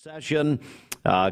session.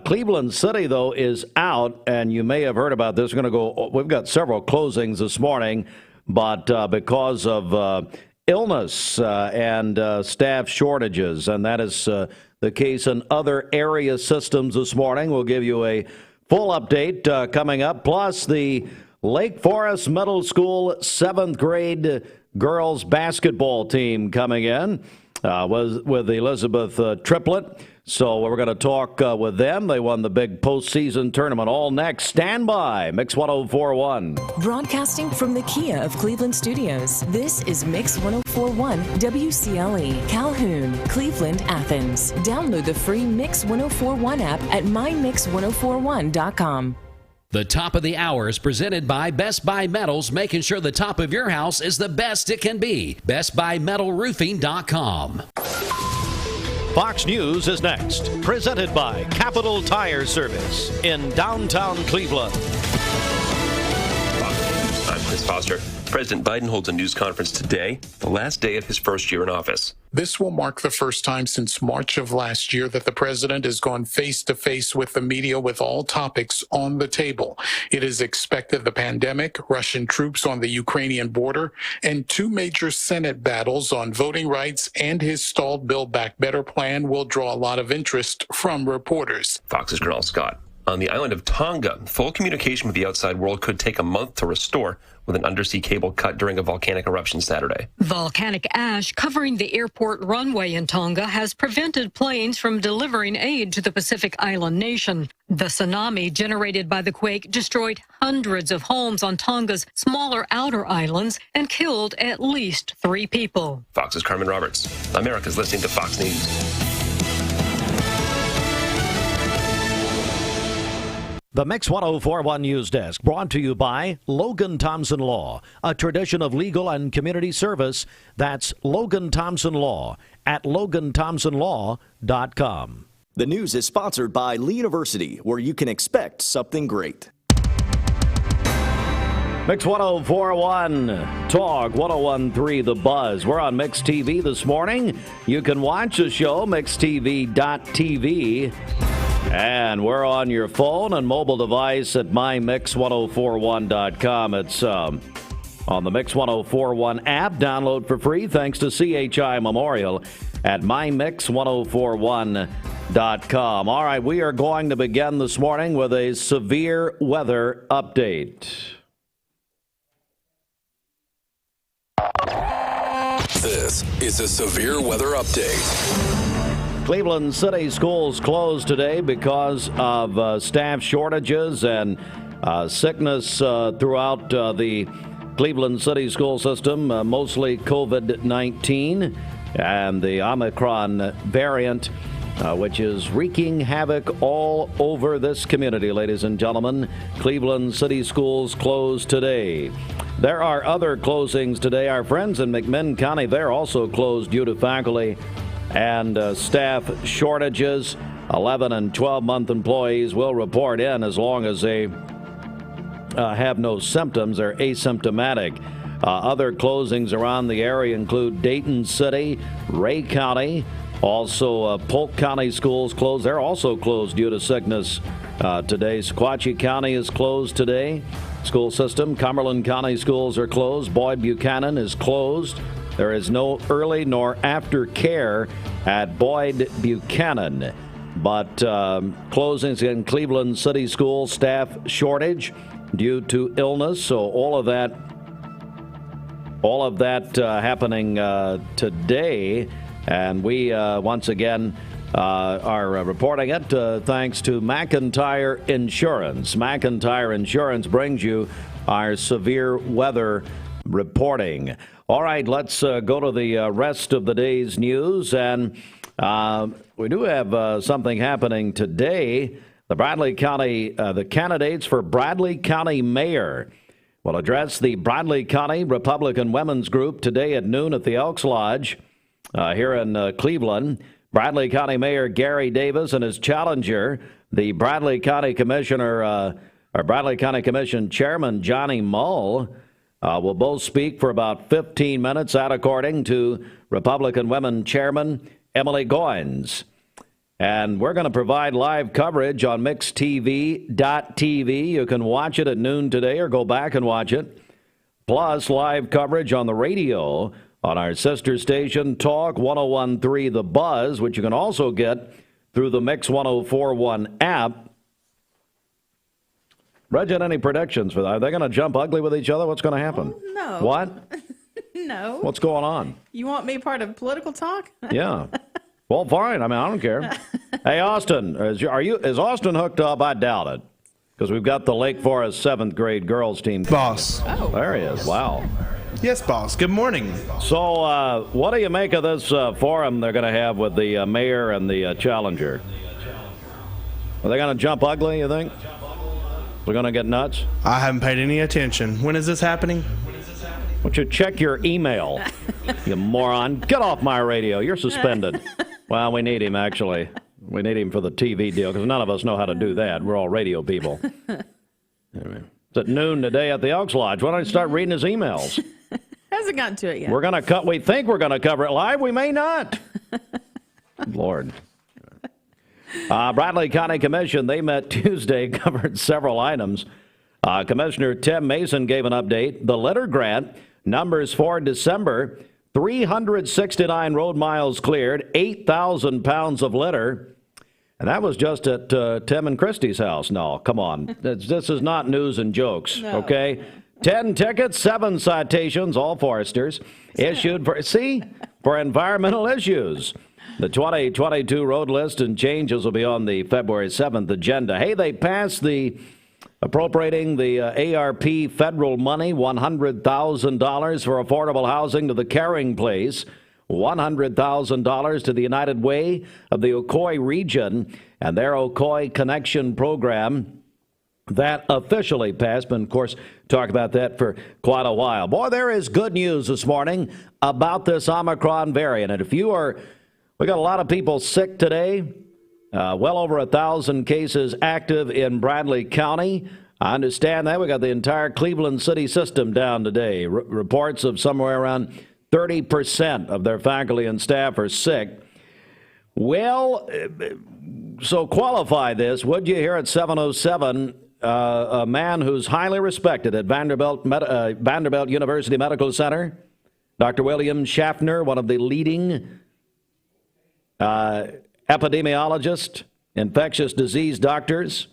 Cleveland City, though, is out, and you may have heard about this. We've got several closings this morning, but because of illness and staff shortages, and that is the case in other area systems this morning. We'll give you a full update coming up, plus the Lake Forest Middle School 7th grade girls basketball team coming in with the Elizabeth triplet. So we're going to talk with them. They won the big postseason tournament. All next. Stand by. Mix 104.1. Broadcasting from the Kia of Cleveland Studios, this is Mix 104.1 WCLE, Calhoun, Cleveland, Athens. Download the free Mix 104.1 app at mymix1041.com. The top of the hour is presented by Best Buy Metals, making sure the top of your house is the best it can be. BestBuyMetalRoofing.com. Fox News is next, presented by Capital Tire Service in downtown Cleveland. I'm Chris Foster. President Biden holds a news conference today, the last day of his first year in office. This will mark the first time since March of last year that the president has gone face-to-face with the media with all topics on the table. It is expected the pandemic, Russian troops on the Ukrainian border, and two major Senate battles on voting rights and his stalled Build Back Better plan will draw a lot of interest from reporters. Fox's Colonel Scott. On the island of Tonga, full communication with the outside world could take a month to restore, with an undersea cable cut during a volcanic eruption Saturday. Volcanic ash covering the airport runway in Tonga has prevented planes from delivering aid to the Pacific island nation. The tsunami generated by the quake destroyed hundreds of homes on Tonga's smaller outer islands and killed at least 3 people. Fox's Carmen Roberts. America's listening to Fox News. The Mix 104.1 News Desk, brought to you by Logan Thompson Law, a tradition of legal and community service. That's Logan Thompson Law at LoganThompsonLaw.com. The news is sponsored by Lee University, where you can expect something great. Mix 104.1, Talk 101.3 The Buzz. We're on Mix TV this morning. You can watch the show, mixtv.tv. And we're on your phone and mobile device at mymix1041.com. It's on the Mix 1041 app. Download for free thanks to CHI Memorial at mymix1041.com. All right, we are going to begin this morning with a severe weather update. This is a severe weather update. Cleveland City schools closed today because of staff shortages and sickness throughout the Cleveland City school system, mostly COVID-19 and the Omicron variant, which is wreaking havoc all over this community, ladies and gentlemen. Cleveland City schools closed today. There are other closings today. Our friends in McMinn County, they're also closed due to faculty and staff shortages. 11 and 12-month employees will report in as long as they have no symptoms. They're asymptomatic. Other closings around the area include Dayton City, Ray County, also Polk County schools closed. They're also closed due to sickness today. Sequatchie County is closed today. School system. Cumberland County schools are closed. Boyd Buchanan is closed. There is no early nor after care at Boyd Buchanan. But closings in Cleveland City School, staff shortage due to illness. So all of that happening today. And we once again are reporting it thanks to McIntyre Insurance. McIntyre Insurance brings you our severe weather reporting. All right, let's go to the rest of the day's news. And we do have something happening today. The candidates for Bradley County Mayor will address the Bradley County Republican Women's Group today at noon at the Elks Lodge here in Cleveland. Bradley County Mayor Gary Davis and his challenger, the Bradley County Commission Chairman Johnny Mull, will both speak for about 15 minutes, that according to Republican Women Chairman Emily Goins. And we're going to provide live coverage on mixtv.tv. You can watch it at noon today or go back and watch it. Plus live coverage on the radio on our sister station, Talk 101.3 The Buzz, which you can also get through the Mix 104.1 app. Bridget, any predictions for that? Are they going to jump ugly with each other? What's going to happen? Oh, no. What? No. What's going on? You want me part of political talk? Yeah. Well, fine. I mean, I don't care. Hey, Austin, is Austin hooked up? I doubt it, because we've got the Lake Forest 7th grade girls team. Boss. Oh. There he is. Wow. Yes, boss. Good morning. So, what do you make of this forum they're going to have with the mayor and the challenger? Are they going to jump ugly, you think? They're going to get nuts? I haven't paid any attention. When is this happening? Why don't you check your email, you moron? Get off my radio. You're suspended. Well, we need him, actually. We need him for the TV deal, because none of us know how to do that. We're all radio people. Anyway, it's at noon today at the Elks Lodge. Why don't you start reading his emails? Hasn't gotten to it yet. We're going to we think we're going to cover it live. We may not. Lord. Bradley County Commission, they met Tuesday, covered several items. Commissioner Tim Mason gave an update. The litter grant, numbers for December, 369 road miles cleared, 8,000 pounds of litter. And that was just at Tim and Christie's house. No, come on. This is not news and jokes, okay? 10 tickets, 7 citations, all foresters, issued for environmental issues. The 2022 road list and changes will be on the February 7th agenda. Hey, they passed appropriating the ARP federal money, $100,000 for affordable housing to the Caring Place, $100,000 to the United Way of the Ocoee region and their Ocoee Connection program. That officially passed, but of course, talk about that for quite a while. Boy, there is good news this morning about this Omicron variant. And we got a lot of people sick today. Well over 1,000 cases active in Bradley County. I understand that. We got the entire Cleveland city system down today. Reports of somewhere around 30% of their faculty and staff are sick. Well, so qualify this, would you, here at 7:07, a man who's highly respected at Vanderbilt University Medical Center, Dr. William Schaffner, one of the leading epidemiologists, infectious disease doctors.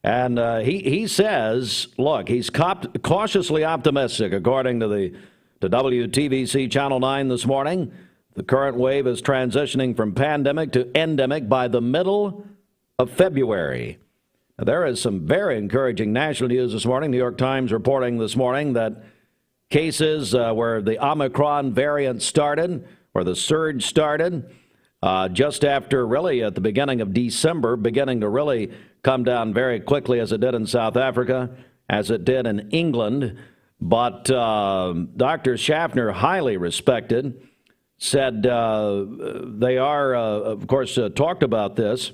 And he says, look, he's cautiously optimistic, according to WTVC Channel 9 this morning. The current wave is transitioning from pandemic to endemic by the middle of February. Now, there is some very encouraging national news this morning. New York Times reporting this morning that cases where the Omicron variant started, where the surge started, just after really at the beginning of December, beginning to really come down very quickly as it did in South Africa, as it did in England. But Dr. Schaffner, highly respected, said they are, of course, talked about this,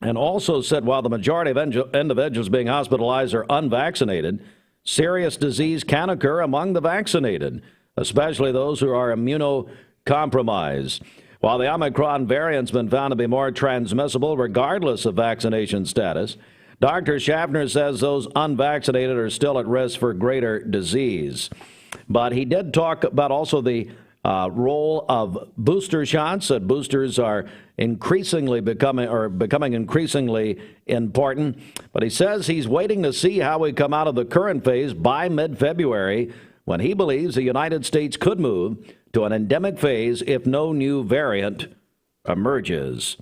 and also said while the majority of individuals being hospitalized are unvaccinated, serious disease can occur among the vaccinated, especially those who are immunocompromised. While the Omicron variant's been found to be more transmissible regardless of vaccination status, Dr. Schaffner says those unvaccinated are still at risk for greater disease. But he did talk about also the role of booster shots, that boosters are becoming increasingly important. But he says he's waiting to see how we come out of the current phase by mid-February, when he believes the United States could move to an endemic phase if no new variant emerges.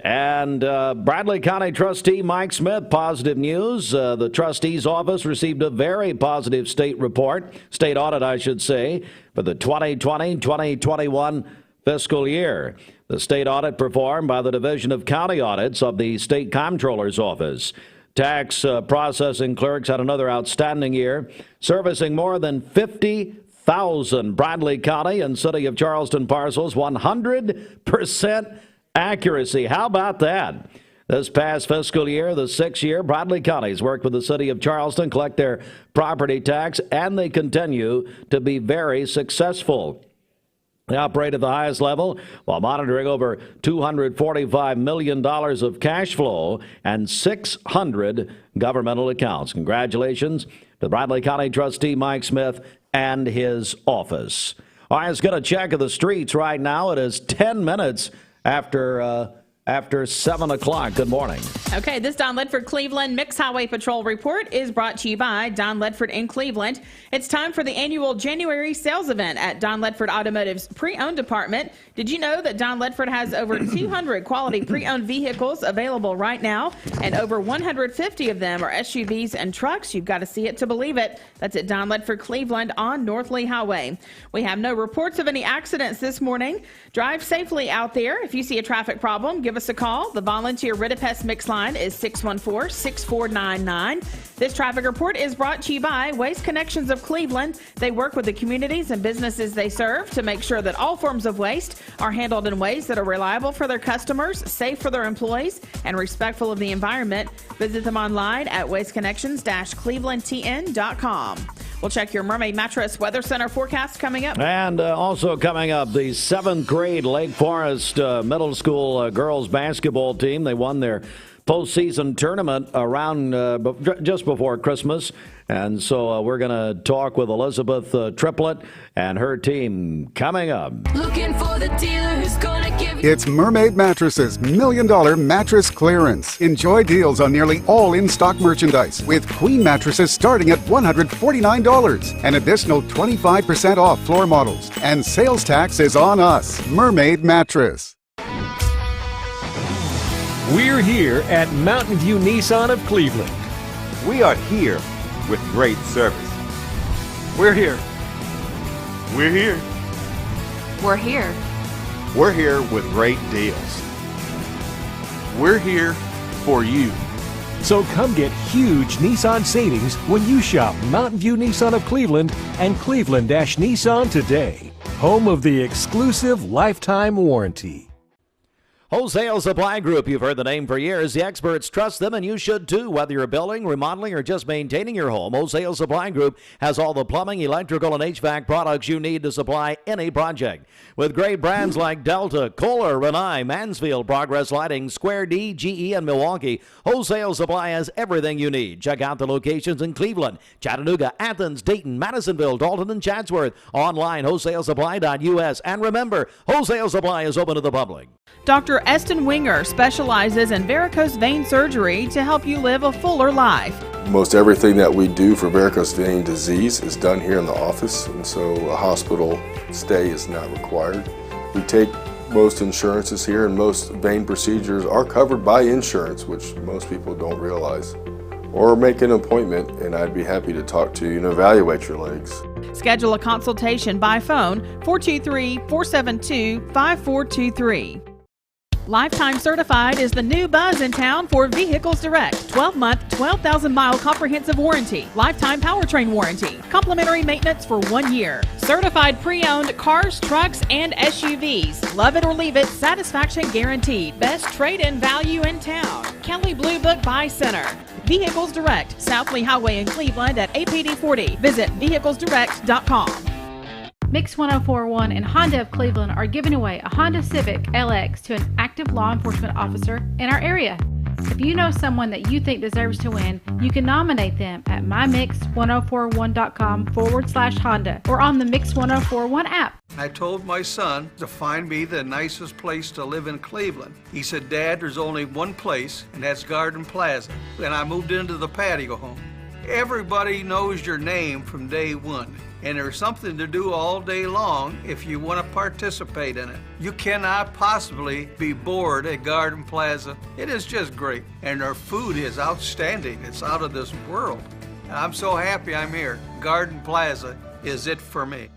And Bradley County trustee Mike Smith, positive news. The trustee's office received a very positive state audit, I should say, for the 2020-2021 fiscal year. The state audit performed by the Division of County Audits of the State Comptroller's Office. Tax processing clerks had another outstanding year, servicing more than 50,000 Bradley County and City of Charleston parcels, 100% accuracy. How about that? This past fiscal year, the 6th year, Bradley County's worked with the City of Charleston, collect their property tax, and they continue to be very successful. They operate at the highest level while monitoring over $245 million of cash flow and 600 governmental accounts. Congratulations to Bradley County trustee Mike Smith and his office. All right, let's get a check of the streets right now. It is 10 minutes after 7 o'clock. Good morning. Okay, this Don Ledford Cleveland Mixed Highway Patrol report is brought to you by Don Ledford in Cleveland. It's time for the annual January sales event at Don Ledford Automotive's pre-owned department. Did you know that Don Ledford has over 200 quality pre-owned vehicles available right now, and over 150 of them are SUVs and trucks? You've got to see it to believe it. That's at Don Ledford Cleveland on North Lee Highway. We have no reports of any accidents this morning. Drive safely out there. If you see a traffic problem, give us a call. The volunteer Ridipest Mix line is 614-6499. This traffic report is brought to you by Waste Connections of Cleveland. They work with the communities and businesses they serve to make sure that all forms of waste are handled in ways that are reliable for their customers, safe for their employees, and respectful of the environment. Visit them online at wasteconnections-clevelandtn.com. We'll check your Mermaid Mattress Weather Center forecast coming up. And also coming up, the 7th grade Lake Forest Middle School girls basketball team. They won their postseason tournament around just before Christmas. And so we're going to talk with Elizabeth Triplett and her team coming up. Looking for the dealer who's going to give It's Mermaid Mattresses $1 Million Mattress Clearance. Enjoy deals on nearly all in-stock merchandise with queen mattresses starting at $149. An additional 25% off floor models. And sales tax is on us. Mermaid Mattress. We're here at Mountain View Nissan of Cleveland. We are here with great service. We're here. We're here. We're here. We're here with great deals. We're here for you. So come get huge Nissan savings when you shop Mountain View Nissan of Cleveland and Cleveland-Nissan today. Home of the exclusive lifetime warranty. Wholesale Supply Group, you've heard the name for years. The experts trust them, and you should too. Whether you're building, remodeling, or just maintaining your home, Wholesale Supply Group has all the plumbing, electrical, and HVAC products you need to supply any project. With great brands like Delta, Kohler, Rinnai, Mansfield, Progress Lighting, Square D, GE, and Milwaukee, Wholesale Supply has everything you need. Check out the locations in Cleveland, Chattanooga, Athens, Dayton, Madisonville, Dalton, and Chatsworth. Online, wholesalesupply.us. And remember, Wholesale Supply is open to the public. Dr. Eston Winger specializes in varicose vein surgery to help you live a fuller life. Most everything that we do for varicose vein disease is done here in the office, and so a hospital stay is not required. We take most insurances here, and most vein procedures are covered by insurance, which most people don't realize. Or make an appointment, and I'd be happy to talk to you and evaluate your legs. Schedule a consultation by phone, 423-472-5423. Lifetime Certified is the new buzz in town for Vehicles Direct. 12-month, 12,000-mile comprehensive warranty, lifetime powertrain warranty, complimentary maintenance for 1 year. Certified pre-owned cars, trucks, and SUVs. Love it or leave it, satisfaction guaranteed. Best trade-in value in town. Kelley Blue Book Buy Center. Vehicles Direct, South Lee Highway in Cleveland at APD 40. Visit vehiclesdirect.com. Mix 1041 and Honda of Cleveland are giving away a Honda Civic LX to an active law enforcement officer in our area. If you know someone that you think deserves to win, you can nominate them at mymix1041.com/Honda or on the Mix 1041 app. I told my son to find me the nicest place to live in Cleveland. He said, Dad, there's only one place, and that's Garden Plaza. And I moved into the patio home. Everybody knows your name from day one. And there's something to do all day long if you want to participate in it. You cannot possibly be bored at Garden Plaza. It is just great. And their food is outstanding. It's out of this world. And I'm so happy I'm here. Garden Plaza is it for me.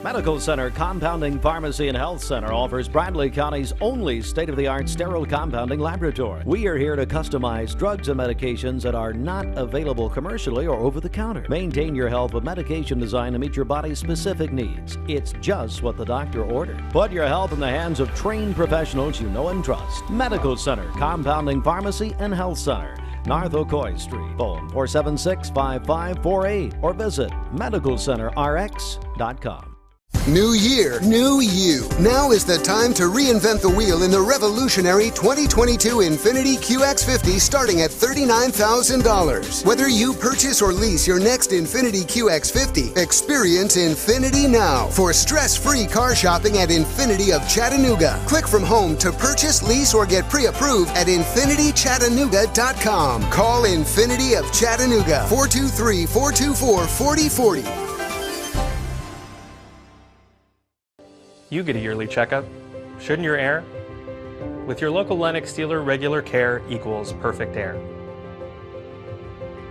Medical Center Compounding Pharmacy and Health Center offers Bradley County's only state-of-the-art sterile compounding laboratory. We are here to customize drugs and medications that are not available commercially or over the counter. Maintain your health with medication designed to meet your body's specific needs. It's just what the doctor ordered. Put your health in the hands of trained professionals you know and trust. Medical Center Compounding Pharmacy and Health Center, North Ocoee Street. Phone 476-5548 or visit medicalcenterrx.com. New year, new you. Now is the time to reinvent the wheel in the revolutionary 2022 Infiniti QX50 starting at $39,000. Whether you purchase or lease your next Infiniti QX50, experience Infiniti now for stress-free car shopping at Infiniti of Chattanooga. Click from home to purchase, lease, or get pre-approved at InfinityChattanooga.com. Call Infiniti of Chattanooga, 423-424-4040. You get a yearly checkup, shouldn't your air? With your local Lennox dealer, regular care equals perfect air.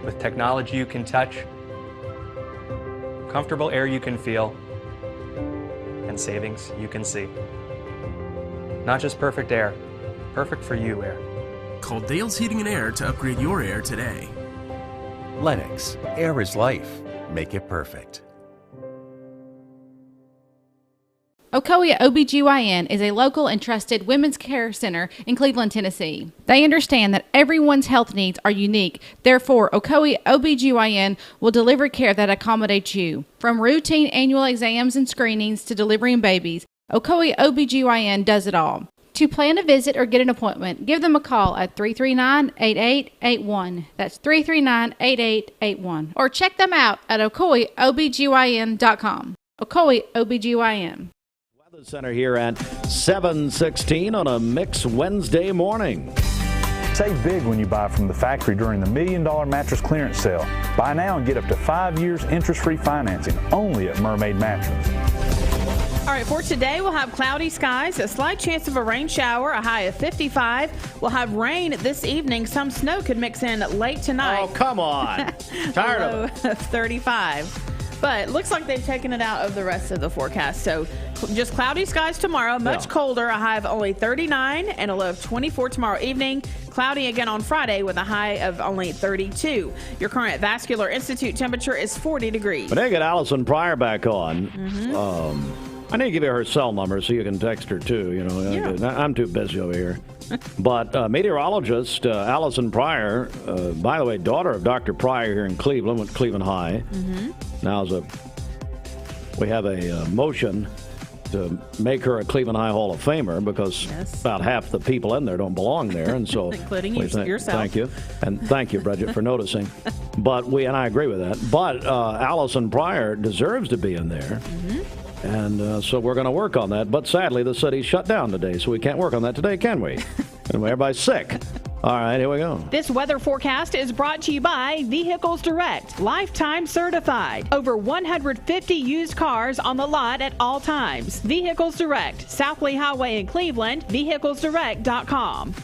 With technology you can touch, comfortable air you can feel, and savings you can see. Not just perfect air, perfect for you air. Call Dale's Heating and Air to upgrade your air today. Lennox, air is life. Make it perfect. Ocoee OBGYN is a local and trusted women's care center in Cleveland, Tennessee. They understand that everyone's health needs are unique. Therefore, Ocoee OBGYN will deliver care that accommodates you. From routine annual exams and screenings to delivering babies, Ocoee OBGYN does it all. To plan a visit or get an appointment, give them a call at 339-8881. That's 339-8881. Or check them out at OcoeeOBGYN.com. Ocoee OBGYN. Center here at 7:16 on a Mix Wednesday morning. Save big when you buy from the factory during the $1 Million Mattress Clearance Sale. Buy now and get up to 5 years interest-free financing only at Mermaid Mattress. All right, for today, we'll have cloudy skies, a slight chance of a rain shower, a high of 55. We'll have rain this evening. Some snow could mix in late tonight. Oh, come on. Tired of it. 35. But looks like they've taken it out of the rest of the forecast. So just cloudy skies tomorrow, much colder, a high of only 39 and a low of 24 tomorrow evening. Cloudy again on Friday with a high of only 32. Your current Vascular Institute temperature is 40 degrees. But I get Allison Pryor back on. Mm-hmm. I need to give you her cell number so you can text her too. You know, Yeah. I'm too busy over here. But meteorologist Allison Pryor, by the way, daughter of Dr. Pryor here in Cleveland, went to Cleveland High. Mm-hmm. Now we have a motion to make her a Cleveland High Hall of Famer because about half the people in there don't belong there, and so including yourself. Thank you, and thank you, Bridget, for noticing. But I agree with that. But Allison Pryor deserves to be in there. Mm-hmm. And so we're going to work on that. But sadly, the city's shut down today, so we can't work on that today, can we? And everybody's sick. All right, here we go. This weather forecast is brought to you by Vehicles Direct, lifetime certified. Over 150 used cars on the lot at all times. Vehicles Direct, South Lee Highway in Cleveland, vehiclesdirect.com.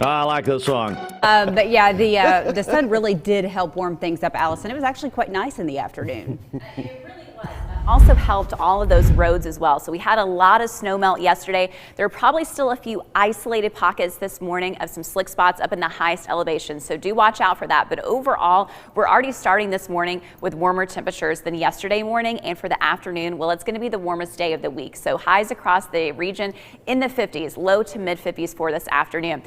I like this song. But yeah, the sun really did help warm things up, Allison. It was actually quite nice in the afternoon. Also helped all of those roads as well. So we had a lot of snow melt yesterday. There are probably still a few isolated pockets this morning of some slick spots up in the highest elevations. So do watch out for that. But overall, we're already starting this morning with warmer temperatures than yesterday morning. And for the afternoon, well, it's going to be the warmest day of the week. So highs across the region in the 50s, low to mid 50s for this afternoon.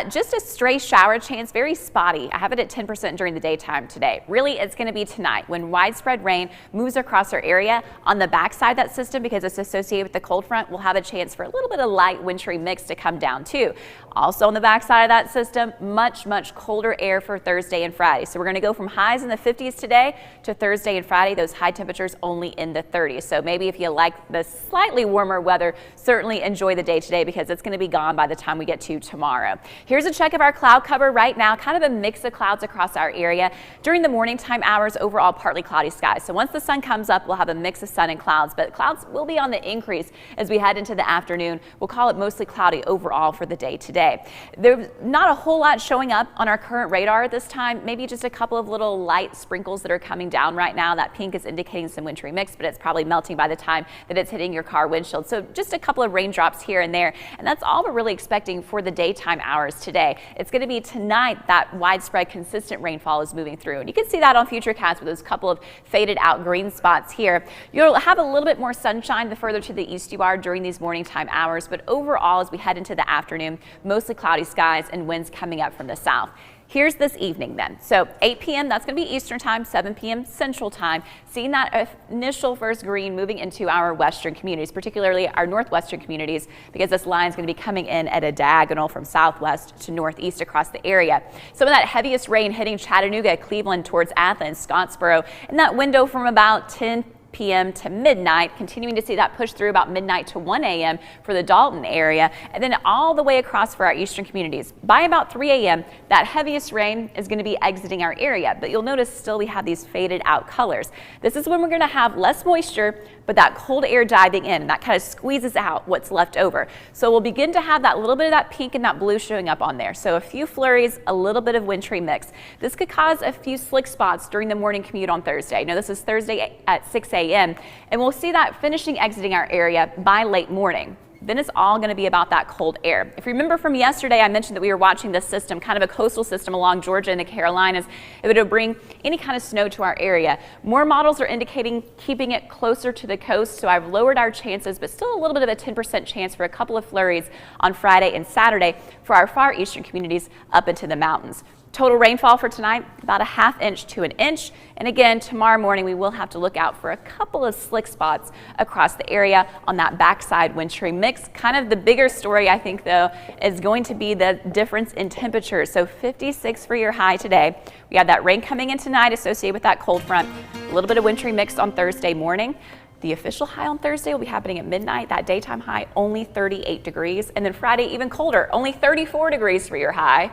Just a stray shower chance, very spotty. I have it at 10% during the daytime today. Really, it's going to be tonight when widespread rain moves across our area. On the backside of that system, because it's associated with the cold front, we'll have a chance for a little bit of light wintry mix to come down too. Also on the backside of that system, much colder air for Thursday and Friday. So we're going to go from highs in the 50s today to Thursday and Friday, those high temperatures only in the 30s. So maybe if you like the slightly warmer weather, certainly enjoy the day today because it's going to be gone by the time we get to tomorrow. Here's a check of our cloud cover right now, kind of a mix of clouds across our area. During the morning time hours, overall partly cloudy skies. So once the sun comes up, we'll have a mix of sun and clouds, but clouds will be on the increase as we head into the afternoon. We'll call it mostly cloudy overall for the day today. There's not a whole lot showing up on our current radar at this time, maybe just a couple of little light sprinkles that are coming down right now. That pink is indicating some wintry mix, but it's probably melting by the time that it's hitting your car windshield. So just a couple of raindrops here and there, and that's all we're really expecting for the daytime hours today. It's going to be tonight that widespread consistent rainfall is moving through, and you can see that on Futurecast with those couple of faded out green spots here. You'll have a little bit more sunshine the further to the east you are during these morning time hours, but overall as we head into the afternoon, mostly cloudy skies and winds coming up from the south. Here's this evening then. So 8 p.m. that's going to be Eastern time, 7 p.m. Central time. Seeing that initial first green moving into our western communities, particularly our northwestern communities, because this line is going to be coming in at a diagonal from southwest to northeast across the area. Some of that heaviest rain hitting Chattanooga, Cleveland towards Athens, Scottsboro, in that window from about 10 p.m. to midnight, continuing to see that push through about midnight to 1 a.m. for the Dalton area, and then all the way across for our eastern communities. By about 3 a.m., that heaviest rain is going to be exiting our area, but you'll notice still we have these faded out colors. This is when we're going to have less moisture, but that cold air diving in, and that kind of squeezes out what's left over. So we'll begin to have that little bit of that pink and that blue showing up on there. So a few flurries, a little bit of wintry mix. This could cause a few slick spots during the morning commute on Thursday. Now this is Thursday at 6 a.m. and we'll see that finishing exiting our area by late morning. Then it's all going to be about that cold air. If you remember from yesterday, I mentioned that we were watching this system, kind of a coastal system along Georgia and the Carolinas. It would bring any kind of snow to our area. More models are indicating keeping it closer to the coast, so I've lowered our chances, but still a little bit of a 10% chance for a couple of flurries on Friday and Saturday for our far eastern communities up into the mountains. Total rainfall for tonight, about a ½ inch to an inch. And again, tomorrow morning, we will have to look out for a couple of slick spots across the area on that backside wintry mix. Kind of the bigger story, I think, though, is going to be the difference in temperature. So 56 for your high today. We have that rain coming in tonight associated with that cold front. A little bit of wintry mix on Thursday morning. The official high on Thursday will be happening at midnight. That daytime high, only 38 degrees. And then Friday, even colder, only 34 degrees for your high.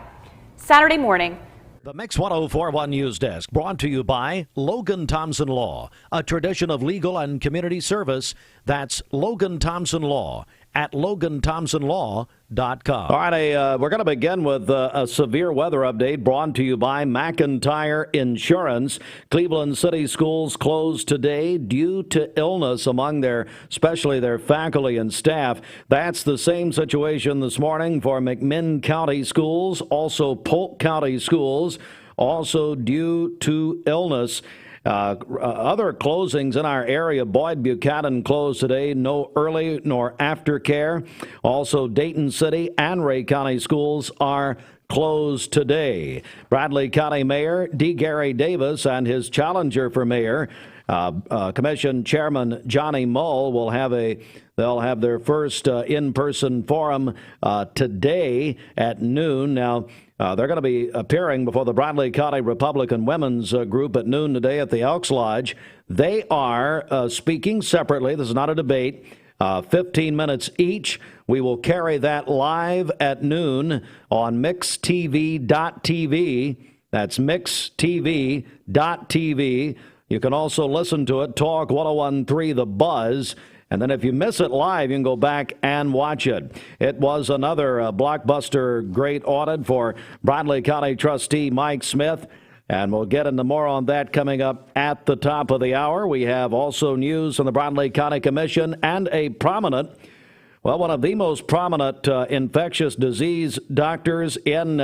Saturday morning. The Mix 104.1 News Desk brought to you by Logan Thompson Law, a tradition of legal and community service. That's Logan Thompson Law at LoganThompsonLaw.com. All right, we're going to begin with a severe weather update brought to you by McIntyre Insurance. Cleveland City schools closed today due to illness among especially their faculty and staff. That's the same situation this morning for McMinn County schools, also Polk County schools, also due to illness. Other closings in our area, Boyd Buchanan closed today, no early nor after care. Also, Dayton City and Ray County schools are closed today. Bradley County Mayor D. Gary Davis and his challenger for mayor, Commission Chairman Johnny Mull, they'll have their first in-person forum today at noon. Now, they're going to be appearing before the Bradley County Republican Women's Group at noon today at the Elks Lodge. They are speaking separately. This is not a debate. 15 minutes each. We will carry that live at noon on mixtv.tv. That's mixtv.tv. You can also listen to it, Talk 101.3 The Buzz. And then if you miss it live, you can go back and watch it. It was another blockbuster great audit for Bradley County trustee Mike Smith. And we'll get into more on that coming up at the top of the hour. We have also news from the Bradley County Commission and one of the most prominent infectious disease doctors in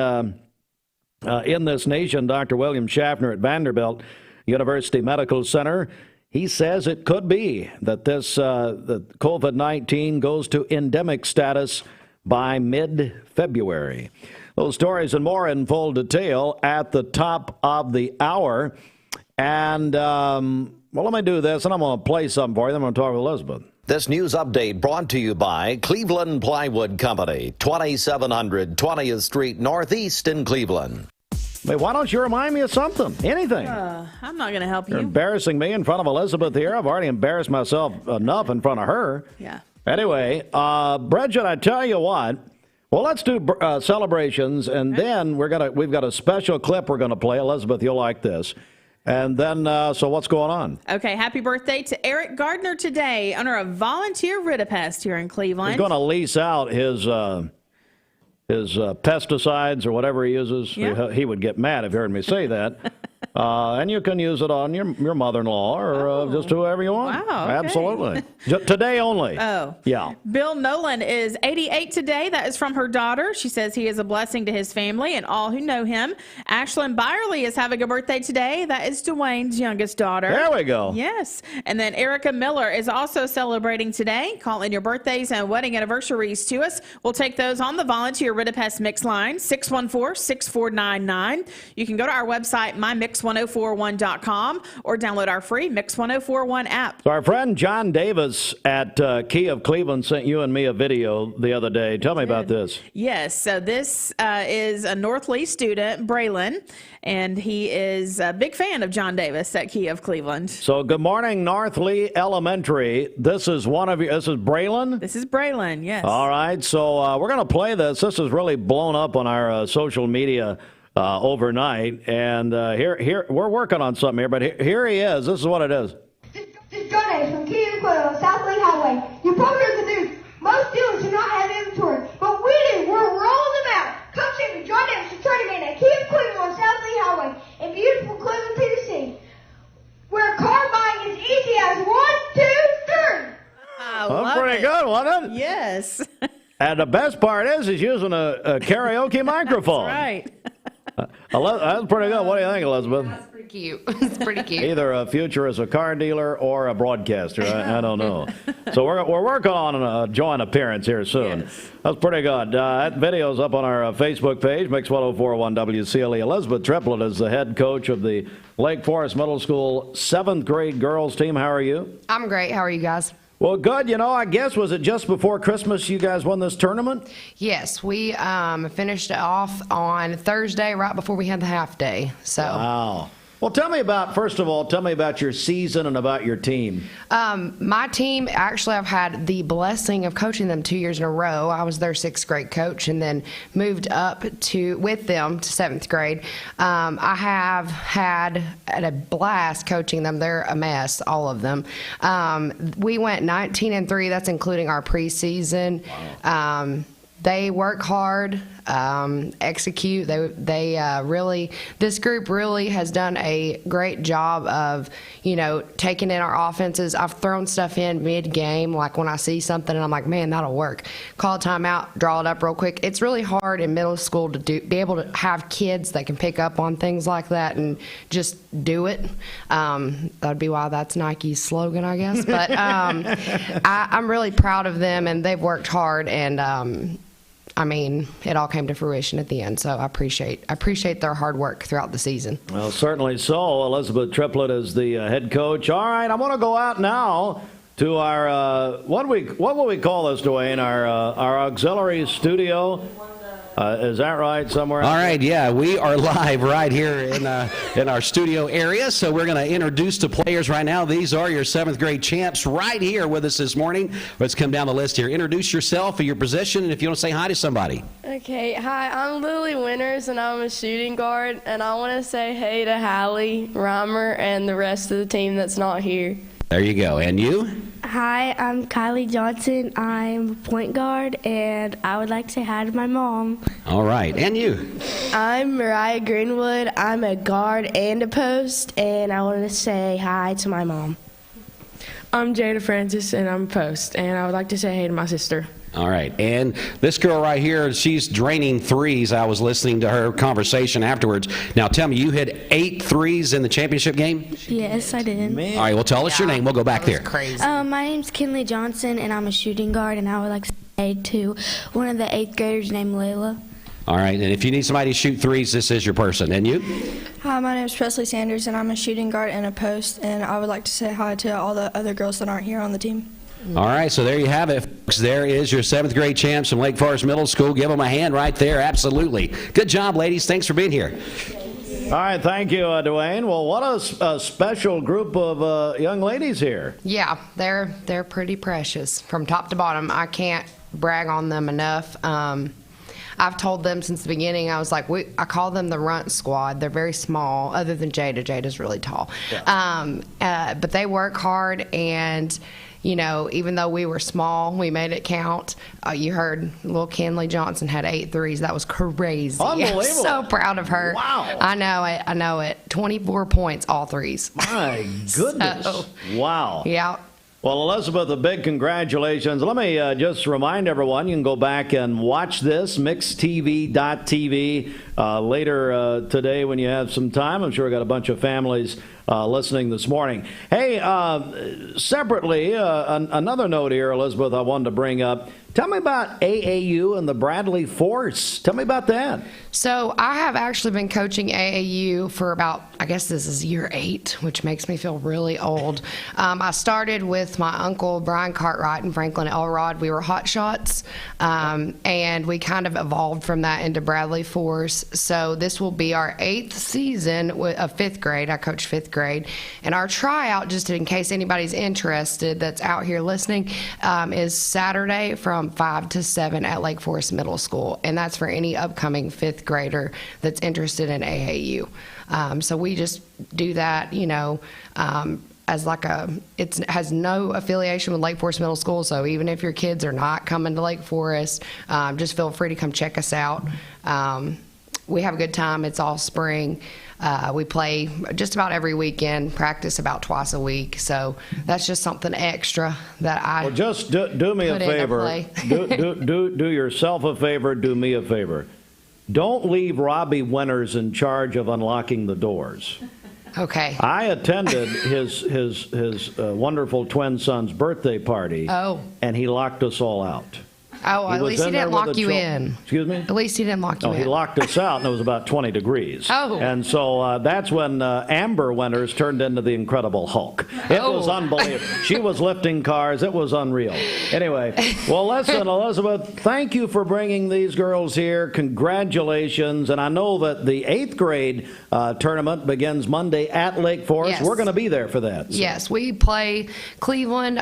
this nation, Dr. William Schaffner at Vanderbilt University Medical Center. He says it could be that that COVID-19 goes to endemic status by mid-February. Those stories and more in full detail at the top of the hour. And, let me do this, and I'm going to play something for you. Then I'm going to talk with Elizabeth. This news update brought to you by Cleveland Plywood Company, 2700 20th Street Northeast in Cleveland. Wait, why don't you remind me of something? Anything. I'm not going to help you. You're embarrassing me in front of Elizabeth here. I've already embarrassed myself enough in front of her. Yeah. Anyway, Bridget, I tell you what. Well, let's do celebrations, and then we've got a special clip we're going to play. Elizabeth, you'll like this. And then, so what's going on? Okay, happy birthday to Eric Gardner today, owner of Volunteer Ritapest here in Cleveland. He's going to lease out his pesticides or whatever he uses. Yeah. He would get mad if he heard me say that. And you can use it on your mother-in-law or just whoever you want. Wow, okay. Absolutely. Today only. Oh. Yeah. Bill Nolan is 88 today. That is from her daughter. She says he is a blessing to his family and all who know him. Ashlyn Byerly is having a birthday today. That is Dwayne's youngest daughter. There we go. Yes. And then Erica Miller is also celebrating today. Call in your birthdays and wedding anniversaries to us. We'll take those on the volunteer Ridipest Mix line, 614-6499. You can go to our website, mymix1041.com, or download our free Mix 1041 app. So our friend John Davis at Key of Cleveland sent you and me a video the other day. Tell me about this. Yes, so this is a North Lee student, Braylon, and he is a big fan of John Davis at Key of Cleveland. So good morning, North Lee Elementary. This is this is Braylon? This is Braylon, yes. All right, so we're going to play this. This is really blown up on our social media overnight, and here we're working on something here, but here he is. This is what it is. This is John Davis from Key of Cleveland, South Lake Highway. You probably heard the news. Most dealers do not have inventory, but we do. We're rolling them out. Come see me, John Davis, the trading man at Key of Cleveland on South Lake Highway in beautiful Cleveland, Tennessee, where car buying is easy as 1, 2, 3. That's pretty good, wasn't it? Yes. And the best part is he's using a karaoke microphone. That's right. That's pretty good. What do you think, Elizabeth? That's pretty cute. It's pretty cute. Either a future as a car dealer or a broadcaster. I don't know. So we're working on a joint appearance here soon. Yes. That's pretty good. That video's up on our Facebook page, Mix 1041 WCLE. Elizabeth Triplett is the head coach of the Lake Forest Middle School 7th grade girls team. How are you? I'm great. How are you guys? Well, good. You know, I guess, was it just before Christmas you guys won this tournament? Yes, we finished off on Thursday right before we had the half day. So. Wow. Well, first of all, tell me about your season and about your team. My team, actually, I've had the blessing of coaching them 2 years in a row. I was their 6th grade coach and then moved up with them to 7th grade. I have had a blast coaching them. They're a mess, all of them. We went 19-3. That's including our preseason. Wow. They work hard, execute. They really, this group really has done a great job of, taking in our offenses. I've thrown stuff in mid-game, like when I see something and I'm like, man, that'll work. Call a timeout, draw it up real quick. It's really hard in middle school to be able to have kids that can pick up on things like that and just do it. That'd be why that's Nike's slogan, I guess. But I'm really proud of them, and they've worked hard, and it all came to fruition at the end, so I appreciate their hard work throughout the season. Well, certainly so. Elizabeth Triplett is the head coach. All right, I want to go out now to our, what will we call this, Dwayne? Our auxiliary studio. Is that right, somewhere? All right, yeah, we are live right here in our studio area, so we're going to introduce the players right now. These are your 7th grade champs right here with us this morning. Let's come down the list here. Introduce yourself and your position, and if you want to say hi to somebody. Okay, hi, I'm Lily Winters, and I'm a shooting guard, and I want to say hey to Hallie, Reimer, and the rest of the team that's not here. There you go. And you? Hi, I'm Kylie Johnson. I'm a point guard, and I would like to say hi to my mom. All right. And you? I'm Mariah Greenwood. I'm a guard and a post, and I want to say hi to my mom. I'm Jada Francis, and I'm a post, and I would like to say hey to my sister. All right. And this girl right here, she's draining threes. I was listening to her conversation afterwards. Now, tell me, you hit 8 threes in the championship game? Yes, I did. Man. All right. Well, tell us your name. We'll go back there. Crazy. My name's Kinley Johnson, and I'm a shooting guard, and I would like to say to one of the 8th graders named Layla. All right. And if you need somebody to shoot threes, this is your person. And you? Hi, my name is Presley Sanders, and I'm a shooting guard and a post, and I would like to say hi to all the other girls that aren't here on the team. All right, so there you have it, folks. There is your 7th grade champs from Lake Forest Middle School. Give them a hand right there. Absolutely. Good job, ladies. Thanks for being here. All right, thank you, Dwayne. Well, what a special group of young ladies here. Yeah, they're pretty precious from top to bottom. I can't brag on them enough. I I've told them since the beginning, I was like, I call them the runt squad. They're very small, other than Jada. Jada's really tall. Yeah. But they work hard, and even though we were small, we made it count. You heard little Kenley Johnson had 8 threes. That was crazy. Unbelievable. I'm so proud of her. Wow. I know it. 24 points, all threes. My goodness. So, wow. Yeah. Well, Elizabeth, a big congratulations. Let me just remind everyone, you can go back and watch this, mixtv.tv, later today when you have some time. I'm sure we got a bunch of families listening this morning. Hey, separately, another note here, Elizabeth, I wanted to bring up. Tell me about AAU and the Bradley Force. Tell me about that. So I have actually been coaching AAU for about, I guess this is year 8, which makes me feel really old. I started with my uncle, Brian Cartwright, and Franklin Elrod. We were hot shots, and we kind of evolved from that into Bradley Force. So this will be our 8th season of 5th grade. I coach 5th grade. And our tryout, just in case anybody's interested that's out here listening, is Saturday from 5 to 7 at Lake Forest Middle School. And that's for any upcoming 5th grader that's interested in AAU. So we just do that, as like it has no affiliation with Lake Forest Middle School. So even if your kids are not coming to Lake Forest, just feel free to come check us out. We have a good time. It's all spring. We play just about every weekend, practice about twice a week. So that's just something extra that I Well, just do me a favor. do yourself a favor. Do me a favor. Don't leave Robbie Winters in charge of unlocking the doors. Okay. I attended his wonderful twin son's birthday party. Oh. And he locked us all out. Oh, at least he didn't lock you in. Excuse me? At least he didn't lock you in. No, he locked us out, and it was about 20 degrees. Oh. And so that's when Amber Winters turned into the Incredible Hulk. It was unbelievable. She was lifting cars. It was unreal. Anyway, well, listen, Elizabeth, thank you for bringing these girls here. Congratulations. And I know that the 8th grade tournament begins Monday at Lake Forest. Yes. We're going to be there for that. So. Yes, we play Cleveland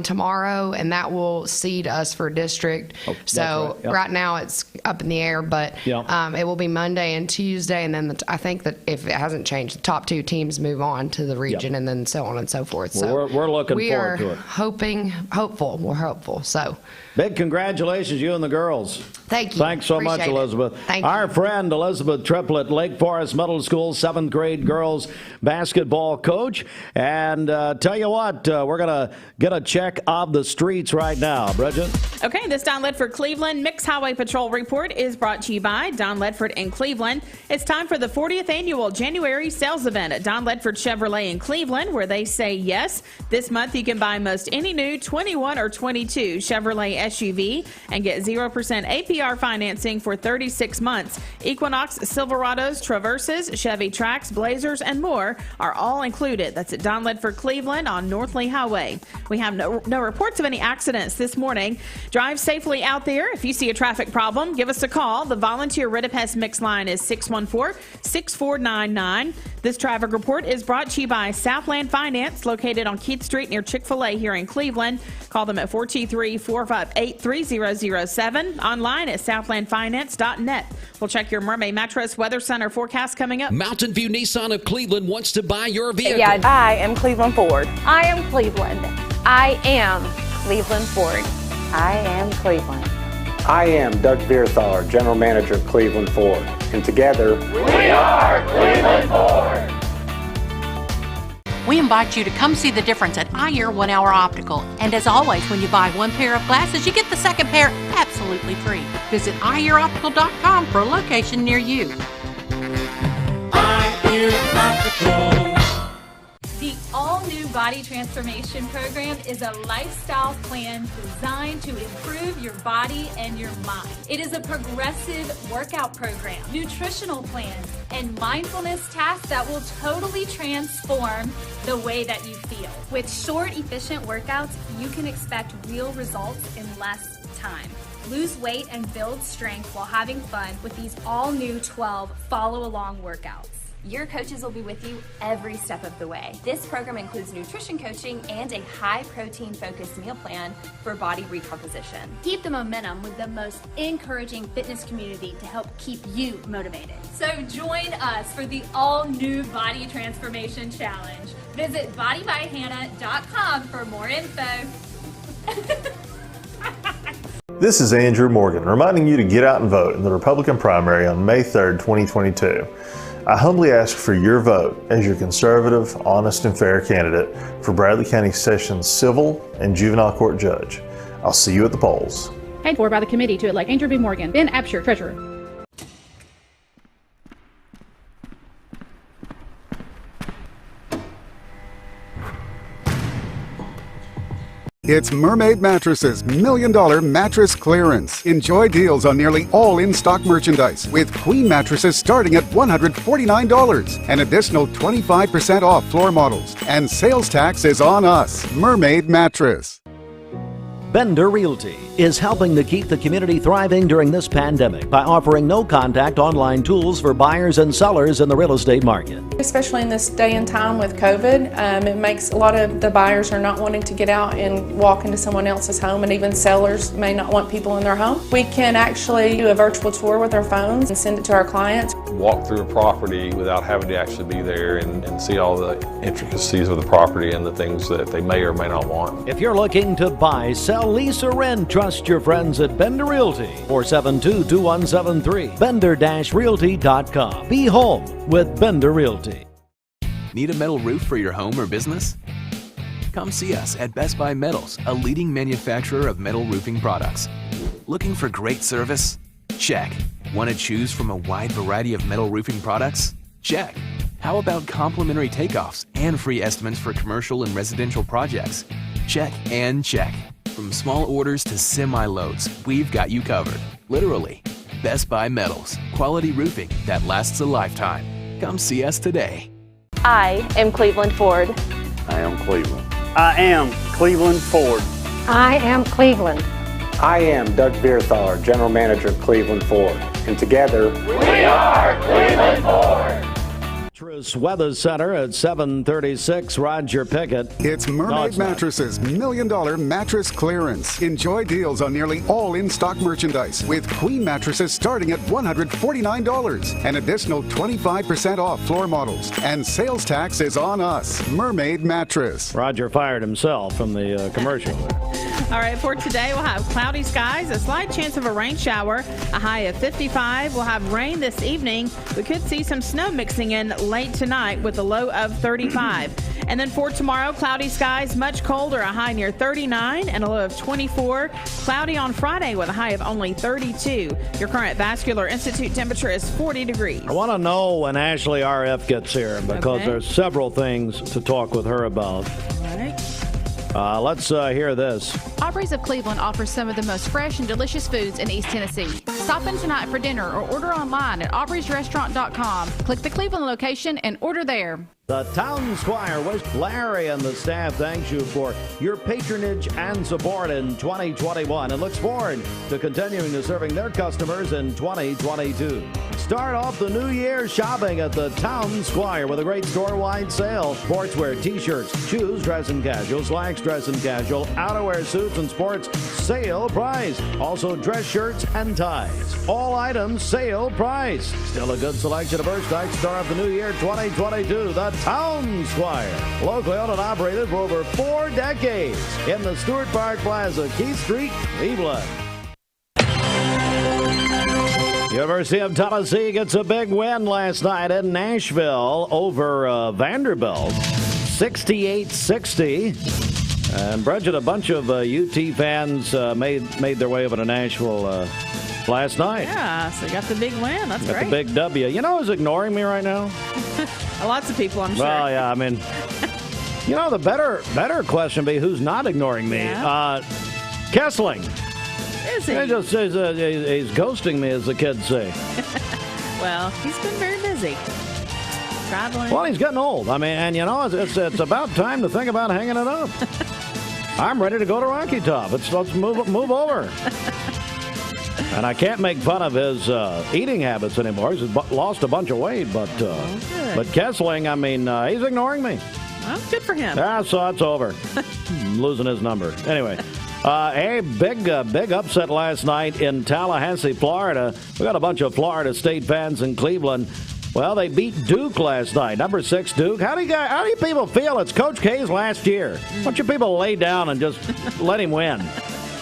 tomorrow, and that will seed us for district. Oh, so right. Yep. Right now it's up in the air, but it will be Monday and Tuesday, and then I think that if it hasn't changed, the top 2 teams move on to the region, and then so on and so forth. Well, so we're looking forward to it. Hopeful. We're hopeful. So big congratulations, you and the girls. Thank you. Thanks so Appreciate much, it. Elizabeth. Thank Our you. friend Elizabeth Triplett, Lake Forest Middle School 7th grade girls basketball coach. And tell you what, we're going to get a check of the streets right now. Bridget? Okay, this Don Ledford Cleveland Mixed Highway Patrol report is brought to you by Don Ledford in Cleveland. It's time for the 40th annual January sales event at Don Ledford Chevrolet in Cleveland, where they say yes. This month you can buy most any new 21 or 22 Chevrolet SUV and get 0% APR financing for 36 months. Equinox, Silverados, Traverses, Chevy Trax, Blazers, and more are all included. That's at Don Ledford Cleveland on North Lee Highway. We have no reports of any accidents this morning. Drive safely out there. If you see a traffic problem, give us a call. The volunteer Ridipest Mix line is 614-6499. This traffic report is brought to you by Southland Finance, located on Keith Street near Chick-fil-A here in Cleveland. Call them at 423-458-3007. Online at southlandfinance.net. We'll check your Mermaid Mattress Weather Center forecast coming up. Mountain View Nissan of Cleveland wants to buy your vehicle. Yeah, I am Cleveland Ford. I am Cleveland. I am Cleveland Ford. I am Cleveland. I am Doug Vierthaler, General Manager of Cleveland Ford. And together, we are Cleveland Ford. We invite you to come see the difference at iEar 1 Hour Optical. And as always, when you buy one pair of glasses, you get the second pair absolutely free. Visit iEarOptical.com for a location near you. iEar Optical. The all-new Body Transformation Program is a lifestyle plan designed to improve your body and your mind. It is a progressive workout program, nutritional plans, and mindfulness tasks that will totally transform the way that you feel. With short, efficient workouts, you can expect real results in less time. Lose weight and build strength while having fun with these all-new 12 follow-along workouts. Your coaches will be with you every step of the way. This program includes nutrition coaching and a high-protein focused meal plan for body recomposition. Keep the momentum with the most encouraging fitness community to help keep you motivated. So join us for the all-new Body Transformation Challenge. Visit bodybyhannah.com for more info. This is Andrew Morgan, reminding you to get out and vote in the Republican primary on May 3rd, 2022. I humbly ask for your vote as your conservative, honest, and fair candidate for Bradley County Sessions Civil and Juvenile Court Judge. I'll see you at the polls. Paid for by the committee to elect Andrew B. Morgan, Ben Absher, Treasurer. It's Mermaid Mattresses $1 Million Mattress Clearance. Enjoy deals on nearly all in-stock merchandise, with queen mattresses starting at $149. An additional 25% off floor models. And sales tax is on us. Mermaid Mattress. Bender Realty is helping to keep the community thriving during this pandemic by offering no-contact online tools for buyers and sellers in the real estate market. Especially in this day and time with COVID, it makes a lot of the buyers are not wanting to get out and walk into someone else's home, and even sellers may not want people in their home. We can actually do a virtual tour with our phones and send it to our clients. Walk through a property without having to actually be there and see all the intricacies of the property and the things that they may or may not want. If you're looking to buy, sell, lease, or rent, trust your friends at Bender Realty. 472-2173. Bender-realty.com. Be home with Bender Realty. Need a metal roof for your home or business? Come see us at Best Buy Metals, a leading manufacturer of metal roofing products. Looking for great service? Check. Want to choose from a wide variety of metal roofing products? Check. How about complimentary takeoffs and free estimates for commercial and residential projects? Check and check. From small orders to semi-loads, we've got you covered. Literally. Best Buy Metals. Quality roofing that lasts a lifetime. Come see us today. I am Cleveland Ford. I am Cleveland. I am Cleveland Ford. I am Cleveland. I am Doug Vierthaler, General Manager of Cleveland Ford. And together, we are Cleveland Ford. Weather Center at 7:36. Roger Pickett. It's Mermaid Mattresses $1 Million Mattress Clearance. Enjoy deals on nearly all in-stock merchandise, with queen mattresses starting at $149. An additional 25% off floor models. And sales tax is on us. Mermaid Mattress. Roger fired himself from the commercial. All right, for today, we'll have cloudy skies, a slight chance of a rain shower, a high of 55. We'll have rain this evening. We could see some snow mixing in late tonight with a low of 35. And then for tomorrow, cloudy skies, much colder, a high near 39 and a low of 24. Cloudy on Friday with a high of only 32. Your current Vascular Institute temperature is 40 degrees. I want to know when Ashley RF gets here because there's several things to talk with her about. All right. Let's hear this. Aubrey's of Cleveland offers some of the most fresh and delicious foods in East Tennessee. Stop in tonight for dinner or order online at aubreysrestaurant.com. Click the Cleveland location and order there. The Town Squire wished Larry and the staff thanks you for your patronage and support in 2021 and looks forward to continuing to serving their customers in 2022. Start off the new year shopping at the Town Squire with a great store-wide sale. Sportswear, t-shirts, shoes, dress and casual, slacks, dress and casual, outerwear, suits and sports, sale price. Also dress shirts and ties. All items sale price. Still a good selection of merchandise to start off the new year 2022. The Town Squire, locally owned and operated for over 4 decades in the Stewart Park Plaza, Keith Street, Cleveland. University of Tennessee gets a big win last night in Nashville over Vanderbilt, 68-60. And Bridget, a bunch of UT fans made their way over to Nashville last night. Yeah, so you got the big win. That's great. The big W. You know who's ignoring me right now? Lots of people, I'm sure. Well, yeah, I mean, you know, the better question would be who's not ignoring me. Yeah. Kessling. Is he? He just says he's ghosting me, as the kids say. Well, he's been very busy. Traveling. Well, he's getting old. I mean, and you know, it's about time to think about hanging it up. I'm ready to go to Rocky Top. Let's move over. And I can't make fun of his eating habits anymore. He's lost a bunch of weight, but Kessling, I mean, he's ignoring me. Well, good for him. Yeah, so it's over. Losing his number. Anyway, a big upset last night in Tallahassee, Florida. We got a bunch of Florida State fans in Cleveland. Well, they beat Duke last night. Number 6 Duke. How do you people feel? It's Coach K's last year. Why don't you people lay down and just let him win?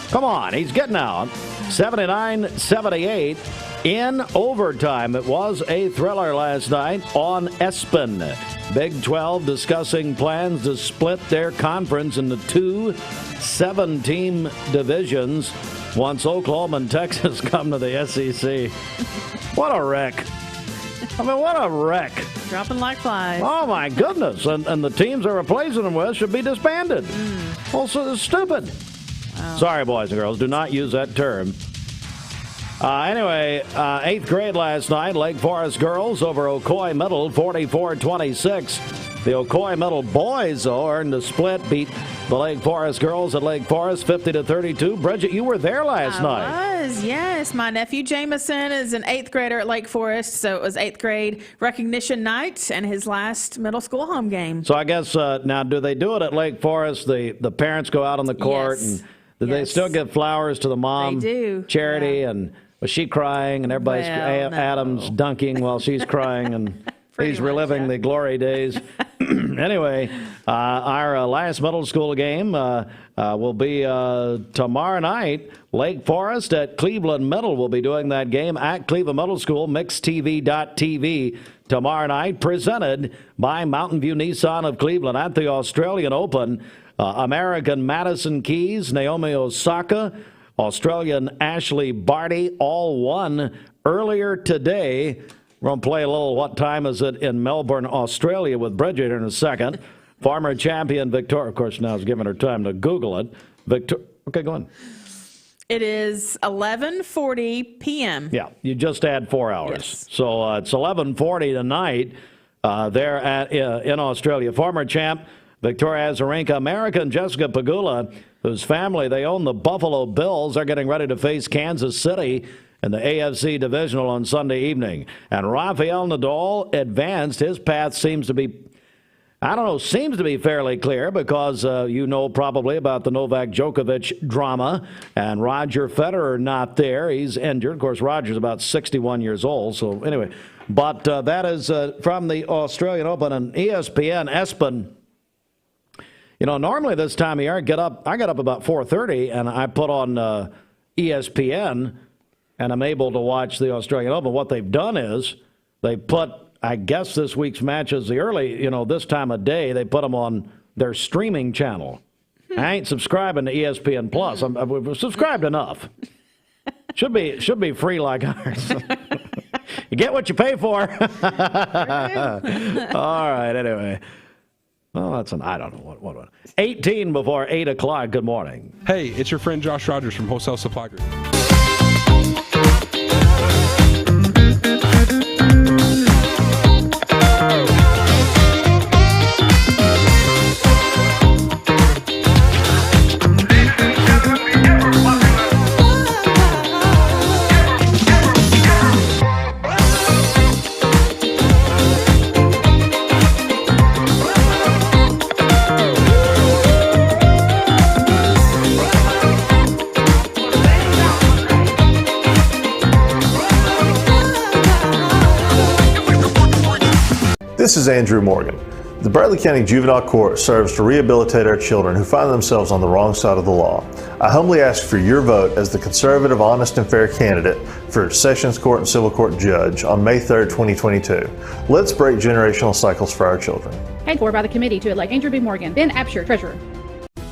Come on, he's getting out. 79-78 in overtime. It was a thriller last night on Espen. Big 12 discussing plans to split their conference into 2 7-team divisions once Oklahoma and Texas come to the SEC. What a wreck. I mean, what a wreck. Dropping like flies. Oh, my goodness. And the teams they're replacing them with should be disbanded. Also, it's stupid. Wow. Sorry, boys and girls. Do not use that term. Anyway, 8th grade last night, Lake Forest girls over Ocoee Middle, 44-26. The Ocoee Middle boys, though, earned the split, beat the Lake Forest girls at Lake Forest 50-32. Bridget, you were there last night. I was, yes. My nephew Jameson is an 8th grader at Lake Forest, so it was 8th grade recognition night and his last middle school home game. So I guess, now, do they do it at Lake Forest? The parents go out on the court, yes. and do they still give flowers to the mom? They do. Charity, and was she crying, and everybody's Adam's dunking while she's crying, and he's reliving the glory days. Anyway, our last middle school game will be tomorrow night. Lake Forest at Cleveland Middle will be doing that game at Cleveland Middle School, mixtv.tv tomorrow night, presented by Mountain View Nissan of Cleveland at the Australian Open. American Madison Keys, Naomi Osaka, Australian Ashley Barty all won earlier today. We're going to play a little What Time Is It in Melbourne, Australia with Bridget in a second. Former champion Victoria, of course, now is giving her time to Google it. Okay, go on. It is 11:40 p.m. Yeah, you just add 4 hours. Yes. So it's 11:40 tonight there in Australia. Former champ Victoria Azarenka, American Jessica Pegula, whose family, they own the Buffalo Bills. They're getting ready to face Kansas City in the AFC Divisional on Sunday evening. And Rafael Nadal advanced. His path seems to be fairly clear because you know probably about the Novak Djokovic drama. And Roger Federer not there. He's injured. Of course, Roger's about 61 years old. So anyway, but that is from the Australian Open. And ESPN, Espen, you know, normally this time of year I get up about 4:30 and I put on ESPN and I'm able to watch the Australian Open. What they've done is they put, I guess, this week's matches this time of day, they put them on their streaming channel. I ain't subscribing to ESPN Plus. I've subscribed enough. Should be free like ours. You get what you pay for. All right, anyway. Well, I don't know what. 18 before 8 o'clock. Good morning. Hey, it's your friend Josh Rogers from Wholesale Supply Group. This is Andrew Morgan. The Bradley County Juvenile Court serves to rehabilitate our children who find themselves on the wrong side of the law. I humbly ask for your vote as the conservative, honest, and fair candidate for Sessions Court and Civil Court Judge on May 3rd, 2022. Let's break generational cycles for our children. Paid for by the committee to elect Andrew B. Morgan, Ben Absher, Treasurer.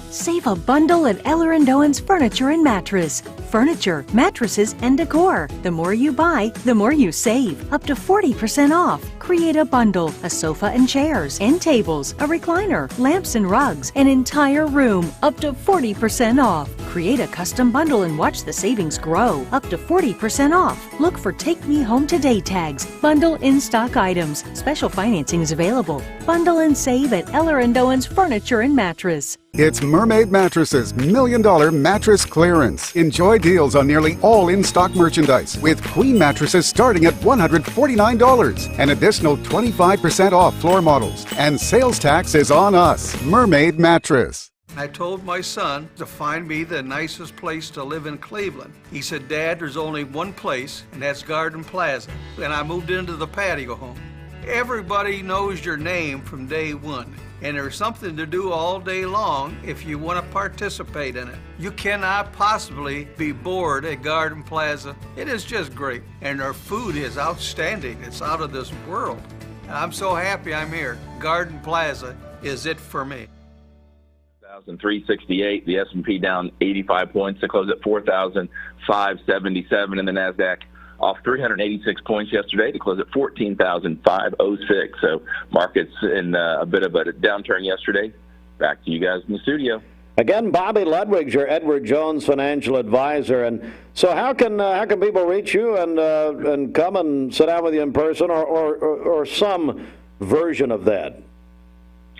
Save a bundle at Eller & Owen's Furniture and Mattress. Furniture, mattresses, and decor. The more you buy, the more you save. Up to 40% off. Create a bundle, a sofa and chairs, end tables, a recliner, lamps and rugs, an entire room. Up to 40% off. Create a custom bundle and watch the savings grow. Up to 40% off. Look for Take Me Home Today tags. Bundle in-stock items. Special financing is available. Bundle and save at Eller & Owen's Furniture and Mattress. It's Mermaid Mattresses $1 Million Mattress Clearance. Enjoy deals on nearly all in-stock merchandise, with queen mattresses starting at $149. An additional 25% off floor models. And sales tax is on us. Mermaid Mattress. I told my son to find me the nicest place to live in Cleveland. He said, Dad, there's only one place, and that's Garden Plaza. And I moved into the patio home. Everybody knows your name from day one, and there's something to do all day long if you want to participate in it. You cannot possibly be bored at Garden Plaza. It is just great, and their food is outstanding. It's out of this world. I'm so happy I'm here. Garden Plaza is it for me. 368, the S&P down 85 points to close at 4,577, and the NASDAQ off 386 points yesterday to close at 14,506. So markets in a bit of a downturn yesterday. Back to you guys in the studio. Again, Bobby Ludwig's your Edward Jones financial advisor. And so how can people reach you and come and sit down with you in person or some version of that?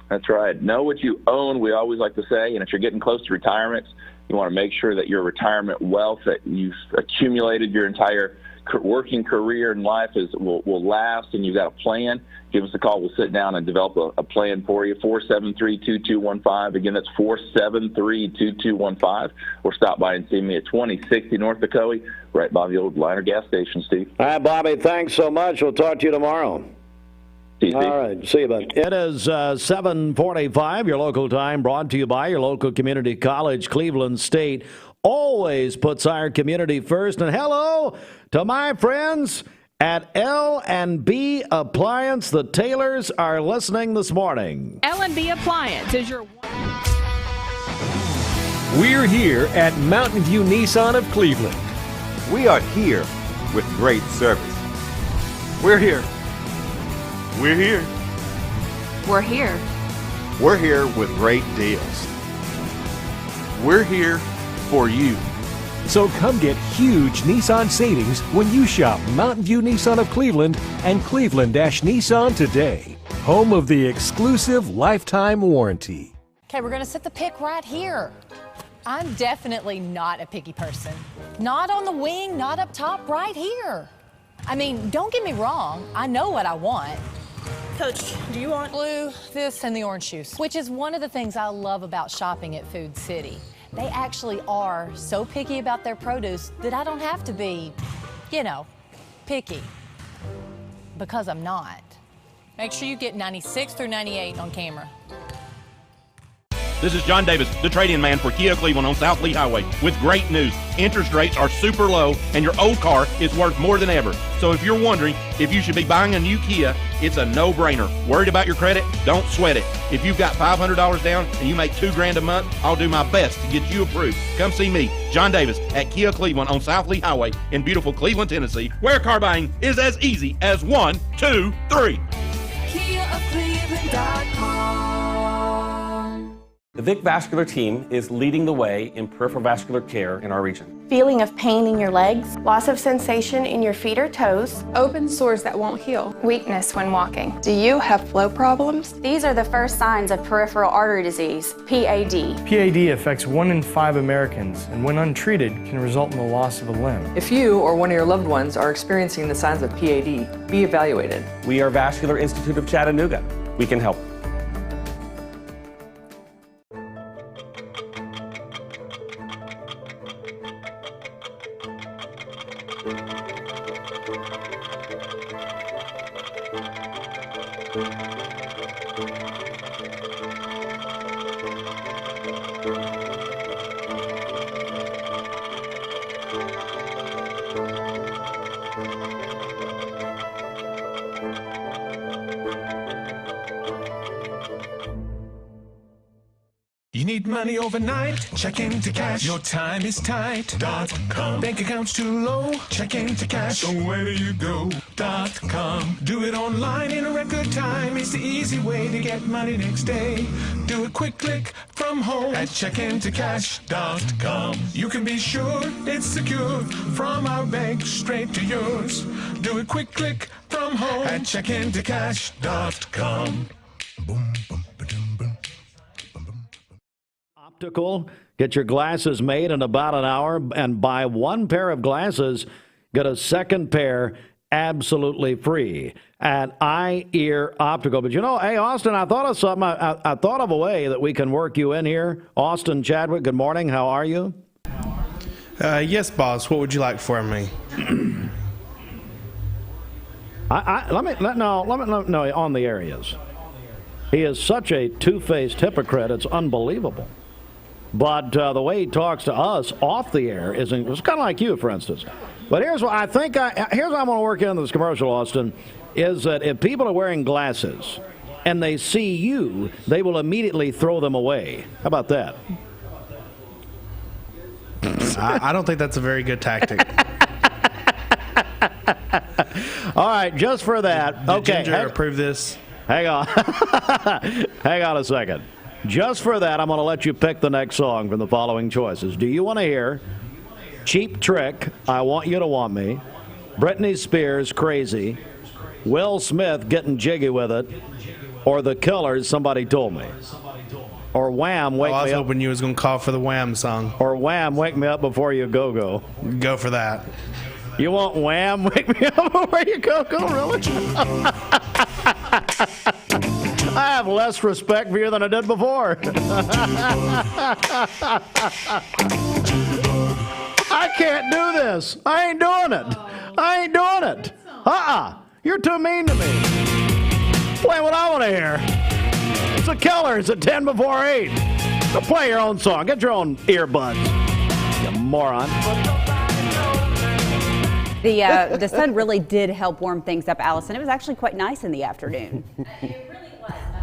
That's right. Know what you own, we always like to say. And if you're getting close to retirement, you want to make sure that your retirement wealth that you've accumulated your entire working career and life will last, and you've got a plan. Give us a call. We'll sit down and develop a plan for you. 473-2215. Again, that's 473-2215. Or stop by and see me at 2060 North Dakota, right by the old Liner gas station, Steve. All right, Bobby, thanks so much. We'll talk to you tomorrow. All right, see you, bud. It is 7:45, your local time, brought to you by your local community college, Cleveland State. Always puts our community first. And hello to my friends at L&B Appliance. The Taylors are listening this morning. L&B Appliance is your... We're here at Mountain View Nissan of Cleveland. We are here with great service. We're here. We're here. We're here. We're here with great deals. We're here for you. So come get huge Nissan savings when you shop Mountain View Nissan of Cleveland and Cleveland-Nissan today. Home of the exclusive lifetime warranty. Okay, we're going to set the pick right here. I'm definitely not a picky person. Not on the wing, not up top, right here. I mean, don't get me wrong. I know what I want. Coach, do you want blue, this, and the orange shoes? Which is one of the things I love about shopping at Food City. They actually are so picky about their produce that I don't have to be, picky. Because I'm not. Make sure you get 96 through 98 on camera. This is John Davis, the trade-in man for Kia Cleveland on South Lee Highway, with great news. Interest rates are super low, and your old car is worth more than ever. So if you're wondering if you should be buying a new Kia, it's a no-brainer. Worried about your credit? Don't sweat it. If you've got $500 down and you make $2,000 a month, I'll do my best to get you approved. Come see me, John Davis, at Kia Cleveland on South Lee Highway in beautiful Cleveland, Tennessee, where car buying is as easy as 1, 2, 3. KiaOfCleveland.com. The Vic Vascular team is leading the way in peripheral vascular care in our region. Feeling of pain in your legs, loss of sensation in your feet or toes, open sores that won't heal, weakness when walking. Do you have flow problems? These are the first signs of peripheral artery disease, PAD. PAD affects 1 in 5 Americans, and when untreated, can result in the loss of a limb. If you or one of your loved ones are experiencing the signs of PAD, be evaluated. We are Vascular Institute of Chattanooga. We can help. You need money overnight? Check into cash. Your time is tight. .com. Bank accounts too low? Check into cash. So where do you go? .com. Do it online in a record time. It's the easy way to get money next day. Do a quick click from home at checkintocash.com. You can be sure it's secure from our bank straight to yours. Do a quick click from home at checkintocash.com. Optical, get your glasses made in about an hour and buy one pair of glasses, get a second pair absolutely free at Eye Ear Optical. But hey, Austin, I thought of something. I thought of a way that we can work you in here. Austin Chadwick, good morning. How are you? Yes, boss. What would you like for me? Let me on the areas. He is such a two-faced hypocrite. It's unbelievable. But the way he talks to us off the air it's kind of like you, for instance. But here's what I think. Here's what I'm going to work into this commercial, Austin, is that if people are wearing glasses and they see you, they will immediately throw them away. How about that? I don't think that's a very good tactic. All right, just for that. Did Ginger approve this? Hang on. Hang on a second. Just for that, I'm going to let you pick the next song from the following choices. Do you want to hear Cheap Trick, I Want You to Want Me, Britney Spears, Crazy, Will Smith, Getting Jiggy With It, or The Killers, Somebody Told Me? Or Wham, Wake Me Up. I was hoping you was going to call for the Wham song. Or Wham, Wake Me Up Before You Go. Go for that. You want Wham, Wake Me Up Before You Go, really? I have less respect for you than I did before. I can't do this. I ain't doing it. You're too mean to me. Play what I want to hear. It's the Killers at 10 before 8. So play your own song. Get your own earbuds, you moron. The sun really did help warm things up, Allison. It was actually quite nice in the afternoon.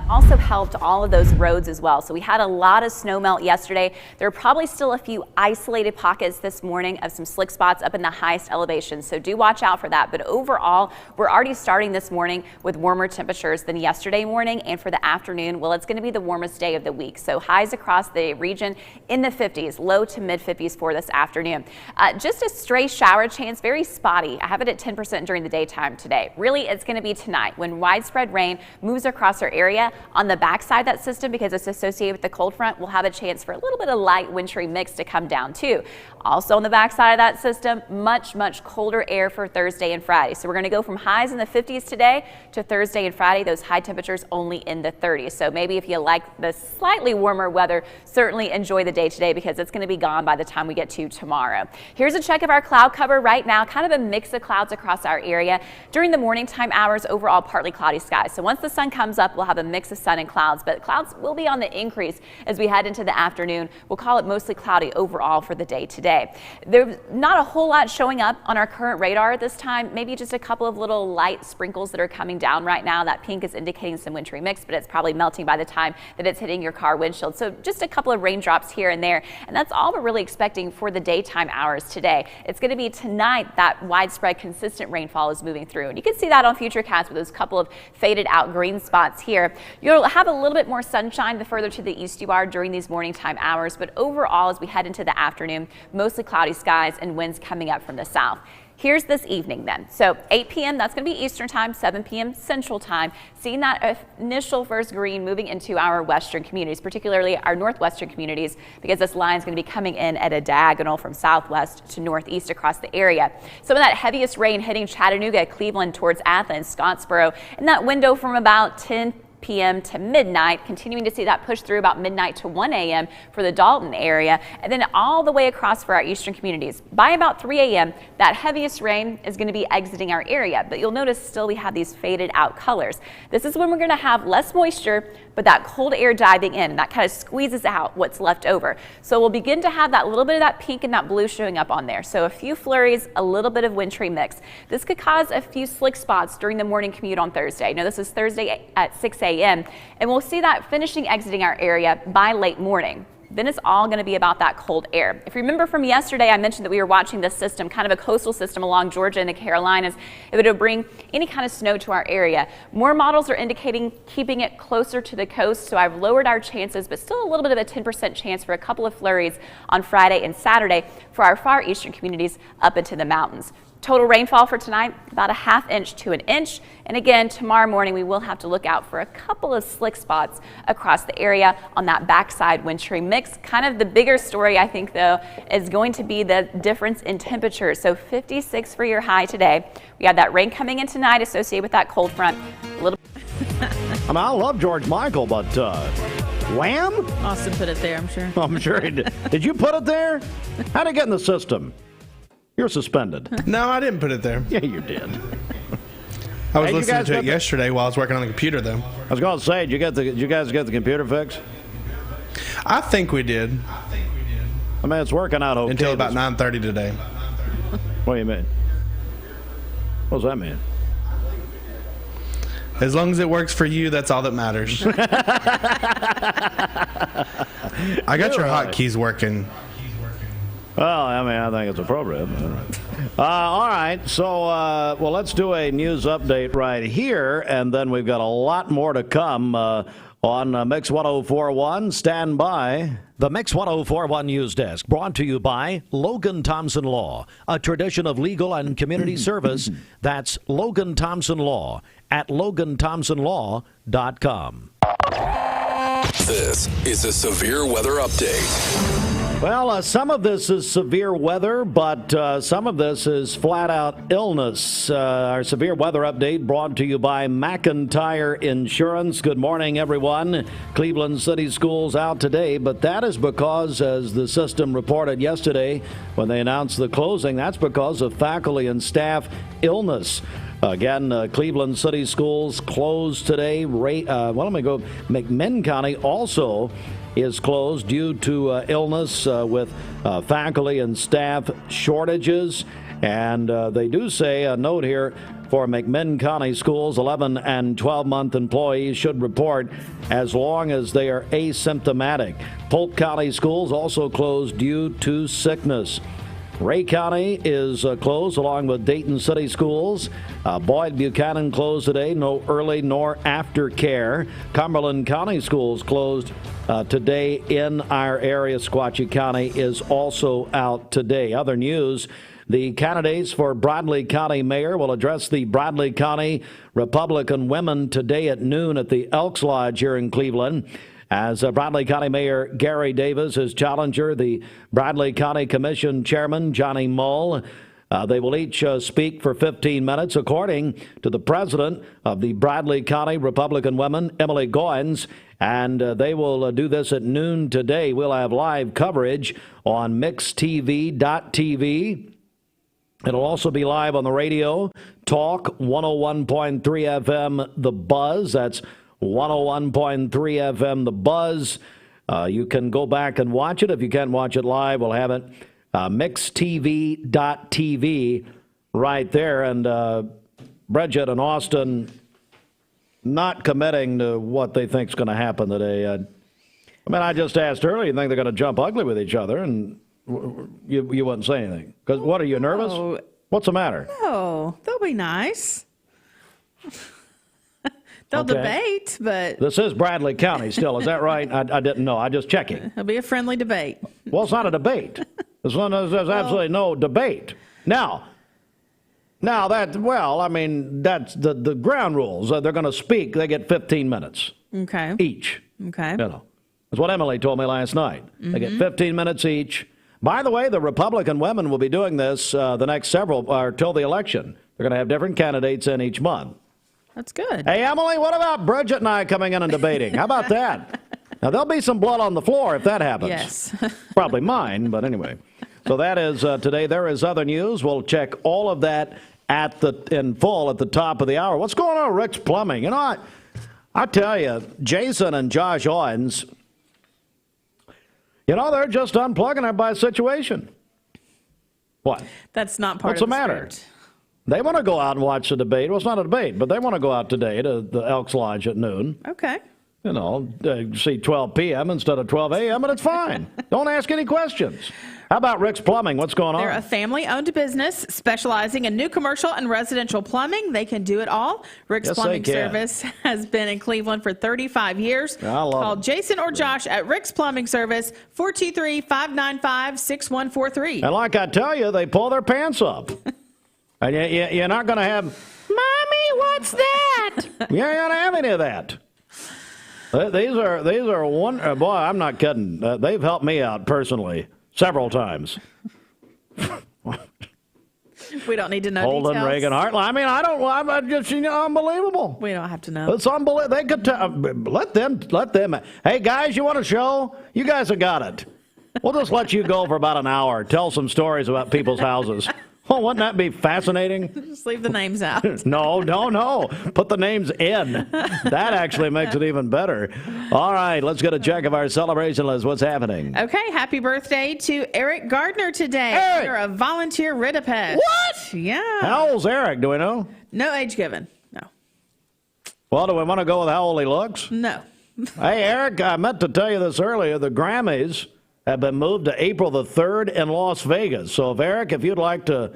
Also helped all of those roads as well. So we had a lot of snow melt yesterday. There are probably still a few isolated pockets this morning of some slick spots up in the highest elevation. So do watch out for that. But overall, we're already starting this morning with warmer temperatures than yesterday morning. And for the afternoon, well, it's going to be the warmest day of the week. So highs across the region in the 50s, low to mid 50s for this afternoon. Just a stray shower chance, very spotty. I have it at 10% during the daytime today. Really, it's going to be tonight when widespread rain moves across our area. On the backside of that system, because it's associated with the cold front, we'll have a chance for a little bit of light wintry mix to come down too. Also on the backside of that system, much colder air for Thursday and Friday. So we're going to go from highs in the 50s today to Thursday and Friday, those high temperatures only in the 30s. So maybe if you like the slightly warmer weather, certainly enjoy the day today because it's going to be gone by the time we get to tomorrow. Here's a check of our cloud cover right now, kind of a mix of clouds across our area. During the morning time hours, overall partly cloudy skies. So once the sun comes up, we'll have a mix of sun and clouds, but clouds will be on the increase as we head into the afternoon. We'll call it mostly cloudy overall for the day today. There's not a whole lot showing up on our current radar at this time, maybe just a couple of little light sprinkles that are coming down right now. That pink is indicating some wintry mix, but it's probably melting by the time that it's hitting your car windshield. So just a couple of raindrops here and there, and that's all we're really expecting for the daytime hours today. It's going to be tonight that widespread consistent rainfall is moving through, and you can see that on Futurecast with those couple of faded out green spots here. You'll have a little bit more sunshine the further to the east you are during these morning time hours, but overall as we head into the afternoon, mostly cloudy skies and winds coming up from the south. Here's this evening then. So 8 p.m. that's going to be Eastern time, 7 p.m. Central time. Seeing that initial first green moving into our western communities, particularly our northwestern communities, because this line is going to be coming in at a diagonal from southwest to northeast across the area. Some of that heaviest rain hitting Chattanooga, Cleveland towards Athens, Scottsboro, in that window from about 10 p.m. to midnight, continuing to see that push through about midnight to 1 a.m. for the Dalton area, and then all the way across for our eastern communities. By about 3 a.m., that heaviest rain is going to be exiting our area, but you'll notice still we have these faded out colors. This is when we're going to have less moisture, but that cold air diving in, that kind of squeezes out what's left over. So we'll begin to have that little bit of that pink and that blue showing up on there. So a few flurries, a little bit of wintry mix. This could cause a few slick spots during the morning commute on Thursday. Now this is Thursday at 6 a.m. and we'll see that exiting our area by late morning. Then it's all going to be about that cold air. If you remember from yesterday, I mentioned that we were watching this system, kind of a coastal system along Georgia and the Carolinas. It would bring any kind of snow to our area. More models are indicating keeping it closer to the coast, so I've lowered our chances, but still a little bit of a 10% chance for a couple of flurries on Friday and Saturday for our far eastern communities up into the mountains. Total rainfall for tonight, about a ½ inch to an inch. And again, tomorrow morning, we will have to look out for a couple of slick spots across the area on that backside wintry mix. Kind of the bigger story, I think, though, is going to be the difference in temperature. So 56 for your high today. We have that rain coming in tonight associated with that cold front. A little. I mean, I love George Michael, but Wham? Austin put it there, I'm sure. I'm sure he did. Did you put it there? How'd it get in the system? You're suspended. No, I didn't put it there. Yeah, you did. I was listening to it yesterday while I was working on the computer, though. I was going to say, did you guys get the computer fixed? I think we did. I mean, it's working out okay. Until about 9:30 today. What do you mean? What does that mean? As long as it works for you, that's all that matters. I got your hotkeys working. Well, I mean, I think it's appropriate. All right, so, well, let's do a news update right here, and then we've got a lot more to come on Mix 1041. Stand by. The Mix 1041 News Desk, brought to you by Logan Thompson Law, a tradition of legal and community service. That's Logan Thompson Law at LoganThompsonLaw.com. This is a severe weather update. Well, some of this is severe weather, but some of this is flat-out illness. Our severe weather update brought to you by McIntyre Insurance. Good morning, everyone. Cleveland City Schools out today, but that is because, as the system reported yesterday when they announced the closing, that's because of faculty and staff illness. Again, Cleveland City Schools closed today. McMinn County also is closed due to illness with faculty and staff shortages. And they do say, a note here, for McMinn County schools, 11 and 12-month employees should report as long as they are asymptomatic. Polk County schools also closed due to sickness. Ray County is closed along with Dayton City Schools. Boyd Buchanan closed today, no early nor after care. Cumberland County Schools closed today in our area. Sequatchie County is also out today. Other news, the candidates for Bradley County Mayor will address the Bradley County Republican women today at noon at the Elks Lodge here in Cleveland. As Bradley County Mayor Gary Davis is challenger, the Bradley County Commission Chairman Johnny Mull. They will each speak for 15 minutes, according to the president of the Bradley County Republican Women, Emily Goins, and they will do this at noon today. We'll have live coverage on mixtv.tv. It'll also be live on the radio. Talk 101.3 FM, The Buzz. That's 101.3 FM, The Buzz. You can go back and watch it. If you can't watch it live, we'll have it mixtv.tv right there. And Bridget and Austin not committing to what they think is going to happen today. I mean, I just asked earlier, you think they're going to jump ugly with each other? And you wouldn't say anything. Because what, are you nervous? Oh. What's the matter? Oh, they'll be nice. They'll debate, but... This is Bradley County still, is that right? I didn't know. I'm just checking. It'll be a friendly debate. Well, it's not a debate. There's absolutely no debate. Now that's the ground rules. They're going to speak. They get 15 minutes. Okay. Each. Okay. That's what Emily told me last night. Mm-hmm. They get 15 minutes each. By the way, the Republican women will be doing this the next till the election. They're going to have different candidates in each month. That's good. Hey, Emily, what about Bridget and I coming in and debating? How about that? Now, there'll be some blood on the floor if that happens. Yes. Probably mine, but anyway. So that is today. There is other news. We'll check all of that in full at the top of the hour. What's going on, Rick's Plumbing? You know, I tell you, Jason and Josh Owens, they're just unplugging everybody's situation. What? That's not part of the matter? Script. They want to go out and watch the debate. Well, it's not a debate, but they want to go out today to the Elks Lodge at noon. Okay. See 12 p.m. instead of 12 a.m., and it's fine. Don't ask any questions. How about Rick's Plumbing? What's going on? They're a family-owned business specializing in new commercial and residential plumbing. They can do it all. Rick's Plumbing Service has been in Cleveland for 35 years. Call Jason or Josh at Rick's Plumbing Service, 423-595-6143. And like I tell you, they pull their pants up. And you're not going to have, Mommy, what's that? You're not going to have any of that. These are one. Boy, I'm not kidding. They've helped me out personally several times. We don't need to know Holden, details. Reagan, Hartline. I mean, I'm just, unbelievable. We don't have to know. It's unbelievable. They could let them. Hey, guys, you want a show? You guys have got it. We'll just let you go for about an hour. Tell some stories about people's houses. Oh, wouldn't that be fascinating? Just leave the names out. No. Put the names in. That actually makes it even better. All right, let's get a check of our celebration list. What's happening? Okay, happy birthday to Eric Gardner today. Eric! You're a volunteer Ridipest. What? Yeah. How old's Eric? Do we know? No age given. No. Well, do we want to go with how old he looks? No. Hey, Eric, I meant to tell you this earlier. The Grammys have been moved to April the 3rd in Las Vegas. So, Eric, if you'd like to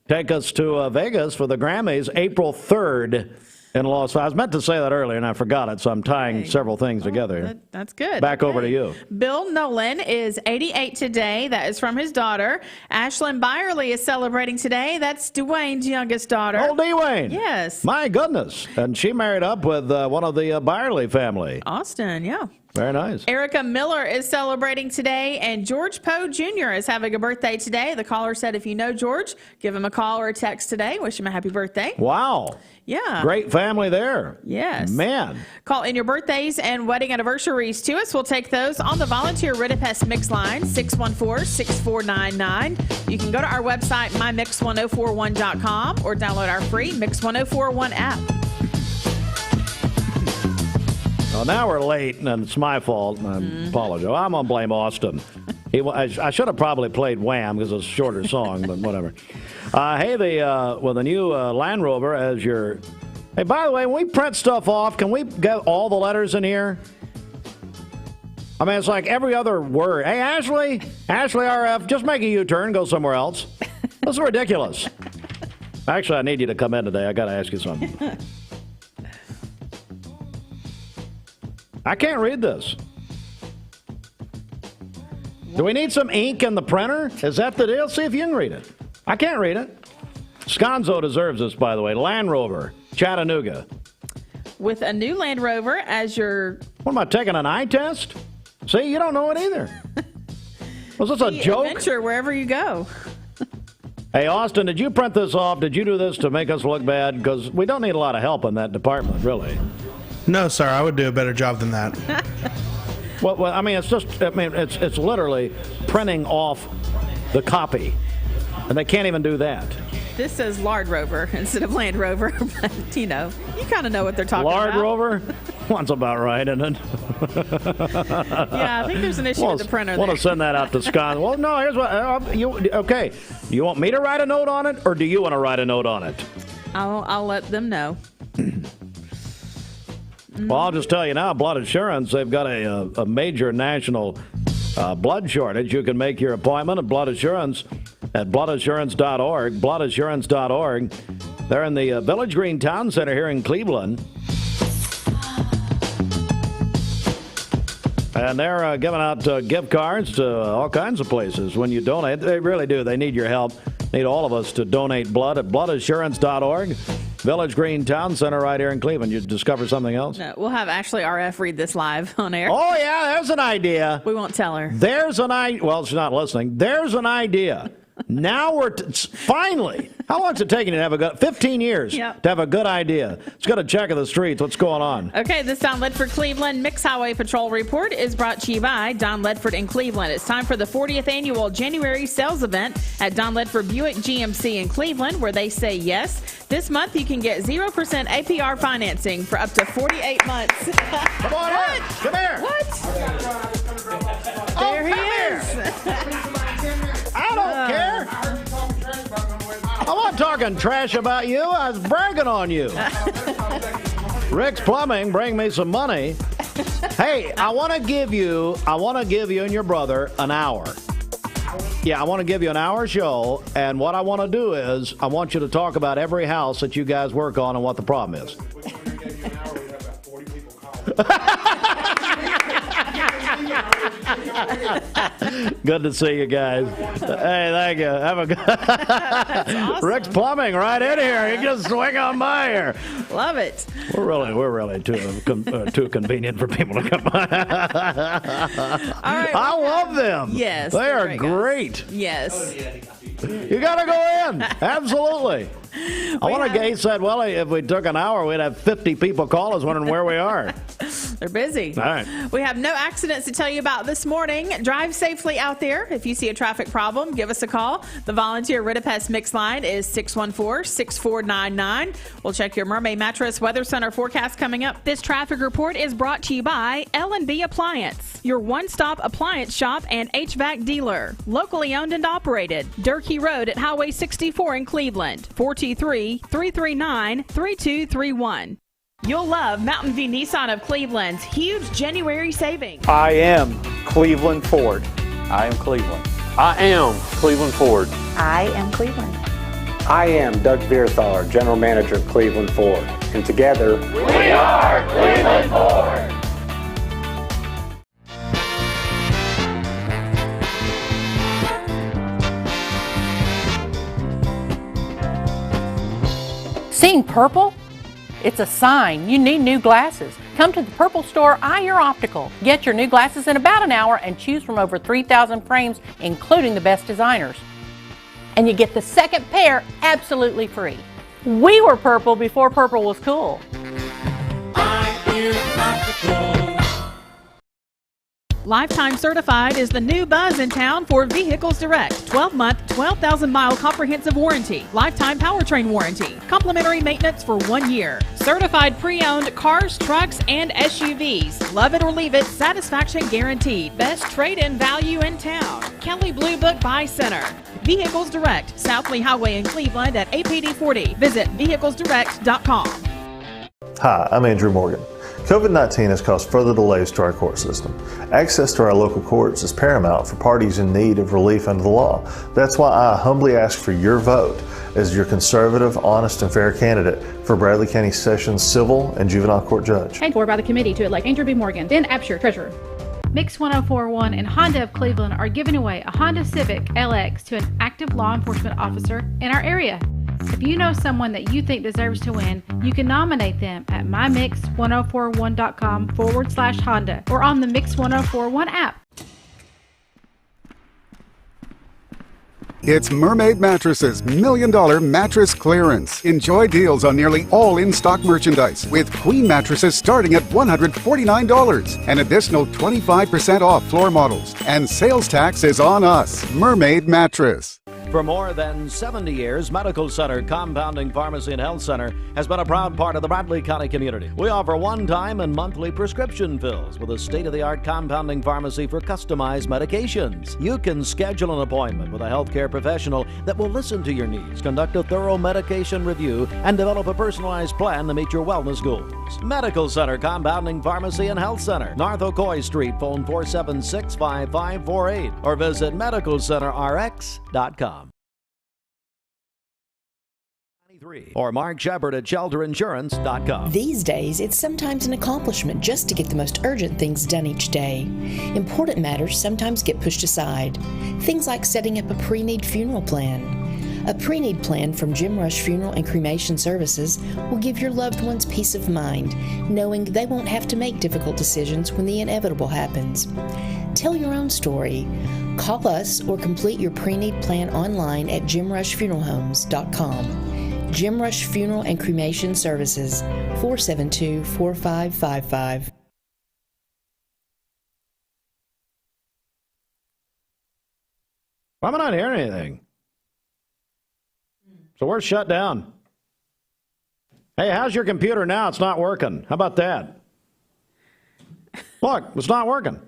take us to Vegas for the Grammys, April 3rd in Las Vegas. I was meant to say that earlier, and I forgot it, so I'm tying several things together. That's good. Back over to you. Bill Nolan is 88 today. That is from his daughter. Ashlyn Byerly is celebrating today. That's Dwayne's youngest daughter. Oh, Dwayne. Yes. My goodness. And she married up with one of the Byerly family. Austin, yeah. Very nice. Erica Miller is celebrating today, and George Poe Jr. is having a birthday today. The caller said if you know George, give him a call or a text today. Wish him a happy birthday. Wow. Yeah. Great family there. Yes. Man. Call in your birthdays and wedding anniversaries to us. We'll take those on the Volunteer Ridipest Mix line, 614-6499. You can go to our website, mymix1041.com, or download our free Mix 1041 app. Well, now we're late, and it's my fault, and I apologize. I'm going to blame Austin. I should have probably played Wham because it's a shorter song, but whatever. Hey, the new Land Rover as your... Hey, by the way, when we print stuff off, can we get all the letters in here? I mean, it's like every other word. Hey, Ashley RF, just make a U-turn, go somewhere else. That's ridiculous. Actually, I need you to come in today. I got to ask you something. I can't read this. Do we need some ink in the printer? Is that the deal? See if you can read it. I can't read it. Sconzo deserves this, by the way. Land Rover, Chattanooga. With a new Land Rover as your... What am I, taking an eye test? See, you don't know it either. Was this a joke? Adventure wherever you go. Hey, Austin, did you print this off? Did you do this to make us look bad? Because we don't need a lot of help in that department, really. No, sir. I would do a better job than that. Well, I mean, it's literally printing off the copy, and they can't even do that. This says Lard Rover instead of Land Rover, but you kind of know what they're talking Lard about. Rover? That's about right, isn't it? Yeah, I think there's an issue with the printer. Want to send that out to Scott? Well, no. Here's what. Okay. You want me to write a note on it, or do you want to write a note on it? I'll let them know. Well, I'll just tell you now, Blood Assurance, they've got a major national blood shortage. You can make your appointment at Blood Assurance at bloodassurance.org, bloodassurance.org. They're in the Village Green Town Center here in Cleveland. And they're giving out gift cards to all kinds of places when you donate. They really do. They need your help. Need all of us to donate blood at bloodassurance.org. Village Green Town Center right here in Cleveland. You discover something else? No, we'll have Ashley RF read this live on air. Oh, yeah, there's an idea. We won't tell her. There's an idea. Well, she's not listening. There's an idea. Now we're finally. How long is it taking you to have a good 15 years to have a good idea? Let's go to check of the streets. What's going on? Okay, this Don Ledford Cleveland Mix Highway Patrol report is brought to you by Don Ledford in Cleveland. It's time for the 40th annual January sales event at Don Ledford Buick GMC in Cleveland, where they say yes. This month you can get 0% APR financing for up to 48 months. Come on in. Come here. What? There he is. I don't care. I'm not talking trash about you. I was bragging on you. Rick's Plumbing, bring me some money. Hey, I want to give you and your brother an hour. Yeah, I want to give you an hour show, and what I want to do is I want you to talk about every house that you guys work on and what the problem is. Good to see you guys. Hey, thank you. Have a good. Awesome. Rick's plumbing right in here. You just swing on by here. Love it. We're really too convenient for people to come by. All right, I love them. Yes, they are great. great. Yes. You got to go in. Absolutely. I want to get, he said, well, if we took an hour, we'd have 50 people call us wondering where we are. They're busy. All right. We have no accidents to tell you about this morning. Drive safely out there. If you see a traffic problem, give us a call. The volunteer Ritapest Mix line is 614-6499. We'll check your Mermaid Mattress Weather Center forecast coming up. This traffic report is brought to you by L&B Appliance, your one-stop appliance shop and HVAC dealer. Locally owned and operated. Durkee Road at Highway 64 in Cleveland. 423-339-3231. You'll love Mountain View Nissan of Cleveland's huge January savings. I am Cleveland Ford. I am Cleveland. I am Cleveland Ford. I am Cleveland. I am Doug Vierthar, General Manager of Cleveland Ford. And together, we are Cleveland Ford. Seeing purple? It's a sign you need new glasses. Come to the Purple Store, Eye Your Optical. Get your new glasses in about an hour and choose from over 3,000 frames, including the best designers. And you get the second pair absolutely free. We were purple before purple was cool. Eye Your Optical. Lifetime Certified is the new buzz in town for Vehicles Direct. 12-month, 12,000-mile comprehensive warranty. Lifetime powertrain warranty. Complimentary maintenance for 1 year. Certified pre-owned cars, trucks, and SUVs. Love it or leave it, satisfaction guaranteed. Best trade-in value in town. Kelly Blue Book Buy Center. Vehicles Direct, South Lee Highway in Cleveland at APD 40. Visit vehiclesdirect.com. Hi, I'm Andrew Morgan. COVID-19 has caused further delays to our court system. Access to our local courts is paramount for parties in need of relief under the law. That's why I humbly ask for your vote as your conservative, honest, and fair candidate for Bradley County Sessions Civil and Juvenile Court Judge. Paid for by the committee to elect Andrew B. Morgan, then Absher, Treasurer. Mix 1041 and Honda of Cleveland are giving away a Honda Civic LX to an active law enforcement officer in our area. If you know someone that you think deserves to win, you can nominate them at mymix1041.com/Honda or on the Mix 1041 app. It's Mermaid Mattresses $1 Million Mattress Clearance. Enjoy deals on nearly all in-stock merchandise with queen mattresses starting at $149. An additional 25% off floor models. And sales tax is on us. Mermaid Mattress. For more than 70 years, Medical Center Compounding Pharmacy and Health Center has been a proud part of the Bradley County community. We offer one-time and monthly prescription fills with a state-of-the-art compounding pharmacy for customized medications. You can schedule an appointment with a healthcare professional that will listen to your needs, conduct a thorough medication review, and develop a personalized plan to meet your wellness goals. Medical Center Compounding Pharmacy and Health Center, North Ocoee Street, phone 476-5548, or visit medicalcenterrx.com. Or Mark Shepard at shelterinsurance.com. These days, it's sometimes an accomplishment just to get the most urgent things done each day. Important matters sometimes get pushed aside. Things like setting up a pre-need funeral plan. A pre-need plan from Jim Rush Funeral and Cremation Services will give your loved ones peace of mind, knowing they won't have to make difficult decisions when the inevitable happens. Tell your own story. Call us or complete your pre-need plan online at jimrushfuneralhomes.com. Jim Rush Funeral and Cremation Services, 472-4555. Why am I not hearing anything? So we're shut down. Hey, how's your computer now? It's not working. How about that? Look, it's not working.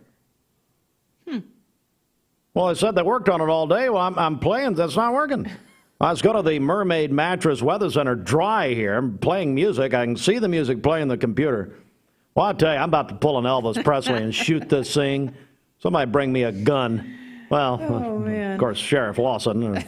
Well, I said they worked on it all day. Well, I'm playing. That's not working. Let's go to the Mermaid Mattress Weather Center dry here. I'm playing music. I can see the music playing the computer. Well, I'll tell you, I'm about to pull an Elvis Presley and shoot this thing. Somebody bring me a gun. Well, of course, Sheriff Lawson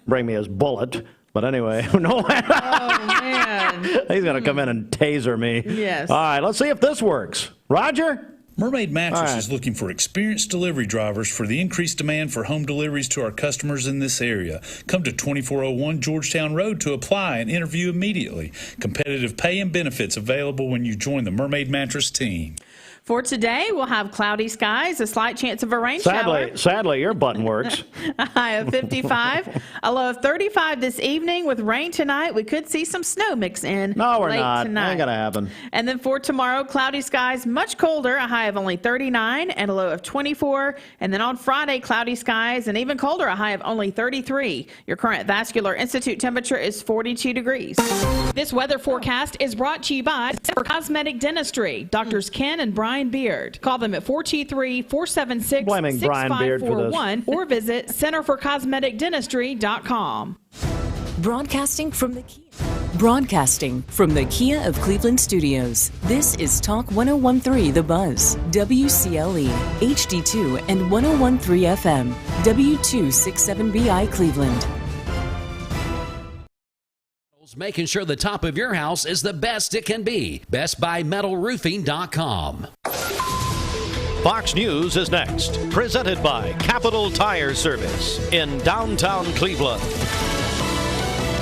bring me his bullet. But anyway, no. Oh, man. He's going to come in and taser me. Yes. All right, let's see if this works. Roger? Mermaid Mattress All right. is looking for experienced delivery drivers for the increased demand for home deliveries to our customers in this area. Come to 2401 Georgetown Road to apply and interview immediately. Competitive pay and benefits available when you join the Mermaid Mattress team. For today, we'll have cloudy skies, a slight chance of a rain shower. Sadly, your button works. A high of 55, a low of 35 this evening. With rain tonight, we could see some snow mix in. No, we're late not. Tonight. Ain't gonna happen. And then for tomorrow, cloudy skies, much colder, a high of only 39 and a low of 24. And then on Friday, cloudy skies and even colder, a high of only 33. Your current Vascular Institute temperature is 42 degrees. This weather forecast is brought to you by Center for Cosmetic Dentistry. Doctors Ken and Brian Beard. Call them at 423-476-6541 or visit centerforcosmeticdentistry.com. Broadcasting from the Kia of Cleveland Studios. This is Talk 1013 The Buzz, WCLE, HD2 and 1013 FM, W267BI Cleveland. Making sure the top of your house is the best it can be. BestBuyMetalRoofing.com. Fox News is next, presented by Capital Tire Service in downtown Cleveland.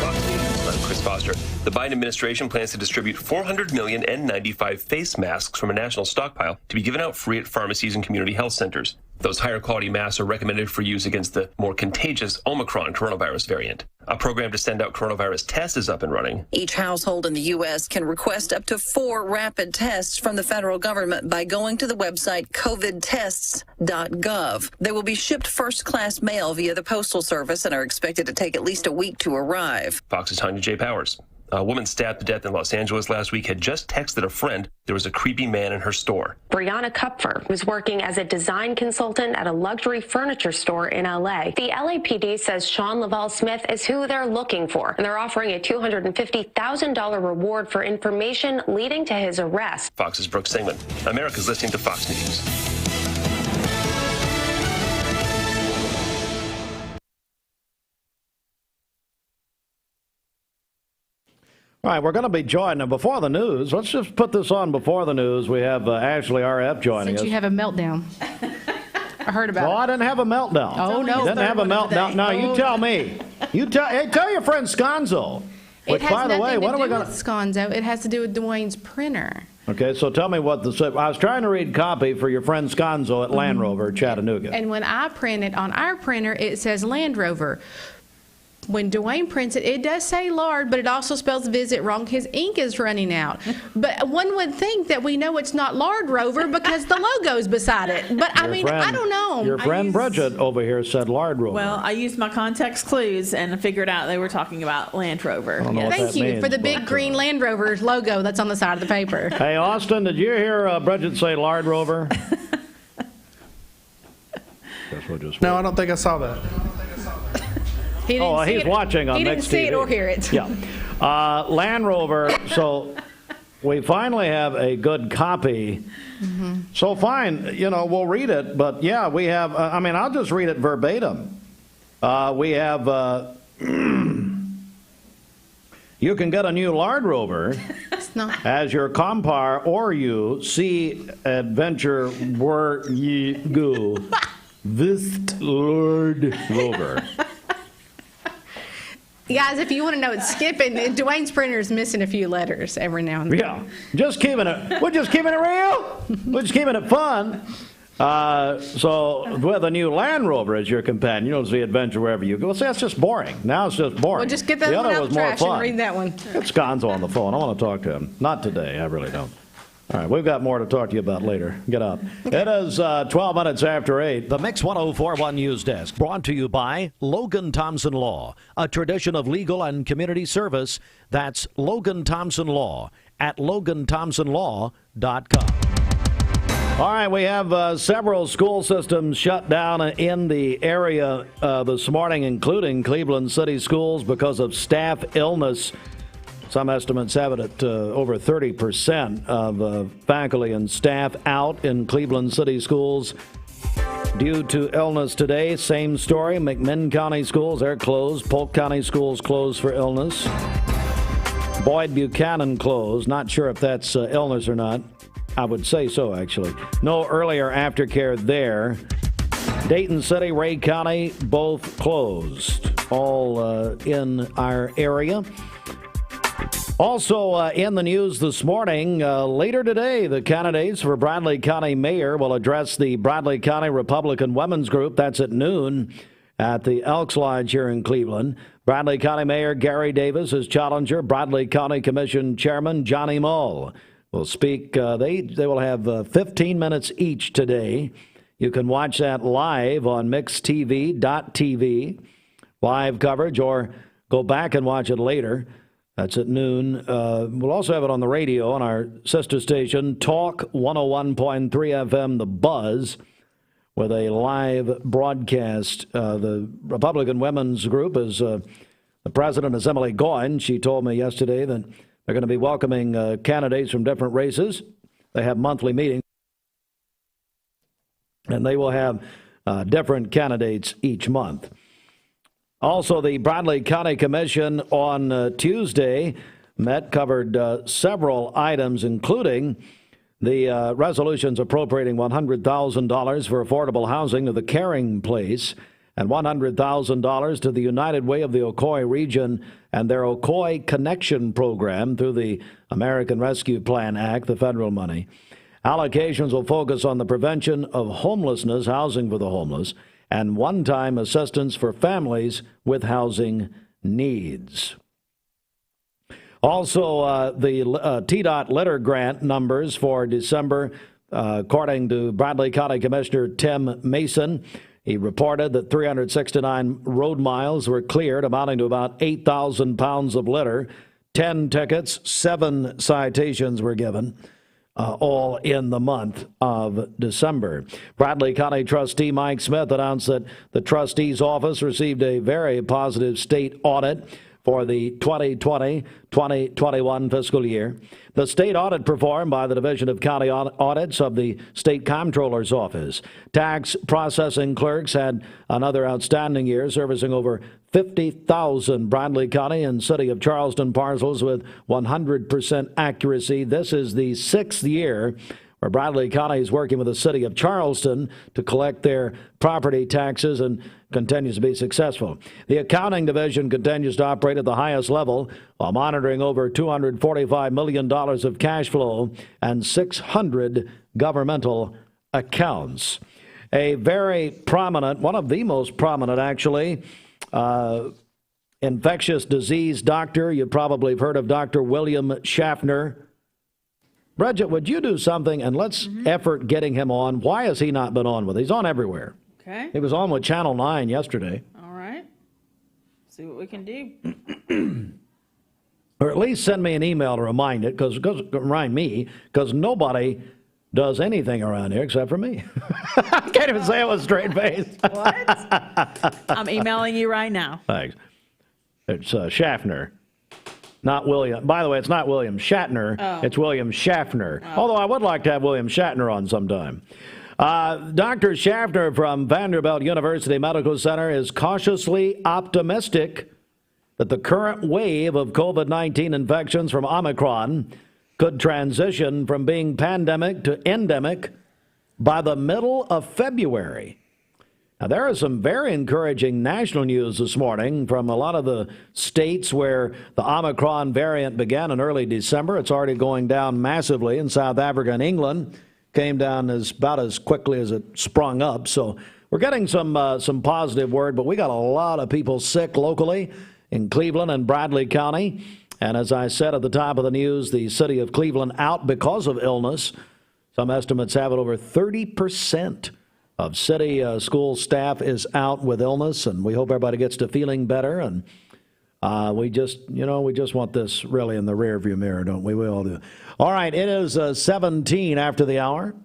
I'm Chris Foster. The Biden administration plans to distribute 400 million N95 face masks from a national stockpile to be given out free at pharmacies and community health centers. Those higher quality masks are recommended for use against the more contagious Omicron coronavirus variant. A program to send out coronavirus tests is up and running. Each household in the U.S. can request up to 4 rapid tests from the federal government by going to the website covidtests.gov. They will be shipped first-class mail via the Postal Service and are expected to take at least a week to arrive. Fox's Tanya J. Powers. A woman stabbed to death in Los Angeles last week had just texted a friend there was a creepy man in her store. Brianna Kupfer was working as a design consultant at a luxury furniture store in LA. The LAPD says Sean Laval Smith is who they're looking for, and they're offering a $250,000 reward for information leading to his arrest. Fox's Brooke Singman. America's listening to Fox News. All right, we're going to be joined. Now, before the news, let's just put this on before the news. We have Ashley RF joining us. Since you have a meltdown. I heard about it. I didn't have a meltdown. Oh, no. You didn't have a meltdown. No, you tell me. Tell your friend Sconzo. Which, by the way, what are we going to... Sconzo. It has to do with Dwayne's printer. Okay, so tell me what I was trying to read copy for your friend Sconzo at Land Rover, Chattanooga. And when I print it on our printer, it says Land Rover. When Dwayne prints it, it does say lard, but it also spells visit wrong. His ink is running out. But one would think that we know it's not Lard Rover because the logo's beside it. But I don't know. Your friend Bridget over here said Lard Rover. Well, I used my context clues and figured out they were talking about Land Rover. Thank you for the big green Land Rover logo that's on the side of the paper. Hey, Austin, did you hear Bridget say Lard Rover? No, I don't think I saw that. He didn't see he's it. watching on He Next didn't see TV. it or hear it. Yeah. Land Rover, so we finally have a good copy. Mm-hmm. So fine, we'll read it. But, yeah, we have, I'll just read it verbatim. We have, you can get a new Land Rover as your compar or you see adventure where ye go. This Lord Rover. Guys, if you want to know, it's skipping. Dwayne's printer is missing a few letters every now and then. Yeah, we're just keeping it real. We're just keeping it fun. So with a new Land Rover as your companion, you'll see adventure wherever you go. See, that's just boring. Now it's just boring. Well, just get that the one other out was of the more trash fun. and read that one. Get Sconzo on the phone. I want to talk to him. Not today. I really don't. All right, we've got more to talk to you about later. Get up. It is 12 minutes after 8. The Mix 1041 News Desk, brought to you by Logan Thompson Law, a tradition of legal and community service. That's Logan Thompson Law at LoganThompsonLaw.com. All right, we have several school systems shut down in the area this morning, including Cleveland City Schools, because of staff illness. Some estimates have it at over 30% of faculty and staff out in Cleveland City Schools due to illness today. Same story. McMinn County Schools, they're closed. Polk County Schools closed for illness. Boyd Buchanan closed. Not sure if that's illness or not. I would say so, actually. No earlier aftercare there. Dayton City, Ray County, both closed, all in our area. Also in the news this morning, later today, the candidates for Bradley County Mayor will address the Bradley County Republican Women's Group. That's at noon at the Elks Lodge here in Cleveland. Bradley County Mayor Gary Davis is challenger. Bradley County Commission Chairman Johnny Mull will speak. They will have 15 minutes each today. You can watch that live on mixtv.tv, live coverage, or go back and watch it later. That's at noon. We'll also have it on the radio on our sister station, Talk 101.3 FM, The Buzz, with a live broadcast. The Republican Women's Group is, the president is Emily Goin. She told me yesterday that they're going to be welcoming candidates from different races. They have monthly meetings, and they will have different candidates each month. Also, the Bradley County Commission on Tuesday covered several items, including the resolutions appropriating $100,000 for affordable housing to the Caring Place and $100,000 to the United Way of the Ocoee region and their Ocoee Connection program through the American Rescue Plan Act, the federal money. Allocations will focus on the prevention of homelessness, housing for the homeless, and one-time assistance for families with housing needs. Also, the TDOT litter grant numbers for December, according to Bradley County Commissioner Tim Mason, he reported that 369 road miles were cleared, amounting to about 8,000 pounds of litter. 10 tickets, 7 citations were given. All in the month of December. Bradley County trustee Mike Smith announced that the trustee's office received a very positive state audit for the 2020-2021 fiscal year. The state audit performed by the Division of County Audits of the State Comptroller's Office. Tax processing clerks had another outstanding year, servicing over 50,000 Bradley County and City of Charleston parcels with 100% accuracy. This is the 6th year where Bradley County is working with the City of Charleston to collect their property taxes and continues to be successful. The accounting division continues to operate at the highest level while monitoring over $245 million of cash flow and 600 governmental accounts. A very prominent, one of the most prominent actually, infectious disease doctor. You probably have heard of Dr. William Schaffner. Bridget, would you do something and let's effort getting him on? Why has he not been on with? He's on everywhere. Okay. He was on with Channel 9 yesterday. All right. See what we can do. Or at least send me an email to remind me, because nobody does anything around here except for me. I can't even say it with a straight face. What? I'm emailing you right now. Thanks. It's Schaffner, not William. By the way, it's not William Shatner. Oh. It's William Schaffner. Oh. Although I would like to have William Shatner on sometime. Dr. Schaffner from Vanderbilt University Medical Center is cautiously optimistic that the current wave of COVID-19 infections from Omicron could transition from being pandemic to endemic by the middle of February. Now, there is some very encouraging national news this morning from a lot of the states where the Omicron variant began in early December. It's already going down massively in South Africa and England. Came down about as quickly as it sprung up. So we're getting some positive word, but we got a lot of people sick locally in Cleveland and Bradley County. And as I said at the top of the news, the city of Cleveland out because of illness. Some estimates have it over 30% of city school staff is out with illness, and we hope everybody gets to feeling better. And we just want this really in the rearview mirror, don't we? We all do. All right, it is 17 after the hour.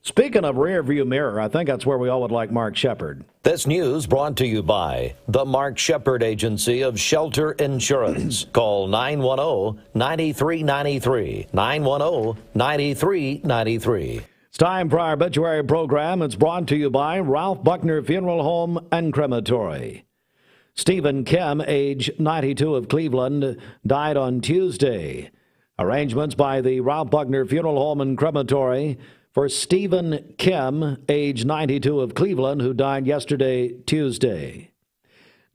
Speaking of rearview mirror, I think that's where we all would like Mark Shepard. This news brought to you by the Mark Shepard Agency of Shelter Insurance. Call 910-9393. 910-9393. It's time for our obituary program. It's brought to you by Ralph Buckner Funeral Home and Crematory. Stephen Kim, age 92 of Cleveland, died on Tuesday. Arrangements by the Ralph Buckner Funeral Home and Crematory for Stephen Kim, age 92, of Cleveland, who died yesterday, Tuesday.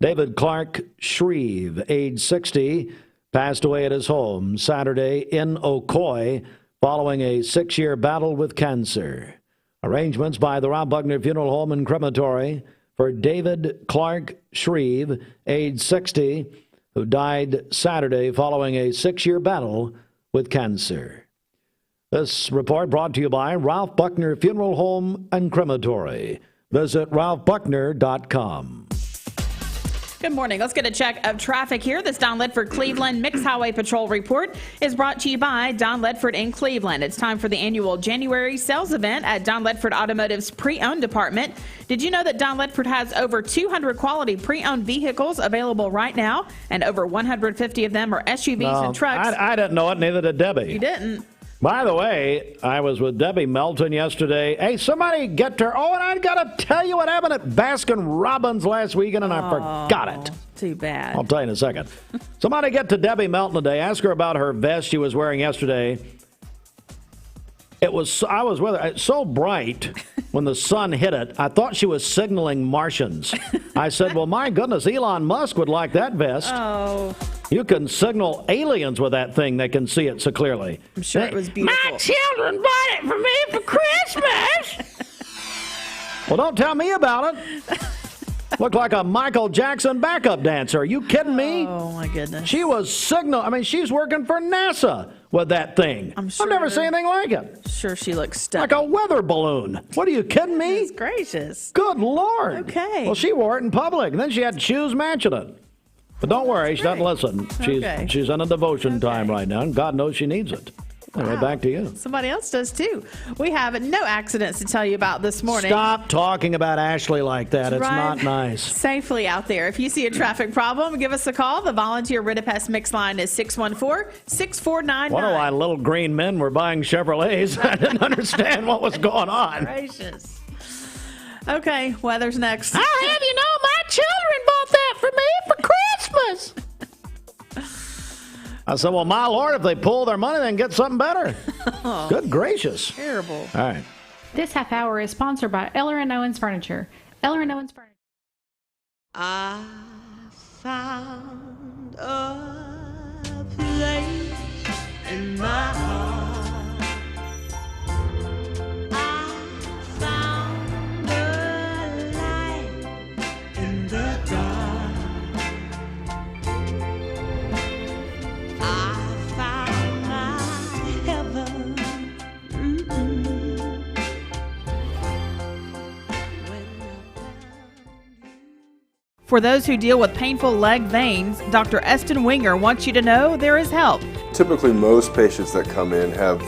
David Clark Shreve, age 60, passed away at his home Saturday in Ocoee following a 6-year battle with cancer. Arrangements by the Ralph Buckner Funeral Home and Crematory for David Clark Shreve, age 60, who died Saturday following a 6-year battle with cancer. This report brought to you by Ralph Buckner Funeral Home and Crematory. Visit ralphbuckner.com. Good morning. Let's get a check of traffic here. This Don Ledford Cleveland Mixed Highway Patrol report is brought to you by Don Ledford in Cleveland. It's time for the annual January sales event at Don Ledford Automotive's pre-owned department. Did you know that Don Ledford has over 200 quality pre-owned vehicles available right now, and over 150 of them are SUVs and trucks? I didn't know it, neither did Debbie. You didn't? By the way, I was with Debbie Melton yesterday. Hey, somebody get her. Oh, and I got to tell you what happened at Baskin-Robbins last weekend, and I forgot it. Too bad. I'll tell you in a second. Somebody get to Debbie Melton today. Ask her about her vest she was wearing yesterday. I was with her. It's so bright when the sun hit it. I thought she was signaling Martians. I said, well, my goodness, Elon Musk would like that vest. Oh. You can signal aliens with that thing. They can see it so clearly. I'm sure it was beautiful. My children bought it for me for Christmas. Well, don't tell me about it. Looked like a Michael Jackson backup dancer. Are you kidding me? Oh, my goodness. She was she's working for NASA with that thing. I've never seen anything like it. Sure, she looks stunning. Like a weather balloon. What are you kidding me? Goodness gracious. Good Lord. Okay. Well, she wore it in public, and then she had shoes matching it. But don't worry, she doesn't listen. She's in a devotion time right now, and God knows she needs it. Anyway, back to you. Somebody else does, too. We have no accidents to tell you about this morning. Stop talking about Ashley like that. It's not nice. Safely out there. If you see a traffic problem, give us a call. The volunteer Ridipest mix line is 614-6499. Wonder why little green men were buying Chevrolets. I didn't understand what was going on. Gracious. Okay, weather's next. I'll have you know my children bought that for me for Christmas. I said, well, my Lord, if they pull their money, then get something better. Oh, good gracious. Terrible. All right. This half hour is sponsored by Eller & Owens Furniture. Eller & Owens Furniture. I found a place in my heart. I found a light in the dark. For those who deal with painful leg veins, Dr. Eston Winger wants you to know there is help. Typically, most patients that come in have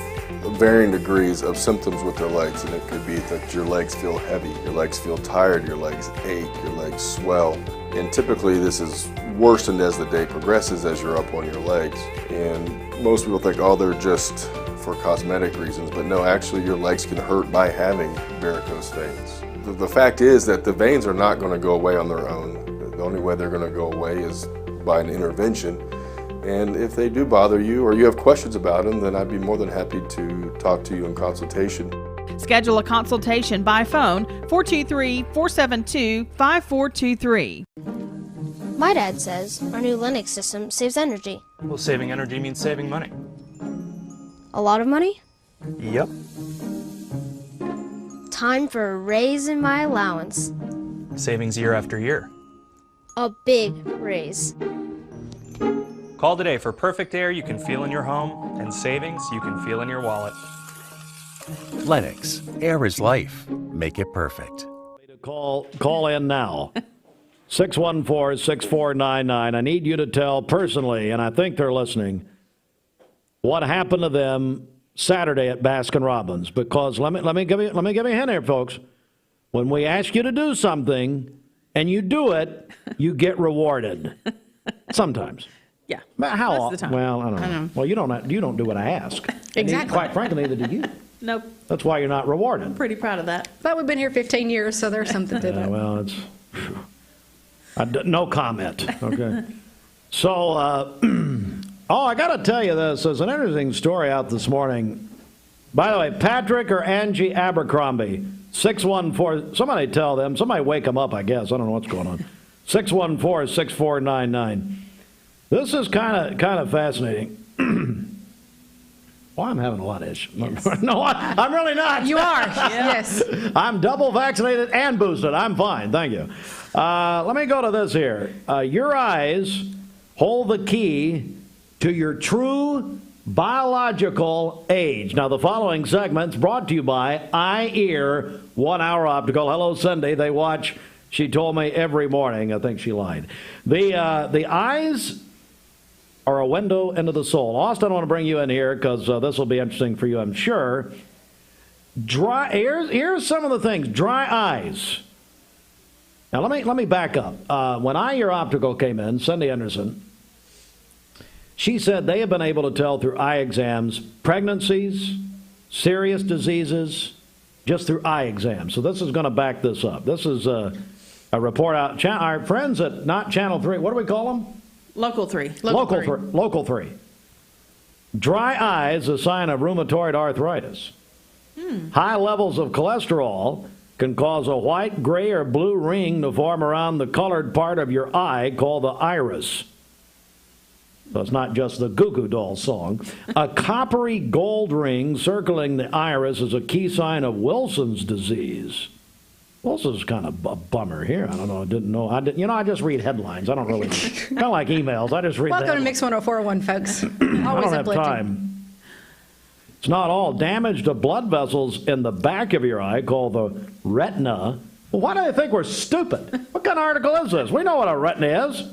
varying degrees of symptoms with their legs, and it could be that your legs feel heavy, your legs feel tired, your legs ache, your legs swell. And typically this is worsened as the day progresses as you're up on your legs. And most people think, oh, they're just for cosmetic reasons, but no, actually your legs can hurt by having varicose veins. The fact is that the veins are not going to go away on their own. The only way they're going to go away is by an intervention. And if they do bother you or you have questions about them, then I'd be more than happy to talk to you in consultation. Schedule a consultation by phone, 423-472-5423. My dad says our new Linux system saves energy. Well, saving energy means saving money. A lot of money? Yep. Time for a raise in my allowance. Savings year after year. A big raise. Call today for perfect air you can feel in your home and savings you can feel in your wallet. Lennox, air is life. Make it perfect. Call in now. 614-6499. I need you to tell personally, and I think they're listening, what happened to them Saturday at Baskin-Robbins. Because let me give you a hint here, folks. When we ask you to do something and you do it, you get rewarded. Sometimes. Yeah. How most of the time. Well, I don't know. Well, you don't do what I ask. Exactly. Quite frankly, neither do you. Nope. That's why you're not rewarded. I'm pretty proud of that. But we've been here 15 years, so there's something to that. Well, it's no comment. Okay. So Oh, I got to tell you this. There's an interesting story out this morning. By the way, Patrick or Angie Abercrombie, 614. Somebody tell them. Somebody wake them up, I guess. I don't know what's going on. 614-6499. This is kind of fascinating. Well, I'm having a lot of issues. Yes. No, I'm really not. You are. Yes. I'm double vaccinated and boosted. I'm fine. Thank you. Let me go to this here. Your eyes hold the key to your true biological age. Now, the following segment's brought to you by Eye Ear 1 Hour Optical. Hello, Cindy. They watch, she told me, every morning. I think she lied. The eyes are a window into the soul. Austin, I want to bring you in here because this will be interesting for you, I'm sure. Here's some of the things. Dry eyes. Now, let me back up. When Eye Ear Optical came in, Cindy Anderson, she said they have been able to tell through eye exams pregnancies, serious diseases, just through eye exams. So this is going to back this up. This is a report out. Our friends at not Channel 3, what do we call them? Local 3. Local 3. Dry eye is a sign of rheumatoid arthritis. High levels of cholesterol can cause a white, gray, or blue ring to form around the colored part of your eye called the iris. So it's not just the Goo Goo Dolls song. A coppery gold ring circling the iris is a key sign of Wilson's disease. Wilson's kind of a bummer here. I don't know. I didn't know. I just read headlines. I don't really, kind of like emails. I just read Welcome to Mix 104.1, folks. Always I don't have time. It's not all. Damage to blood vessels in the back of your eye, called the retina. Well, why do they think we're stupid? What kind of article is this? We know what a retina is.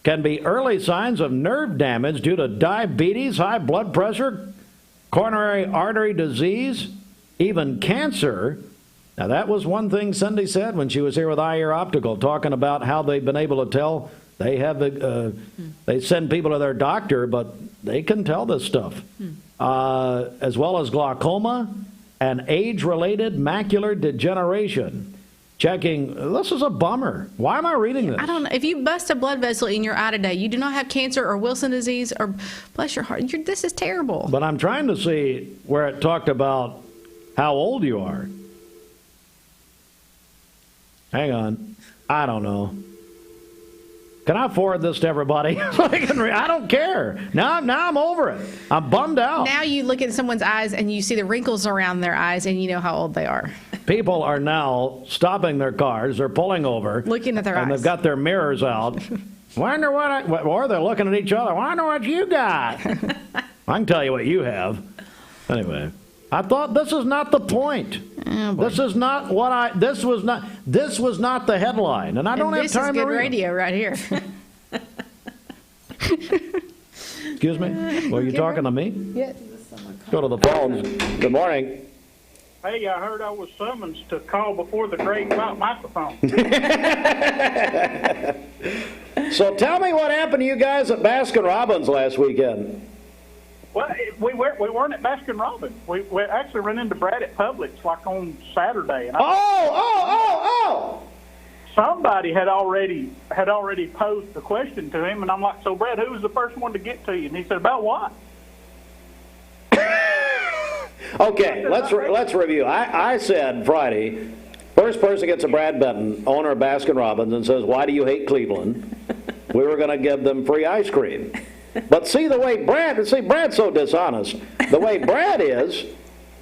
Can be early signs of nerve damage due to diabetes, high blood pressure, coronary artery disease, even cancer. Now, that was one thing Cindy said when she was here with Eye Ear Optical, talking about how they've been able to tell. They have they send people to their doctor, but they can tell this stuff, as well as glaucoma and age-related macular degeneration. Checking, this is a bummer. Why am I reading this? I don't know. If you bust a blood vessel in your eye today, you do not have cancer or Wilson disease or, bless your heart, this is terrible. But I'm trying to see where it talked about how old you are. Hang on. I don't know. Can I forward this to everybody? I don't care. Now I'm over it. I'm bummed out. Now you look at someone's eyes and you see the wrinkles around their eyes and you know how old they are. People are now stopping their cars. They're pulling over. Looking at their eyes. And they've got their mirrors out. Wonder or they're looking at each other. Wonder what you got. I can tell you what you have. Anyway. I thought this is not the point. Oh, this is not what this was not the headline, and I don't have time to read. This is good radio right here. Excuse me? Were you talking to me? Yes. Go to the phones. Good morning. Hey, I heard I was summoned to call before the great microphone. So tell me what happened to you guys at Baskin-Robbins last weekend. Well, we weren't at Baskin Robbins. We actually ran into Brad at Publix like on Saturday. And somebody had already posed the question to him, and I'm like, so Brad, who was the first one to get to you? And he said, about what? Okay, let's review. I said Friday, first person gets a Brad Benton, owner of Baskin-Robbins, and says, why do you hate Cleveland? We were going to give them free ice cream. But see the way Brad's so dishonest. The way Brad is,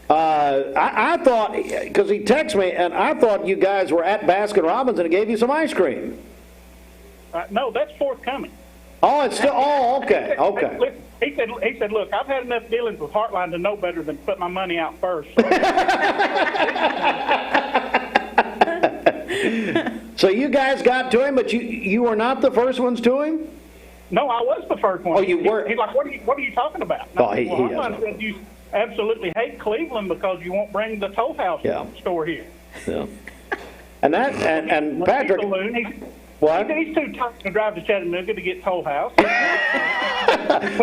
I thought, because he texted me, and I thought you guys were at Baskin-Robbins and it gave you some ice cream. No, that's forthcoming. Oh, it's still, okay. He said, look, I've had enough dealings with Heartline to know better than to put my money out first. So you guys got to him, but you were not the first ones to him? No, I was the first one. Oh, you were? He's like, what are you talking about? No, Heartline said you absolutely hate Cleveland because you won't bring the Toll House store here. Yeah. And Patrick. What? He's too tough to drive to Chattanooga to get Toll House.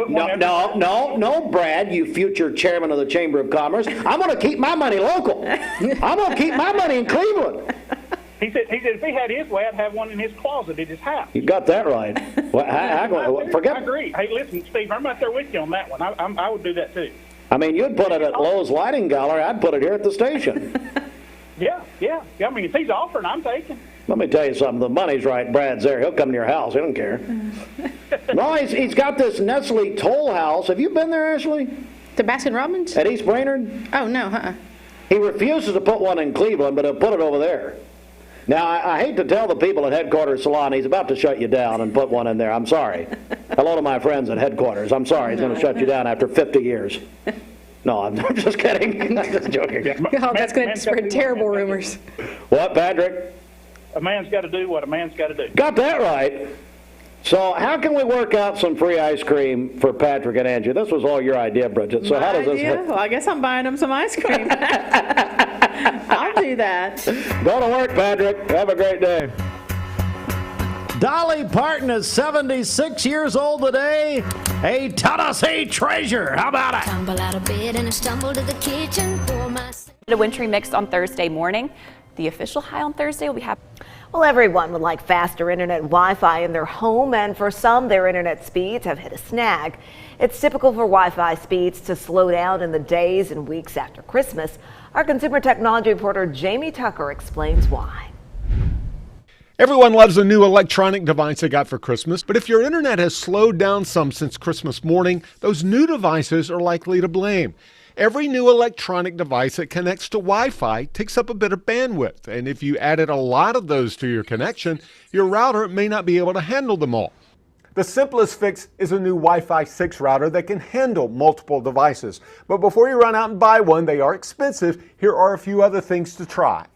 No, Brad, you future chairman of the Chamber of Commerce. I'm going to keep my money local. I'm going to keep my money in Cleveland. He said if he had his way, I'd have one in his closet at his house. You got that right. Well, I forget. agree. Hey, listen, Steve, I'm right there with you on that one. I would do that too. I mean, you'd put it at Lowe's Lighting Gallery. I'd put it here at the station. Yeah. I mean, if he's offering, I'm taking. Let me tell you something. The money's right. Brad's there. He'll come to your house. He don't care. No, he's got this Nestle Toll House. Have you been there, Ashley? The Baskin Robbins? At East Brainerd? Oh, no, He refuses to put one in Cleveland, but he'll put it over there. Now, I hate to tell the people at Headquarters Salon he's about to shut you down and put one in there. I'm sorry. Hello to my friends at Headquarters. I'm sorry he's going to shut you down after 50 years. No, I'm just kidding. I'm just joking. Oh, that's going to spread terrible rumors. What, Patrick? A man's got to do what a man's got to do. Got that right. So how can we work out some free ice cream for Patrick and Angie? This was all your idea, Bridget. So how does this work? Well, I guess I'm buying them some ice cream. I'll do that. Go to work, Patrick. Have a great day. Dolly Parton is 76 years old today. A Tennessee treasure. How about it? Tumble out of bed and I stumble to the kitchen for my... A wintry mix on Thursday morning. The official high on Thursday will be happening. Well, everyone would like faster internet Wi-Fi in their home, and for some, their internet speeds have hit a snag. It's typical for Wi-Fi speeds to slow down in the days and weeks after Christmas. Our consumer technology reporter Jamie Tucker explains why. Everyone loves a new electronic device they got for Christmas, but if your internet has slowed down some since Christmas morning, those new devices are likely to blame. Every new electronic device that connects to Wi-Fi takes up a bit of bandwidth, and if you added a lot of those to your connection, your router may not be able to handle them all. The simplest fix is a new Wi-Fi 6 router that can handle multiple devices. But before you run out and buy one, they are expensive. Here are a few other things to try.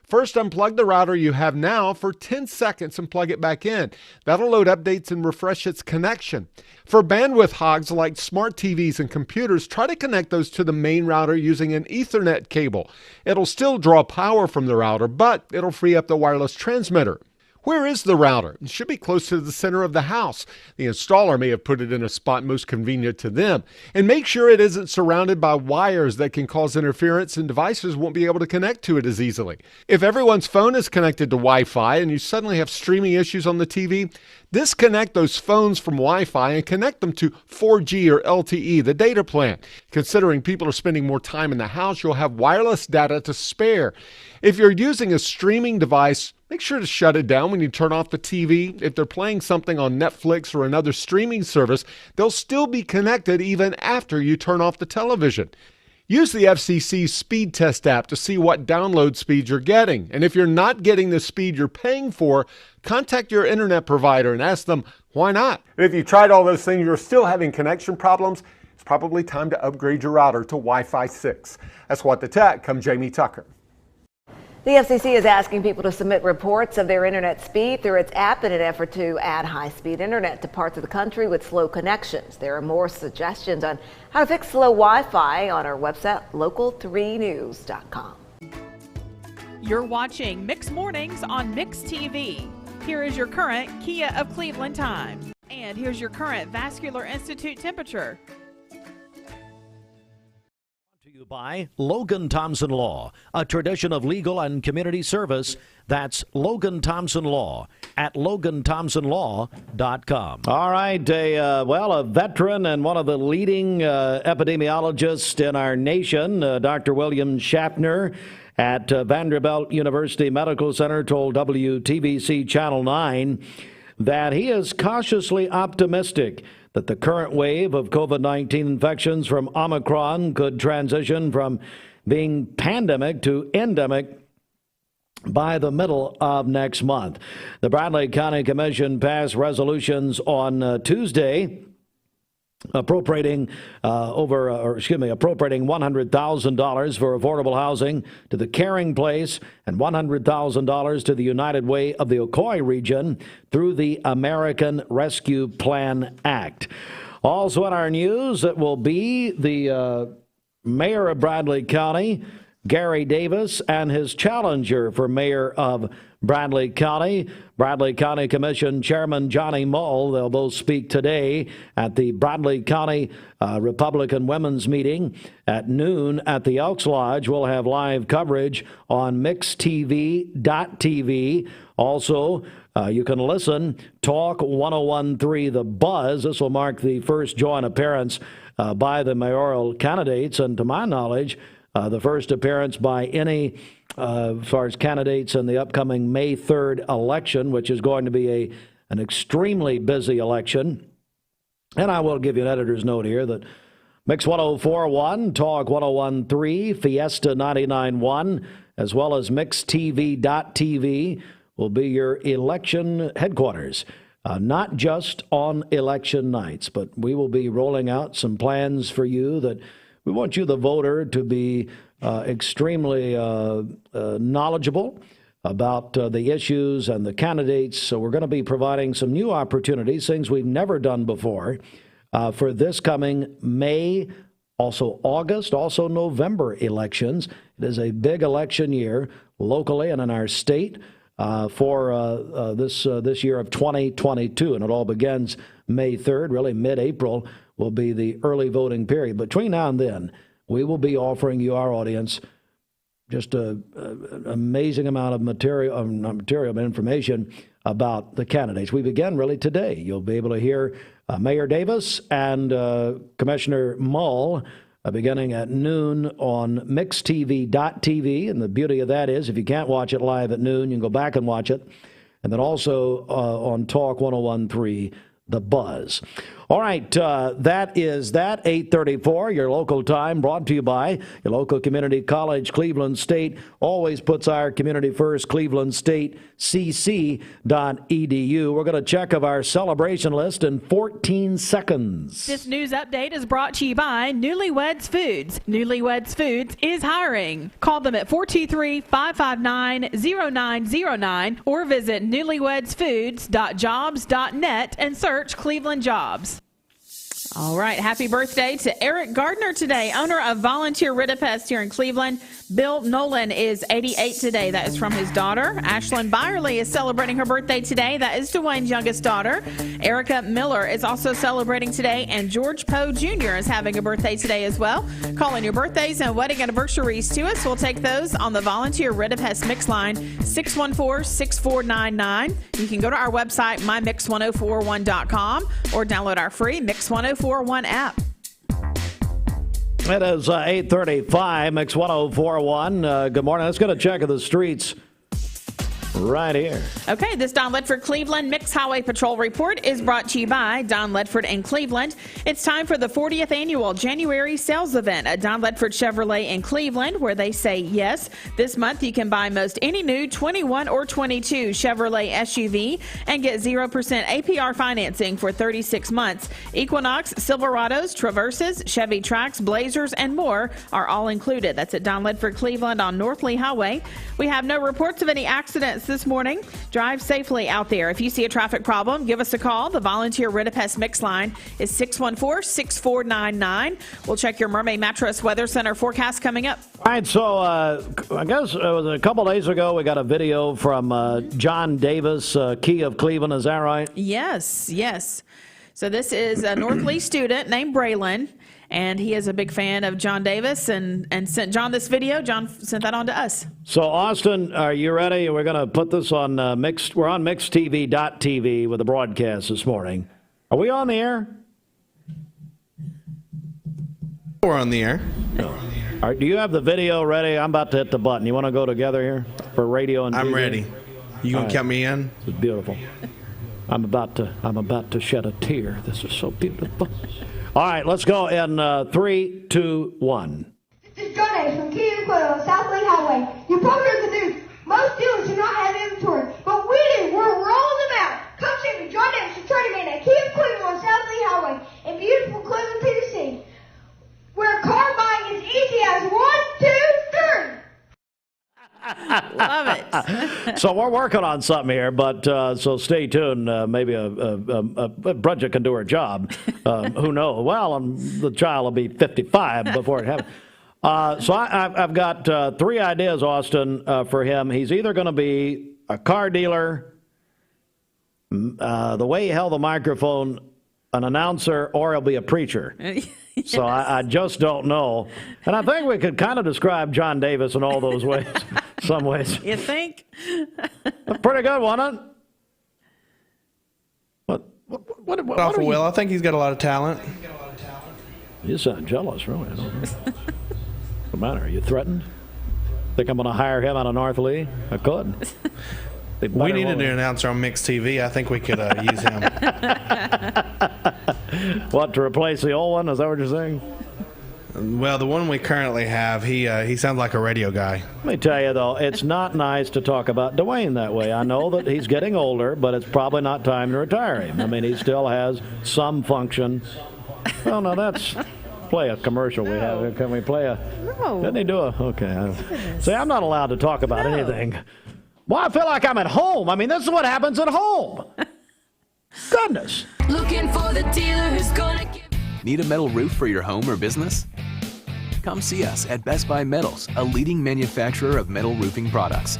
First, unplug the router you have now for 10 seconds and plug it back in. That'll load updates and refresh its connection. For bandwidth hogs like smart TVs and computers, try to connect those to the main router using an Ethernet cable. It'll still draw power from the router, but it'll free up the wireless transmitter. Where is the router? It should be close to the center of the house. The installer may have put it in a spot most convenient to them. And make sure it isn't surrounded by wires that can cause interference and devices won't be able to connect to it as easily. If everyone's phone is connected to Wi-Fi and you suddenly have streaming issues on the TV, disconnect those phones from Wi-Fi and connect them to 4G or LTE, the data plan. Considering people are spending more time in the house, you'll have wireless data to spare. If you're using a streaming device, make sure to shut it down when you turn off the TV. If they're playing something on Netflix or another streaming service, they'll still be connected even after you turn off the television. Use the FCC's speed test app to see what download speed you're getting. And if you're not getting the speed you're paying for, contact your internet provider and ask them why not. And if you tried all those things, you're still having connection problems, it's probably time to upgrade your router to Wi-Fi 6. That's What the Tech. I'm Jamie Tucker. The FCC is asking people to submit reports of their internet speed through its app in an effort to add high-speed internet to parts of the country with slow connections. There are more suggestions on how to fix slow Wi-Fi on our website, local3news.com. You're watching Mix Mornings on Mix TV. Here is your current Kia of Cleveland time. And here's your current Vascular Institute temperature. By Logan Thompson Law, a tradition of legal and community service. That's Logan Thompson Law at LoganThompsonLaw.com. All right, a veteran and one of the leading epidemiologists in our nation, Dr. William Schaffner at Vanderbilt University Medical Center told WTVC Channel 9 that he is cautiously optimistic that the current wave of COVID-19 infections from Omicron could transition from being pandemic to endemic by the middle of next month. The Bradley County Commission passed resolutions on Tuesday appropriating $100,000 for affordable housing to the Caring Place and $100,000 to the United Way of the Ocoee region through the American Rescue Plan Act. Also in our news, it will be the mayor of Bradley County, Gary Davis, and his challenger for mayor of Bradley County. Bradley County Commission Chairman Johnny Mull. They'll both speak today at the Bradley County Republican Women's Meeting at noon at the Elks Lodge. We'll have live coverage on mixtv.tv. Also, you can listen, Talk 101.3 The Buzz. This will mark the first joint appearance by the mayoral candidates, and to my knowledge, the first appearance by any as far as candidates in the upcoming May 3rd election, which is going to be an extremely busy election. And I will give you an editor's note here that Mix 104.1, Talk 101.3, Fiesta 99.1, as well as MixTV.tv will be your election headquarters. Not just on election nights, but we will be rolling out some plans for you that we want you, the voter, to be extremely knowledgeable about the issues and the candidates. So we're going to be providing some new opportunities, things we've never done before, for this coming May, also August, also November elections. It is a big election year locally and in our state for this year of 2022, and it all begins May 3rd, really mid-April will be the early voting period. Between now and then, we will be offering you, our audience, just an amazing amount of information about the candidates. We begin really today. You'll be able to hear Mayor Davis and Commissioner Mull beginning at noon on mixtv.tv. And the beauty of that is if you can't watch it live at noon, you can go back and watch it. And then also on Talk 101.3, The Buzz. All right, that is that, 8:34, your local time, brought to you by your local community college, Cleveland State. Always puts our community first, Cleveland State, cc.edu. We're going to check of our celebration list in 14 seconds. This news update is brought to you by Newlyweds Foods. Newlyweds Foods is hiring. Call them at 423-559-0909 or visit newlywedsfoods.jobs.net and search Cleveland Jobs. All right, happy birthday to Eric Gardner today, owner of Volunteer Ridipest here in Cleveland. Bill Nolan is 88 today. That is from his daughter. Ashlyn Byerly is celebrating her birthday today. That is Dwayne's youngest daughter. Erica Miller is also celebrating today, and George Poe Jr. is having a birthday today as well. Call in your birthdays and wedding anniversaries to us. We'll take those on the Volunteer Ridipest Mix line, 614-6499. You can go to our website, mymix1041.com, or download our free Mix 1041 app. It is 8:35, Mix 1041. Good morning. Let's get a check of the streets right here. Okay, this Don Ledford Cleveland Mix Highway Patrol report is brought to you by Don Ledford in Cleveland. It's time for the 40th annual January sales event at Don Ledford Chevrolet in Cleveland, where they say yes. This month you can buy most any new 21 or 22 Chevrolet SUV and get 0% APR financing for 36 months. Equinox, Silverados, Traverses, Chevy Trax, Blazers, and more are all included. That's at Don Ledford Cleveland on North Lee Highway. We have no reports of any accidents this morning. Drive safely out there. If you see a traffic problem, give us a call. The Volunteer Ridipest Mix line is 614-6499. We'll check your Mermaid Mattress Weather Center forecast coming up. All right, so I guess it was a couple days ago we got a video from John Davis, Key of Cleveland. Is that right? Yes, yes. So this is a North Lee student named Braylon, and he is a big fan of John Davis and sent John this video. John sent that on to us. So, Austin, are you ready? We're going to put this on we're on mixtv.tv with the broadcast this morning. Are we on the air? We're on the air. No. All right, do you have the video ready? I'm about to hit the button. You want to go together here for radio and TV? I'm ready. You going to count me in? This is beautiful. I'm about to shed a tear. This is so beautiful. All right, let's go in 3, 2, 1. This is Johnny from Key and Quail on South Lake Highway. You probably heard the news. Most dealers do not have inventory, but we do. We're rolling them out. Come see me, John Davis, the trading man at Key and Quail on South Lake Highway in beautiful Cleveland, Tennessee, where car buying is easy as 1, 2, 3. Love it. So we're working on something here, but so stay tuned. Maybe a Bridget can do her job. Who knows? Well, the child will be 55 before it happens. So I've got 3 ideas, Austin, for him. He's either going to be a car dealer, the way he held the microphone, an announcer, or he'll be a preacher. Yes. So I just don't know. And I think we could kind of describe John Davis in all those ways, some ways. You think? Pretty good, wasn't it? What Awful Will. I think he's got a lot of talent. You sound jealous, really. I don't know. What's the matter? Are you threatened? Think I'm going to hire him out of North Lee? I could. We need a new announcer on Mixed TV. I think we could use him. What, to replace the old one? Is that what you're saying? Well, the one we currently have, he sounds like a radio guy. Let me tell you, though, it's not nice to talk about Dwayne that way. I know that he's getting older, but it's probably not time to retire him. I mean, he still has some function. Well, no, that's... Play a commercial we have. Can we play a... No. Didn't he do a... Okay. See, I'm not allowed to talk about anything. Well, I feel like I'm at home. I mean, this is what happens at home. Goodness. Looking for the dealer who's gonna give. Need a metal roof for your home or business? Come see us at Best Buy Metals, a leading manufacturer of metal roofing products.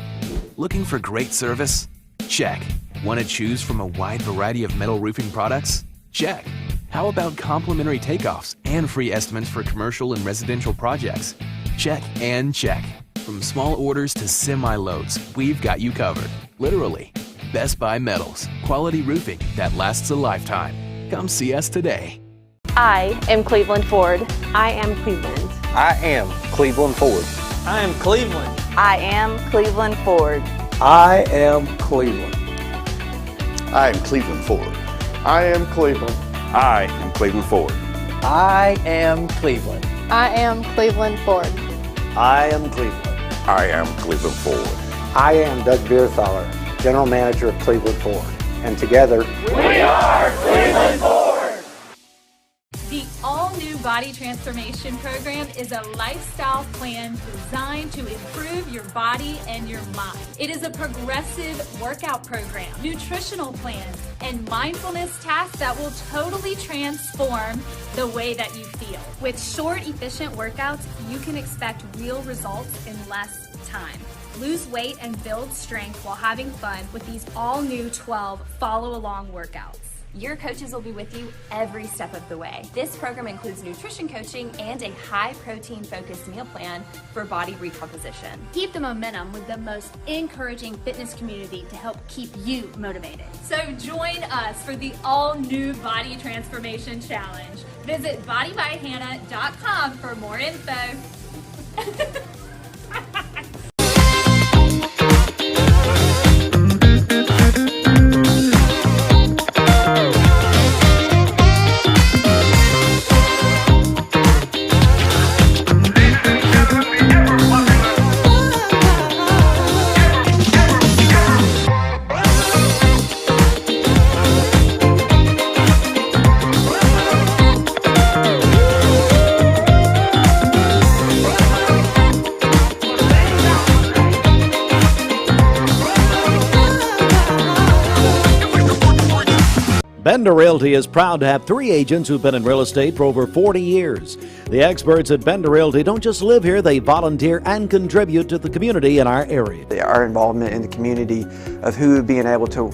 Looking for great service? Check. Want to choose from a wide variety of metal roofing products? Check. How about complimentary takeoffs and free estimates for commercial and residential projects? Check and check. From small orders to semi-loads, we've got you covered. Literally. Best Buy Metals. Quality roofing that lasts a lifetime. Come see us today. I am Cleveland Ford. I am Cleveland. I am Cleveland Ford. I am Cleveland. I am Cleveland Ford. I am Cleveland. I am Cleveland Ford. I am Cleveland. I am Cleveland Ford. I am Cleveland. I am Cleveland Ford. I am Cleveland. I am Cleveland Ford. I am Doug Beerthaler, General Manager of Cleveland Ford. And together, We are Cleveland Ford. The all-new Body Transformation Program is a lifestyle plan designed to improve your body and your mind. It is a progressive workout program, nutritional plans, and mindfulness tasks that will totally transform the way that you feel. With short, efficient workouts, you can expect real results in less time. Lose weight and build strength while having fun with these all-new 12 follow-along workouts. Your coaches will be with you every step of the way. This program includes nutrition coaching and a high-protein focused meal plan for body recomposition. Keep the momentum with the most encouraging fitness community to help keep you motivated. So join us for the all-new Body Transformation Challenge. Visit bodybyhannah.com for more info. Bender Realty is proud to have 3 agents who've been in real estate for over 40 years. The experts at Bender Realty don't just live here, they volunteer and contribute to the community in our area. Our involvement in the community of who being able to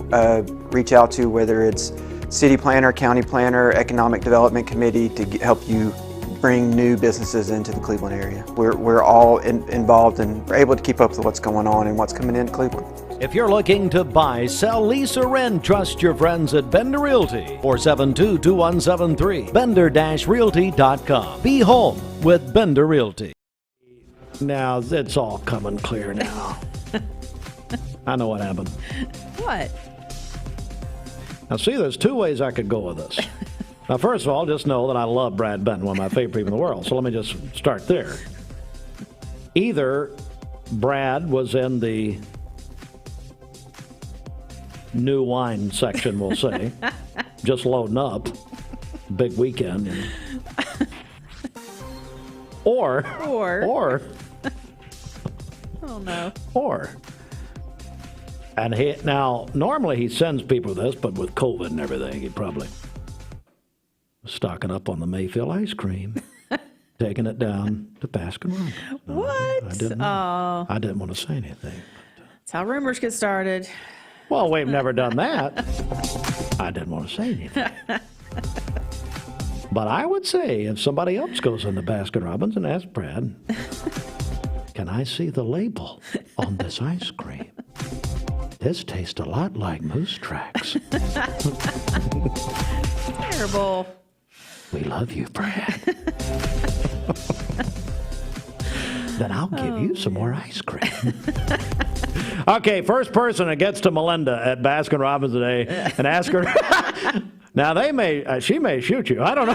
reach out to, whether it's city planner, county planner, economic development committee, to help you bring new businesses into the Cleveland area. We're all involved and we're able to keep up with what's going on and what's coming into Cleveland. If you're looking to buy, sell, lease, or rent, trust your friends at Bender Realty. 472-2173. Bender-Realty.com. Be home with Bender Realty. Now, it's all coming clear now. I know what happened. What? Now, see, there's 2 ways I could go with this. Now, first of all, just know that I love Brad Benton, one of my favorite people in the world. So let me just start there. Either Brad was in the new wine section, we'll say, just loading up, big weekend. You know. Or, oh no. And now, normally he sends people this, but with COVID and everything, he probably was stocking up on the Mayfield ice cream, taking it down to Baskin Robbins. What? I didn't want to say anything. That's how rumors get started. Well, we've never done that. I didn't want to say anything. But I would say if somebody else goes into Baskin-Robbins and asks Brad, can I see the label on this ice cream? This tastes a lot like Moose Tracks. Terrible. We love you, Brad. Then I'll give you some more ice cream. Okay, first person that gets to Melinda at Baskin-Robbins today and ask her. Now, she may shoot you. I don't know.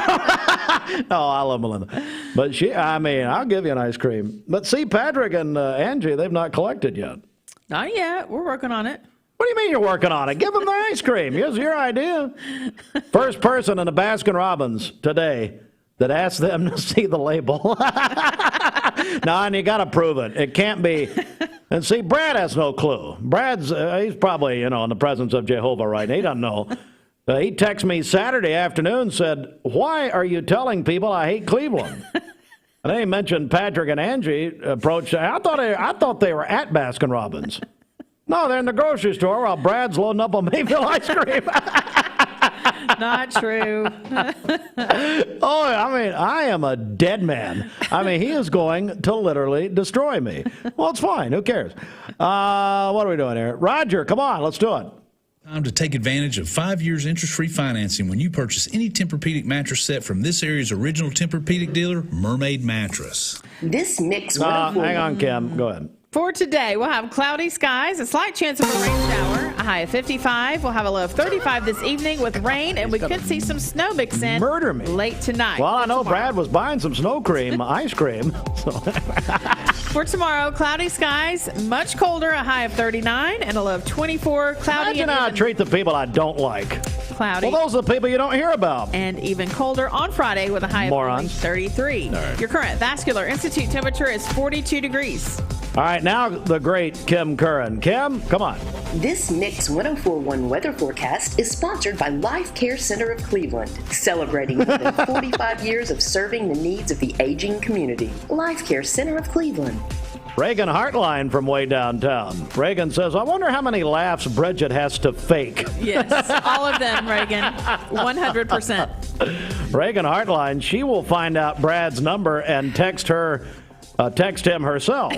No, I love Melinda. But I'll give you an ice cream. But see, Patrick and Angie, they've not collected yet. Not yet. We're working on it. What do you mean you're working on it? Give them the ice cream. Here's your idea. First person in the Baskin-Robbins today that asked them to see the label. No, and you got to prove it. It can't be. And see, Brad has no clue. Brad's, he's probably, in the presence of Jehovah right now. He doesn't know. He texted me Saturday afternoon, said, why are you telling people I hate Cleveland? And then he mentioned Patrick and Angie approached. I thought they were at Baskin-Robbins. No, they're in the grocery store while Brad's loading up on Mayville ice cream. Not true. I am a dead man. He is going to literally destroy me. Well, it's fine. Who cares? What are we doing here? Roger, come on. Let's do it. Time to take advantage of 5 years interest-free financing when you purchase any Tempur-Pedic mattress set from this area's original Tempur-Pedic dealer, Mermaid Mattress. This mix. Hang on, Kim. Go ahead. For today, we'll have cloudy skies, a slight chance of a rain shower, a high of 55. We'll have a low of 35 this evening with rain, and we could see some snow mix in late tonight. Well, I know Brad was buying some snow cream, ice cream. So. For tomorrow, cloudy skies, much colder, a high of 39 and a low of 24. Cloudy. Imagine how I treat the people I don't like. Cloudy. Well, those are the people you don't hear about. And even colder on Friday with a high of 33. Right. Your current Vascular Institute temperature is 42 degrees. All right, now the great Kim Curran. Kim, come on. This Mix 1041 weather forecast is sponsored by Life Care Center of Cleveland, celebrating more than 45 years of serving the needs of the aging community. Life Care Center of Cleveland. Reagan Hartline from way downtown. Reagan says, I wonder how many laughs Bridget has to fake. Yes, all of them, Reagan. 100%. Reagan Hartline, she will find out Brad's number and text him herself.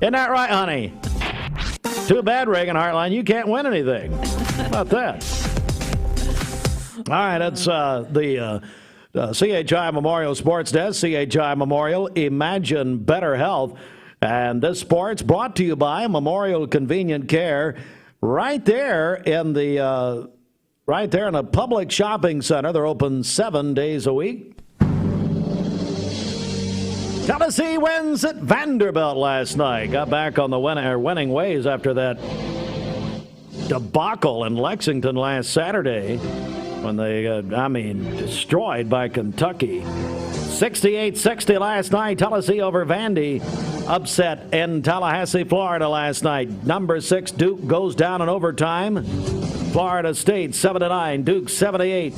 Isn't that right, honey? Too bad, Reagan Hartline, you can't win anything. How about that? All right, that's the CHI Memorial Sports Desk. CHI Memorial, Imagine Better Health. And this sport's brought to you by Memorial Convenient Care right there in a public shopping center. They're open 7 days a week. Tennessee wins at Vanderbilt last night. Got back on the winning ways after that debacle in Lexington last Saturday when they, destroyed by Kentucky. 68-60 last night. Tennessee over Vandy. Upset in Tallahassee, Florida last night. Number 6 Duke goes down in overtime. Florida State 7-9. Duke 78.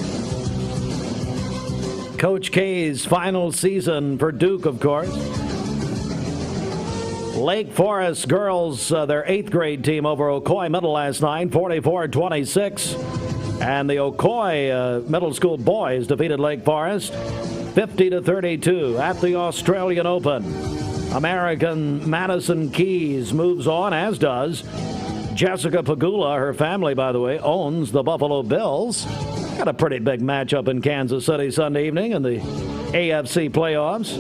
Coach K's final season for Duke, of course. Lake Forest girls, their 8th grade team over Ocoee Middle last night, 44-26. And the Ocoee Middle School boys defeated Lake Forest 50-32 at the Australian Open. American Madison Keys moves on, as does Jessica Pagula. Her family, by the way, owns the Buffalo Bills. Got a pretty big matchup in Kansas City Sunday evening in the AFC playoffs.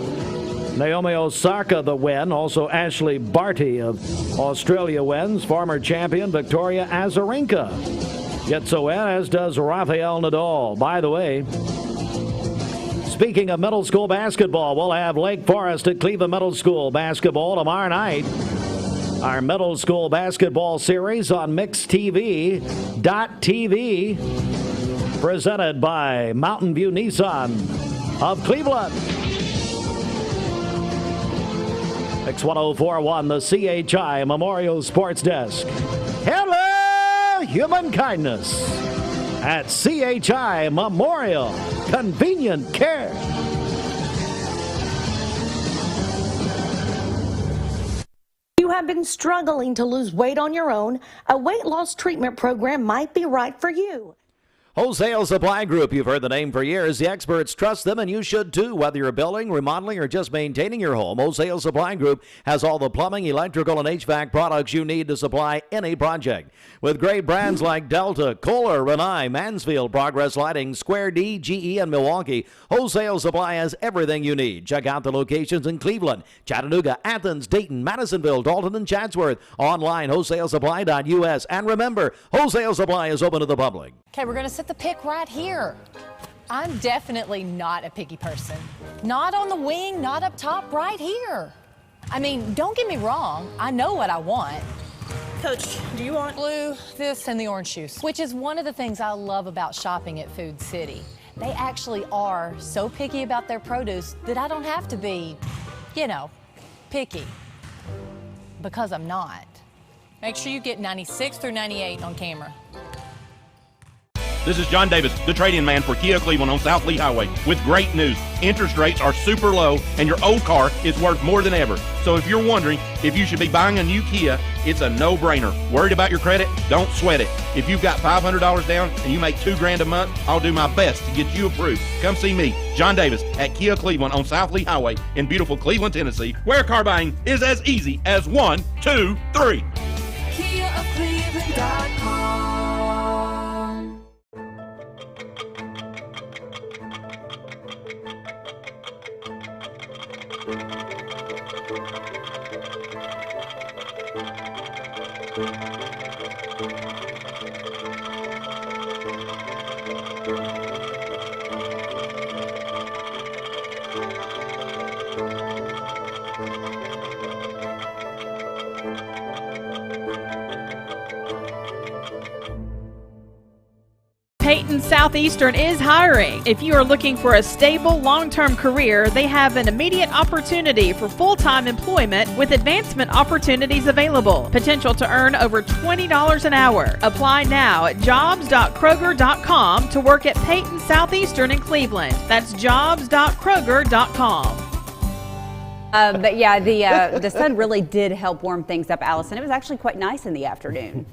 Naomi Osaka the win. Also Ashley Barty of Australia wins. Former champion Victoria Azarenka gets a win, as does Rafael Nadal. By the way, speaking of middle school basketball, we'll have Lake Forest at Cleveland Middle School basketball tomorrow night. Our middle school basketball series on MixedTV.tv. Presented by Mountain View Nissan of Cleveland. X1041, the CHI Memorial Sports Desk. Hello, human kindness at CHI Memorial Convenient Care. You have been struggling to lose weight on your own, a weight loss treatment program might be right for you. Wholesale Supply Group, you've heard the name for years. The experts trust them, and you should too, whether you're building, remodeling, or just maintaining your home. Wholesale Supply Group has all the plumbing, electrical, and HVAC products you need to supply any project. With great brands like Delta, Kohler, Rinnai, Mansfield, Progress Lighting, Square D, GE, and Milwaukee, Wholesale Supply has everything you need. Check out the locations in Cleveland, Chattanooga, Athens, Dayton, Madisonville, Dalton, and Chatsworth. Online, wholesalesupply.us. And remember, Wholesale Supply is open to the public. Okay, we're going to set the pick right here. I'm definitely not a picky person. Not on the wing, not up top, right here. I mean, don't get me wrong. I know what I want. Coach, do you want blue, this, and the orange juice? Which is one of the things I love about shopping at Food City. They actually are so picky about their produce that I don't have to be, you know, picky. Because I'm not. Make sure you get 96 through 98 on camera. This is John Davis, the trade-in man for Kia Cleveland on South Lee Highway, with great news. Interest rates are super low, and your old car is worth more than ever. So if you're wondering if you should be buying a new Kia, it's a no-brainer. Worried about your credit? Don't sweat it. If you've got $500 down and you make $2,000 a month, I'll do my best to get you approved. Come see me, John Davis, at Kia Cleveland on South Lee Highway in beautiful Cleveland, Tennessee, where car buying is as easy as 1, 2, 3. KiaofCleveland.com. Peyton Southeastern is hiring. If you are looking for a stable, long-term career, they have an immediate opportunity for full-time employment with advancement opportunities available. Potential to earn over $20 an hour. Apply now at jobs.kroger.com to work at Peyton Southeastern in Cleveland. That's jobs.kroger.com. But yeah, the sun really did help warm things up, Allison. It was actually quite nice in the afternoon.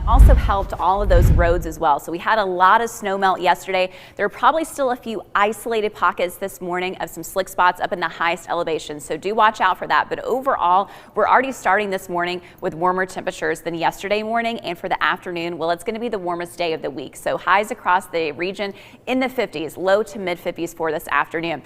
Also helped all of those roads as well. So we had a lot of snow melt yesterday. There are probably still a few isolated pockets this morning of some slick spots up in the highest elevation. So do watch out for that. But overall, we're already starting this morning with warmer temperatures than yesterday morning. And for the afternoon, well, it's going to be the warmest day of the week. So highs across the region in the 50s, low to mid 50s for this afternoon.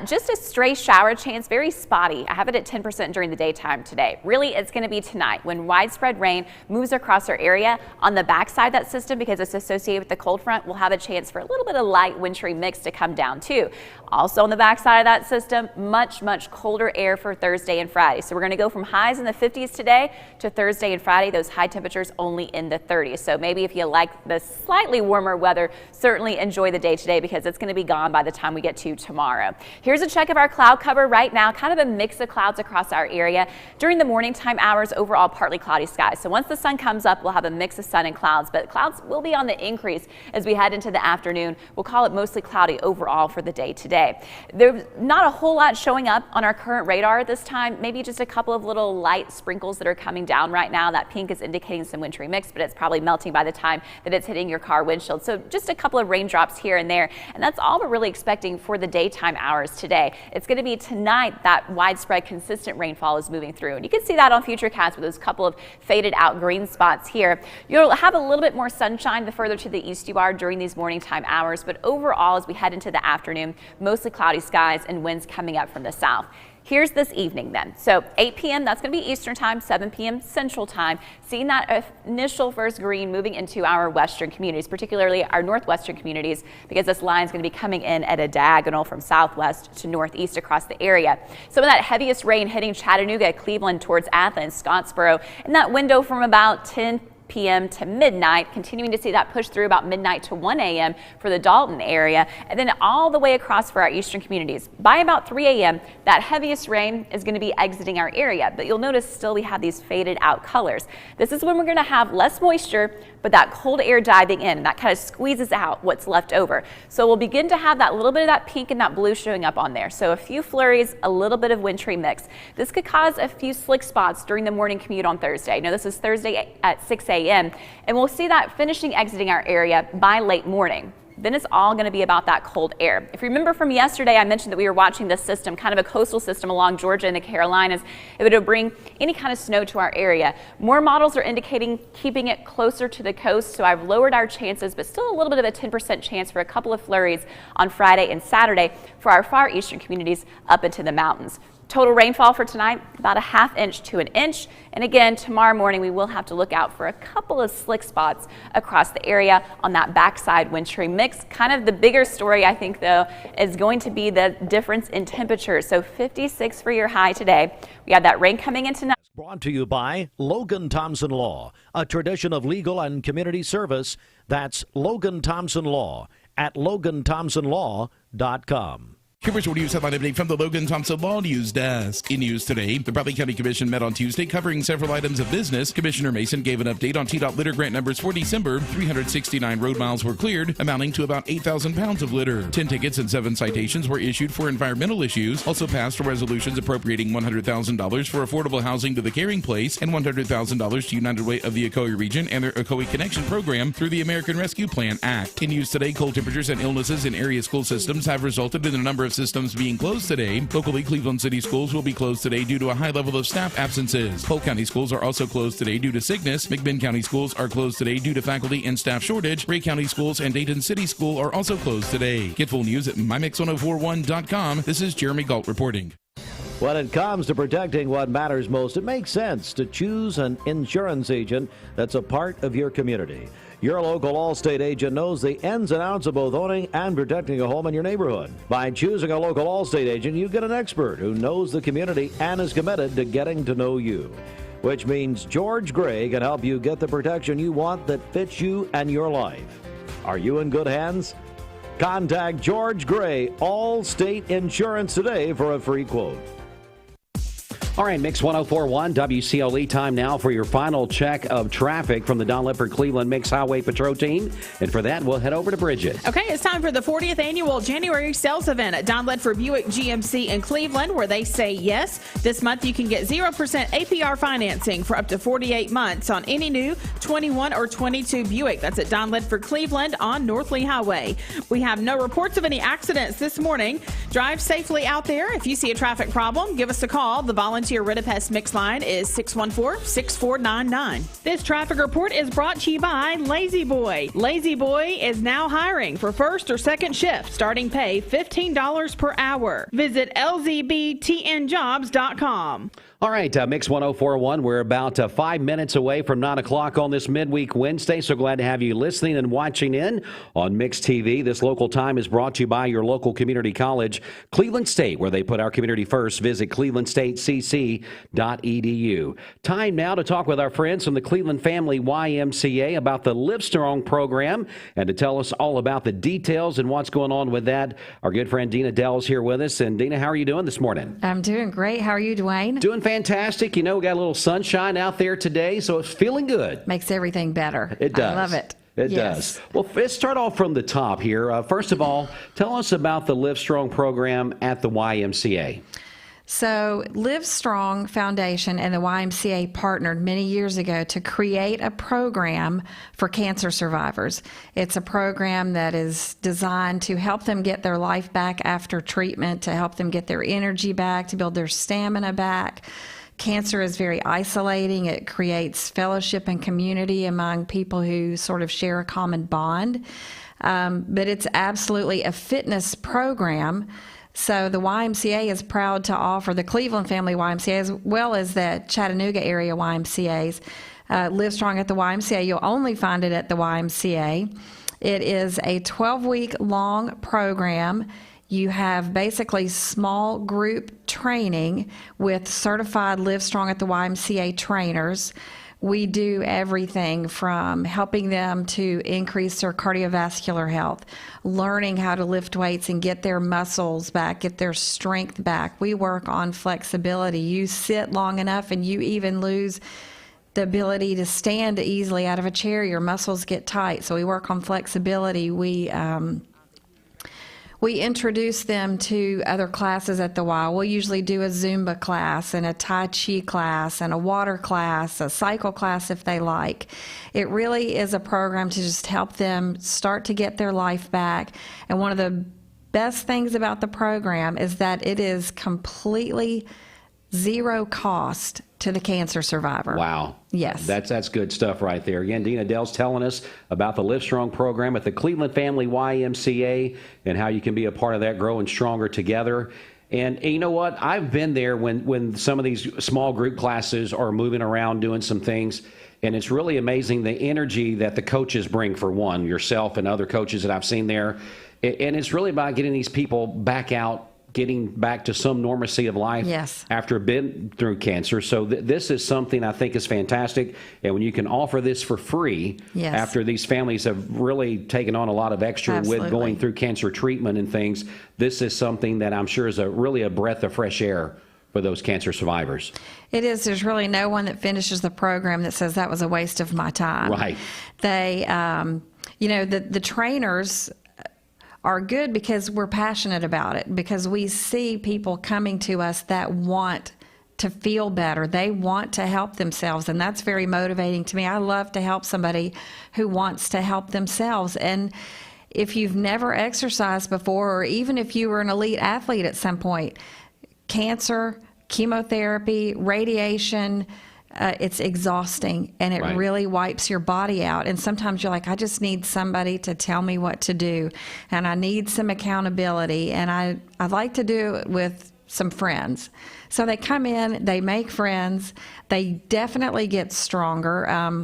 Just a stray shower chance, very spotty. I have it at 10% during the daytime today. Really, it's going to be tonight when widespread rain moves across our area. On the backside of that system, because it's associated with the cold front, we'll have a chance for a little bit of light wintry mix to come down too. Also on the backside of that system, much colder air for Thursday and Friday. So we're going to go from highs in the 50s today to Thursday and Friday, those high temperatures only in the 30s. So maybe if you like the slightly warmer weather, certainly enjoy the day today because it's going to be gone by the time we get to tomorrow. Here's a check of our cloud cover right now, kind of a mix of clouds across our area. During the morning time hours, overall partly cloudy skies. So once the sun comes up, we'll have a mix of sun and clouds, but clouds will be on the increase as we head into the afternoon. We'll call it mostly cloudy overall for the day today. There's not a whole lot showing up on our current radar at this time, maybe just a couple of little light sprinkles that are coming down right now. That pink is indicating some wintry mix, but it's probably melting by the time that it's hitting your car windshield. So just a couple of raindrops here and there, and that's all we're really expecting for the daytime hours today. It's going to be tonight that widespread consistent rainfall is moving through, and you can see that on Futurecast with those couple of faded out green spots here. You'll have a little bit more sunshine the further to the east you are during these morning time hours, but overall as we head into the afternoon, mostly cloudy skies and winds coming up from the south. Here's this evening then. So 8 p.m. that's going to be Eastern time, 7 p.m. Central time. Seeing that initial first green moving into our western communities, particularly our northwestern communities, because this line is going to be coming in at a diagonal from southwest to northeast across the area. Some of that heaviest rain hitting Chattanooga, Cleveland towards Athens, Scottsboro, in that window from about 10 p.m. to midnight, continuing to see that push through about midnight to 1 a.m. for the Dalton area, and then all the way across for our eastern communities. By about 3 a.m., that heaviest rain is going to be exiting our area, but you'll notice still we have these faded out colors. This is when we're going to have less moisture, but that cold air diving in, and that kind of squeezes out what's left over. So we'll begin to have that little bit of that pink and that blue showing up on there. So a few flurries, a little bit of wintry mix. This could cause a few slick spots during the morning commute on Thursday. Now this is Thursday at 6 a.m. and we'll see that exiting our area by late morning. Then it's all going to be about that cold air. If you remember from yesterday, I mentioned that we were watching this system, kind of a coastal system along Georgia and the Carolinas. It would bring any kind of snow to our area. More models are indicating keeping it closer to the coast, so I've lowered our chances, but still a little bit of a 10% chance for a couple of flurries on Friday and Saturday for our far eastern communities up into the mountains. Total rainfall for tonight, about a ½ inch to an inch. And again, tomorrow morning, we will have to look out for a couple of slick spots across the area on that backside wintry mix. Kind of the bigger story, I think, though, is going to be the difference in temperature. So 56 for your high today. We have that rain coming in tonight. Brought to you by Logan Thompson Law, a tradition of legal and community service. That's Logan Thompson Law at LoganThompsonLaw.com. Commercial News headline update from the Logan Thompson Law News Desk. In news today, the Bradley County Commission met on Tuesday covering several items of business. Commissioner Mason gave an update on TDOT litter grant numbers for December. 369 road miles were cleared, amounting to about 8,000 pounds of litter. 10 tickets and 7 citations were issued for environmental issues. Also passed resolutions appropriating $100,000 for affordable housing to the Caring Place and $100,000 to United Way of the Ocoee region and their Ocoee Connection program through the American Rescue Plan Act. In news today, cold temperatures and illnesses in area school systems have resulted in a number of systems being closed today. Locally, Cleveland City schools will be closed today due to a high level of staff absences. Polk County schools are also closed today due to sickness. McMinn County schools are closed today due to faculty and staff shortage. Ray County schools and Dayton City School are also closed today. Get full news at mymix1041.com. This is Jeremy Galt reporting. When it comes to protecting what matters most, it makes sense to choose an insurance agent that's a part of your community. Your local Allstate agent knows the ins and outs of both owning and protecting a home in your neighborhood. By choosing a local Allstate agent, you get an expert who knows the community and is committed to getting to know you. Which means George Gray can help you get the protection you want that fits you and your life. Are you in good hands? Contact George Gray, Allstate Insurance today for a free quote. All right, Mix 104.1 WCLE time now for your final check of traffic from the Don Ledford Cleveland Mix Highway Patrol team. And for that, we'll head over to Bridget. Okay, it's time for the 40th annual January sales event at Don Ledford Buick GMC in Cleveland, where they say yes. This month, you can get 0% APR financing for up to 48 months on any new 21 or 22 Buick. That's at Don Ledford Cleveland on North Lee Highway. We have no reports of any accidents this morning. Drive safely out there. If you see a traffic problem, give us a call. The volunteer Ridipest Mix line is 614-6499. This traffic report is brought to you by Lazy Boy. Lazy Boy is now hiring for first or second shift. Starting pay $15 per hour. Visit lzbtnjobs.com. All right, Mix 104.1. We're about 5 minutes away from 9 o'clock on this midweek Wednesday. So glad to have you listening and watching in on Mix TV. This local time is brought to you by your local community college, Cleveland State, where they put our community first. Visit clevelandstatecc.edu. Time now to talk with our friends from the Cleveland Family YMCA about the Livestrong program and to tell us all about the details and what's going on with that. Our good friend Dina Dell is here with us. And Dina, how are you doing this morning? I'm doing great. How are you, Dwayne? Doing fantastic. You know, we got a little sunshine out there today, so it's feeling good. Makes everything better. It does. I love it. It does. Well, let's start off from the top here. First of all, tell us about the Livestrong program at the YMCA. So Livestrong Foundation and the YMCA partnered many years ago to create a program for cancer survivors. It's a program that is designed to help them get their life back after treatment, to help them get their energy back, to build their stamina back. Cancer is very isolating. It creates fellowship and community among people who sort of share a common bond. But it's absolutely a fitness program. So the YMCA is proud to offer the Cleveland Family YMCA as well as the Chattanooga area YMCAs. Livestrong at the YMCA, you'll only find it at the YMCA. It is a 12-week long program. You have basically small group training with certified Livestrong at the YMCA trainers. We do everything from helping them to increase their cardiovascular health, learning how to lift weights and get their muscles back, get their strength back. We work on flexibility. You sit long enough and you even lose the ability to stand easily out of a chair. Your muscles get tight, so we work on flexibility. We introduce them to other classes at the Y. We'll usually do a Zumba class and a Tai Chi class and a water class, a cycle class if they like. It really is a program to just help them start to get their life back. And one of the best things about the program is that it is completely zero cost to the cancer survivor. Wow. Yes. That's good stuff right there. Again, Dina Dell's telling us about the Livestrong program at the Cleveland Family YMCA and how you can be a part of that, growing stronger together. And you know what? I've been there when some of these small group classes are moving around doing some things, and it's really amazing the energy that the coaches bring, for one, yourself and other coaches that I've seen there. And it's really about getting these people back out, getting back to some normalcy of life after been through cancer. So this is something I think is fantastic. And when you can offer this for free after these families have really taken on a lot of extra with going through cancer treatment and things, this is something that I'm sure is really a breath of fresh air for those cancer survivors. It is. There's really no one that finishes the program that says that was a waste of my time. Right. They, the trainers are good because we're passionate about it, because we see people coming to us that want to feel better. They want to help themselves, and that's very motivating to me. I love to help somebody who wants to help themselves. And if you've never exercised before, or even if you were an elite athlete at some point, cancer, chemotherapy, radiation, it's exhausting, and it really wipes your body out. And sometimes you're like, I just need somebody to tell me what to do, and I need some accountability. And I like to do it with some friends. So they come in, they make friends, they definitely get stronger.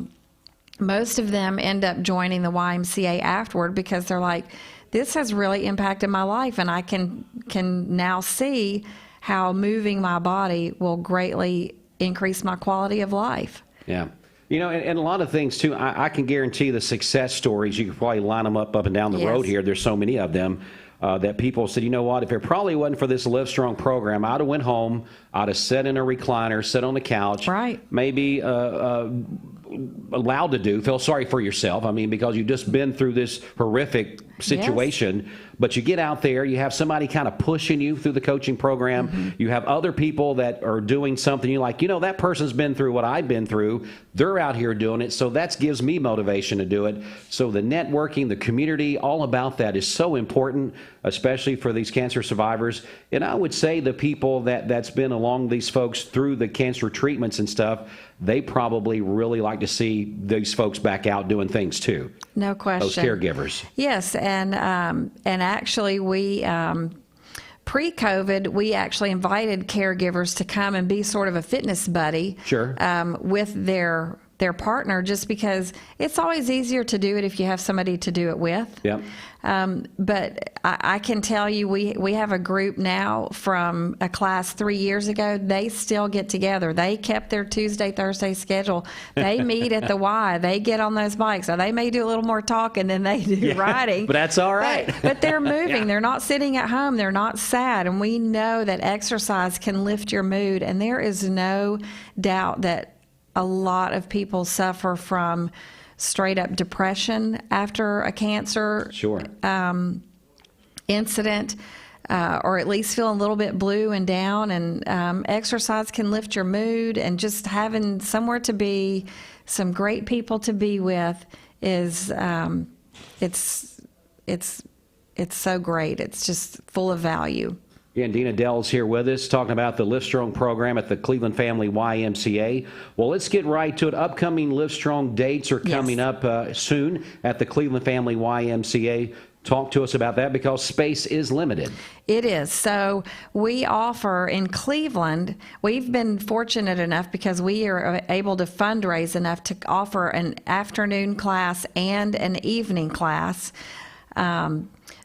Most of them end up joining the YMCA afterward because they're like, this has really impacted my life, and I can now see how moving my body will greatly increase my quality of life. Yeah. You know, and a lot of things, too, I can guarantee the success stories, you could probably line them up and down the road here. There's so many of them that people said, you know what, if it probably wasn't for this Livestrong program, I'd have went home, I'd have sat in a recliner, sat on the couch, maybe allowed to feel sorry for yourself. I mean, because you've just been through this horrific situation, but you get out there, you have somebody kind of pushing you through the coaching program. You have other people that are doing something. You're like, that person's been through what I've been through. They're out here doing it. So that gives me motivation to do it. So the networking, the community, all about that is so important, especially for these cancer survivors. And I would say the people that's been along these folks through the cancer treatments and stuff, they probably really like to see these folks back out doing things too. No question. Those caregivers. Yes, and actually we pre-COVID we actually invited caregivers to come and be sort of a fitness buddy. With their partner, just because it's always easier to do it if you have somebody to do it with. But I can tell you, we have a group now from a class 3 years ago. They still get together. They kept their Tuesday, Thursday schedule. They meet at the Y. They get on those bikes. So they may do a little more talking than they do riding. But that's all right. But they're moving. They're not sitting at home. They're not sad. And we know that exercise can lift your mood. And there is no doubt that a lot of people suffer from straight up depression after a cancer incident, or at least feeling a little bit blue and down. And exercise can lift your mood, and just having somewhere to be, some great people to be with is it's so great. It's just full of value. Again, Dina Dell's here with us talking about the Livestrong program at the Cleveland Family YMCA. Well, let's get right to it. Upcoming Livestrong dates are coming up soon at the Cleveland Family YMCA. Talk to us about that, because space is limited. It is. So we offer in Cleveland, we've been fortunate enough because we are able to fundraise enough to offer an afternoon class and an evening class.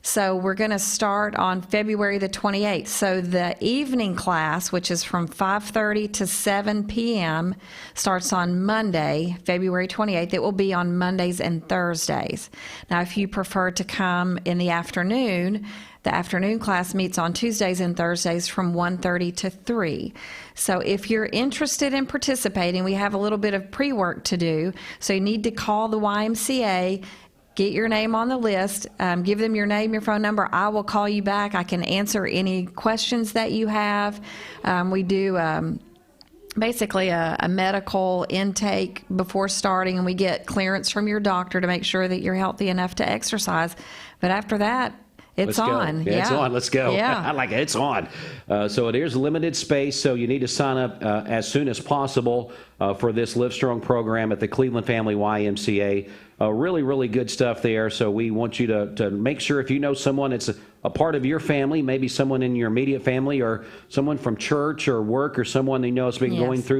So we're going to start on February the 28th. So the evening class, which is from 5:30 to 7 p.m., starts on Monday, February 28th. It will be on Mondays and Thursdays. Now, if you prefer to come in the afternoon class meets on Tuesdays and Thursdays from 1:30 to 3. So if you're interested in participating, we have a little bit of pre-work to do. So you need to call the YMCA, get your name on the list, give them your name, your phone number. I will call you back. I can answer any questions that you have. We do basically a medical intake before starting, and we get clearance from your doctor to make sure that you're healthy enough to exercise. But after that, it's on. Yeah, it's on. Let's go. Yeah. I like it. It's on. So it is limited space, so you need to sign up as soon as possible for this Livestrong program at the Cleveland Family YMCA. Really, really good stuff there. So we want you to make sure if you know someone that's a part of your family, maybe someone in your immediate family or someone from church or work or someone you know has been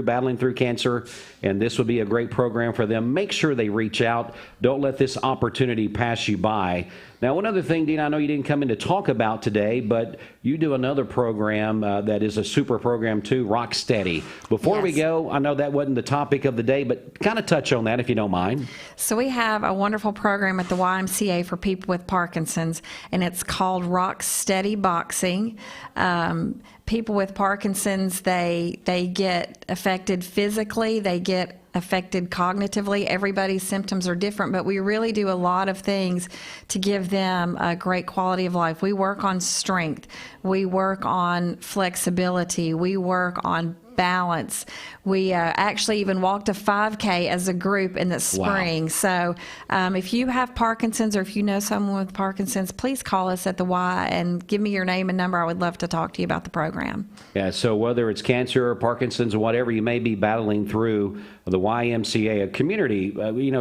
battling through cancer, and this would be a great program for them. Make sure they reach out. Don't let this opportunity pass you by. Now, one other thing, Dina, I know you didn't come in to talk about today, but you do another program that is a super program too, Rock Steady. Before we go, I know that wasn't the topic of the day, but kind of touch on that if you don't mind. So we have a wonderful program at the YMCA for people with Parkinson's, and it's called Rock Steady Boxing. People with Parkinson's, they get affected physically, they get affected cognitively. Everybody's symptoms are different, but we really do a lot of things to give them a great quality of life. We work on strength. We work on flexibility. We work on balance. We actually even walked a 5K as a group in the spring. Wow. So if you have Parkinson's or if you know someone with Parkinson's, please call us at the Y and give me your name and number. I would love to talk to you about the program. Yeah, so whether it's cancer or Parkinson's or whatever you may be battling through, the YMCA, a community,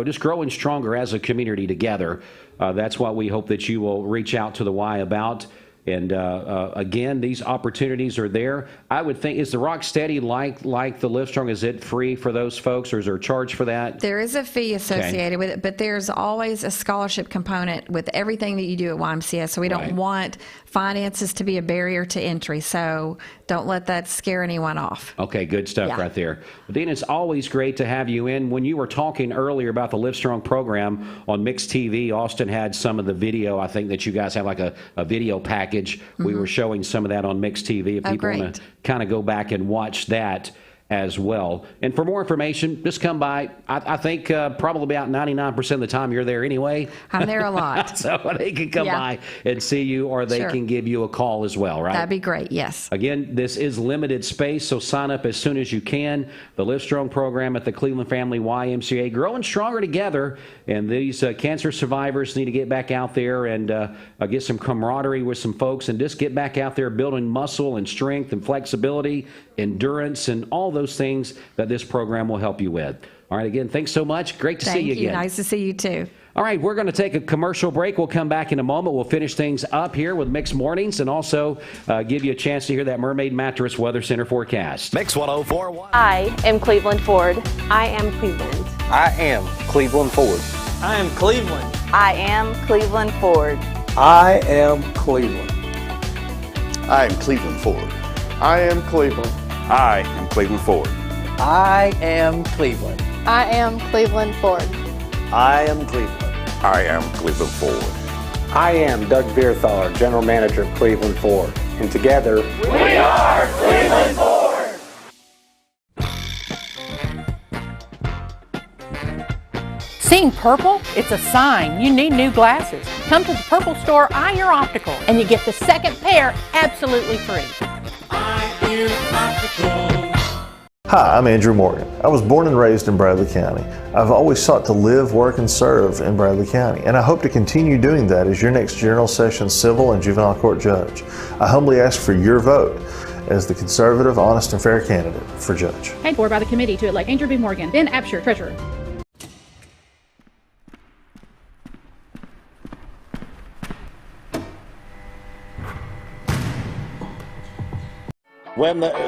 just growing stronger as a community together. That's what we hope that you will reach out to the Y about. And again, these opportunities are there. I would think, is the Rock Steady like the Livestrong? Is it free for those folks, or is there a charge for that? There is a fee associated with it, but there's always a scholarship component with everything that you do at YMCA. So we don't want finances to be a barrier to entry. So don't let that scare anyone off. Okay, good stuff right there. Well, Dina, it's always great to have you in. When you were talking earlier about the Livestrong program on Mixed TV, Austin had some of the video. I think that you guys have like a video package. We were showing some of that on Mixed TV. If people want to kind of go back and watch that as well. And for more information, just come by. I think probably about 99% of the time you're there anyway. I'm there a lot. So they can come by and see you, or they can give you a call as well, right? That'd be great, yes. Again, this is limited space, so sign up as soon as you can. The Livestrong program at the Cleveland Family YMCA, growing stronger together. And these cancer survivors need to get back out there and get some camaraderie with some folks and just get back out there building muscle and strength and flexibility, endurance, and all those things that this program will help you with. All right, again, thanks so much. Great to see you again. Nice to see you too. All right, we're going to take a commercial break. We'll come back in a moment. We'll finish things up here with Mix Mornings and also give you a chance to hear that Mermaid Mattress Weather Center forecast. Mix 104.1. I am Cleveland Ford. I am Cleveland. I am Cleveland Ford. I am Cleveland. I am Cleveland Ford. I am Cleveland. I am Cleveland Ford. I am Cleveland. I am Cleveland Ford. I am Cleveland. I am Cleveland Ford. I am Cleveland. I am Cleveland Ford. I am Doug Beerthaler, General Manager of Cleveland Ford. And together, we are Cleveland Ford. Seeing purple? It's a sign you need new glasses. Come to the Purple Store, Eye Your Optical, and you get the second pair absolutely free. Eye Your Optical. Hi, I'm Andrew Morgan. I was born and raised in Bradley County. I've always sought to live, work, and serve in Bradley County, and I hope to continue doing that as your next General Sessions Civil and Juvenile Court Judge. I humbly ask for your vote as the conservative, honest, and fair candidate for judge. Paid for by the committee to elect Andrew B. Morgan, Ben Absher, Treasurer.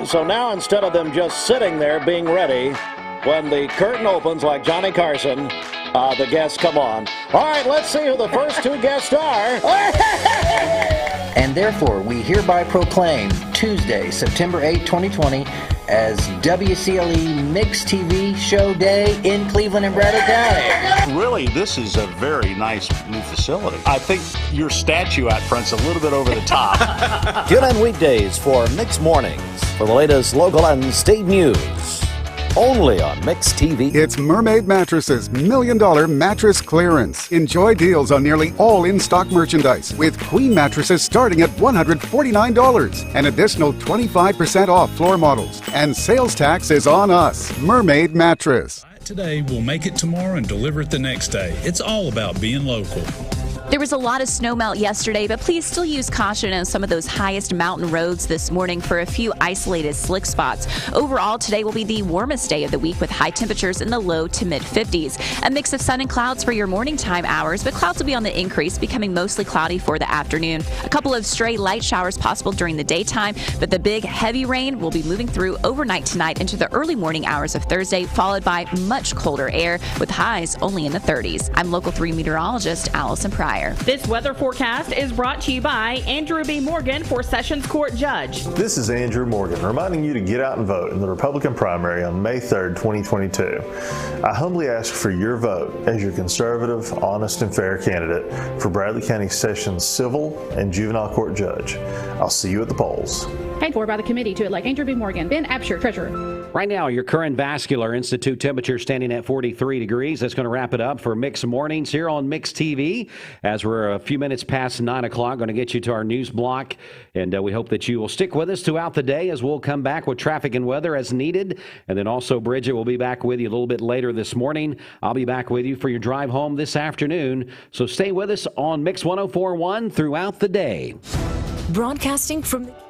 So now instead of them just sitting there being ready, when the curtain opens like Johnny Carson The guests come on. All right, let's see who the first two guests are. And therefore, we hereby proclaim Tuesday, September 8, 2020, as WCLE Mixed TV Show Day in Cleveland and Bradley County. Really, this is a very nice new facility. I think your statue out front's a little bit over the top. Tune in weekdays for Mix Mornings for the latest local and state news. Only on Mix TV. It's Mermaid Mattresses $1 Million Mattress Clearance. Enjoy deals on nearly all in-stock merchandise with queen mattresses starting at $149. An additional 25% off floor models. And sales tax is on us. Mermaid Mattress. Today, we'll make it tomorrow and deliver it the next day. It's all about being local. There was a lot of snow melt yesterday, but please still use caution on some of those highest mountain roads this morning for a few isolated slick spots. Overall, today will be the warmest day of the week with high temperatures in the low to mid 50s. A mix of sun and clouds for your morning time hours, but clouds will be on the increase, becoming mostly cloudy for the afternoon. A couple of stray light showers possible during the daytime, but the big heavy rain will be moving through overnight tonight into the early morning hours of Thursday, followed by much colder air with highs only in the 30s. I'm Local 3 meteorologist Allison Pryor. This weather forecast is brought to you by Andrew B. Morgan for Sessions Court Judge. This is Andrew Morgan reminding you to get out and vote in the Republican primary on May 3rd, 2022. I humbly ask for your vote as your conservative, honest, and fair candidate for Bradley County Sessions Civil and Juvenile Court Judge. I'll see you at the polls. Paid for by the committee to elect Andrew B. Morgan, Ben Absher, Treasurer. Right now, your current vascular institute temperature standing at 43 degrees. That's going to wrap it up for Mix Mornings here on Mix TV. As we're a few minutes past 9 o'clock, going to get you to our news block. And we hope that you will stick with us throughout the day as we'll come back with traffic and weather as needed. And then also, Bridget will be back with you a little bit later this morning. I'll be back with you for your drive home this afternoon. So stay with us on Mix 104.1 throughout the day. Broadcasting from the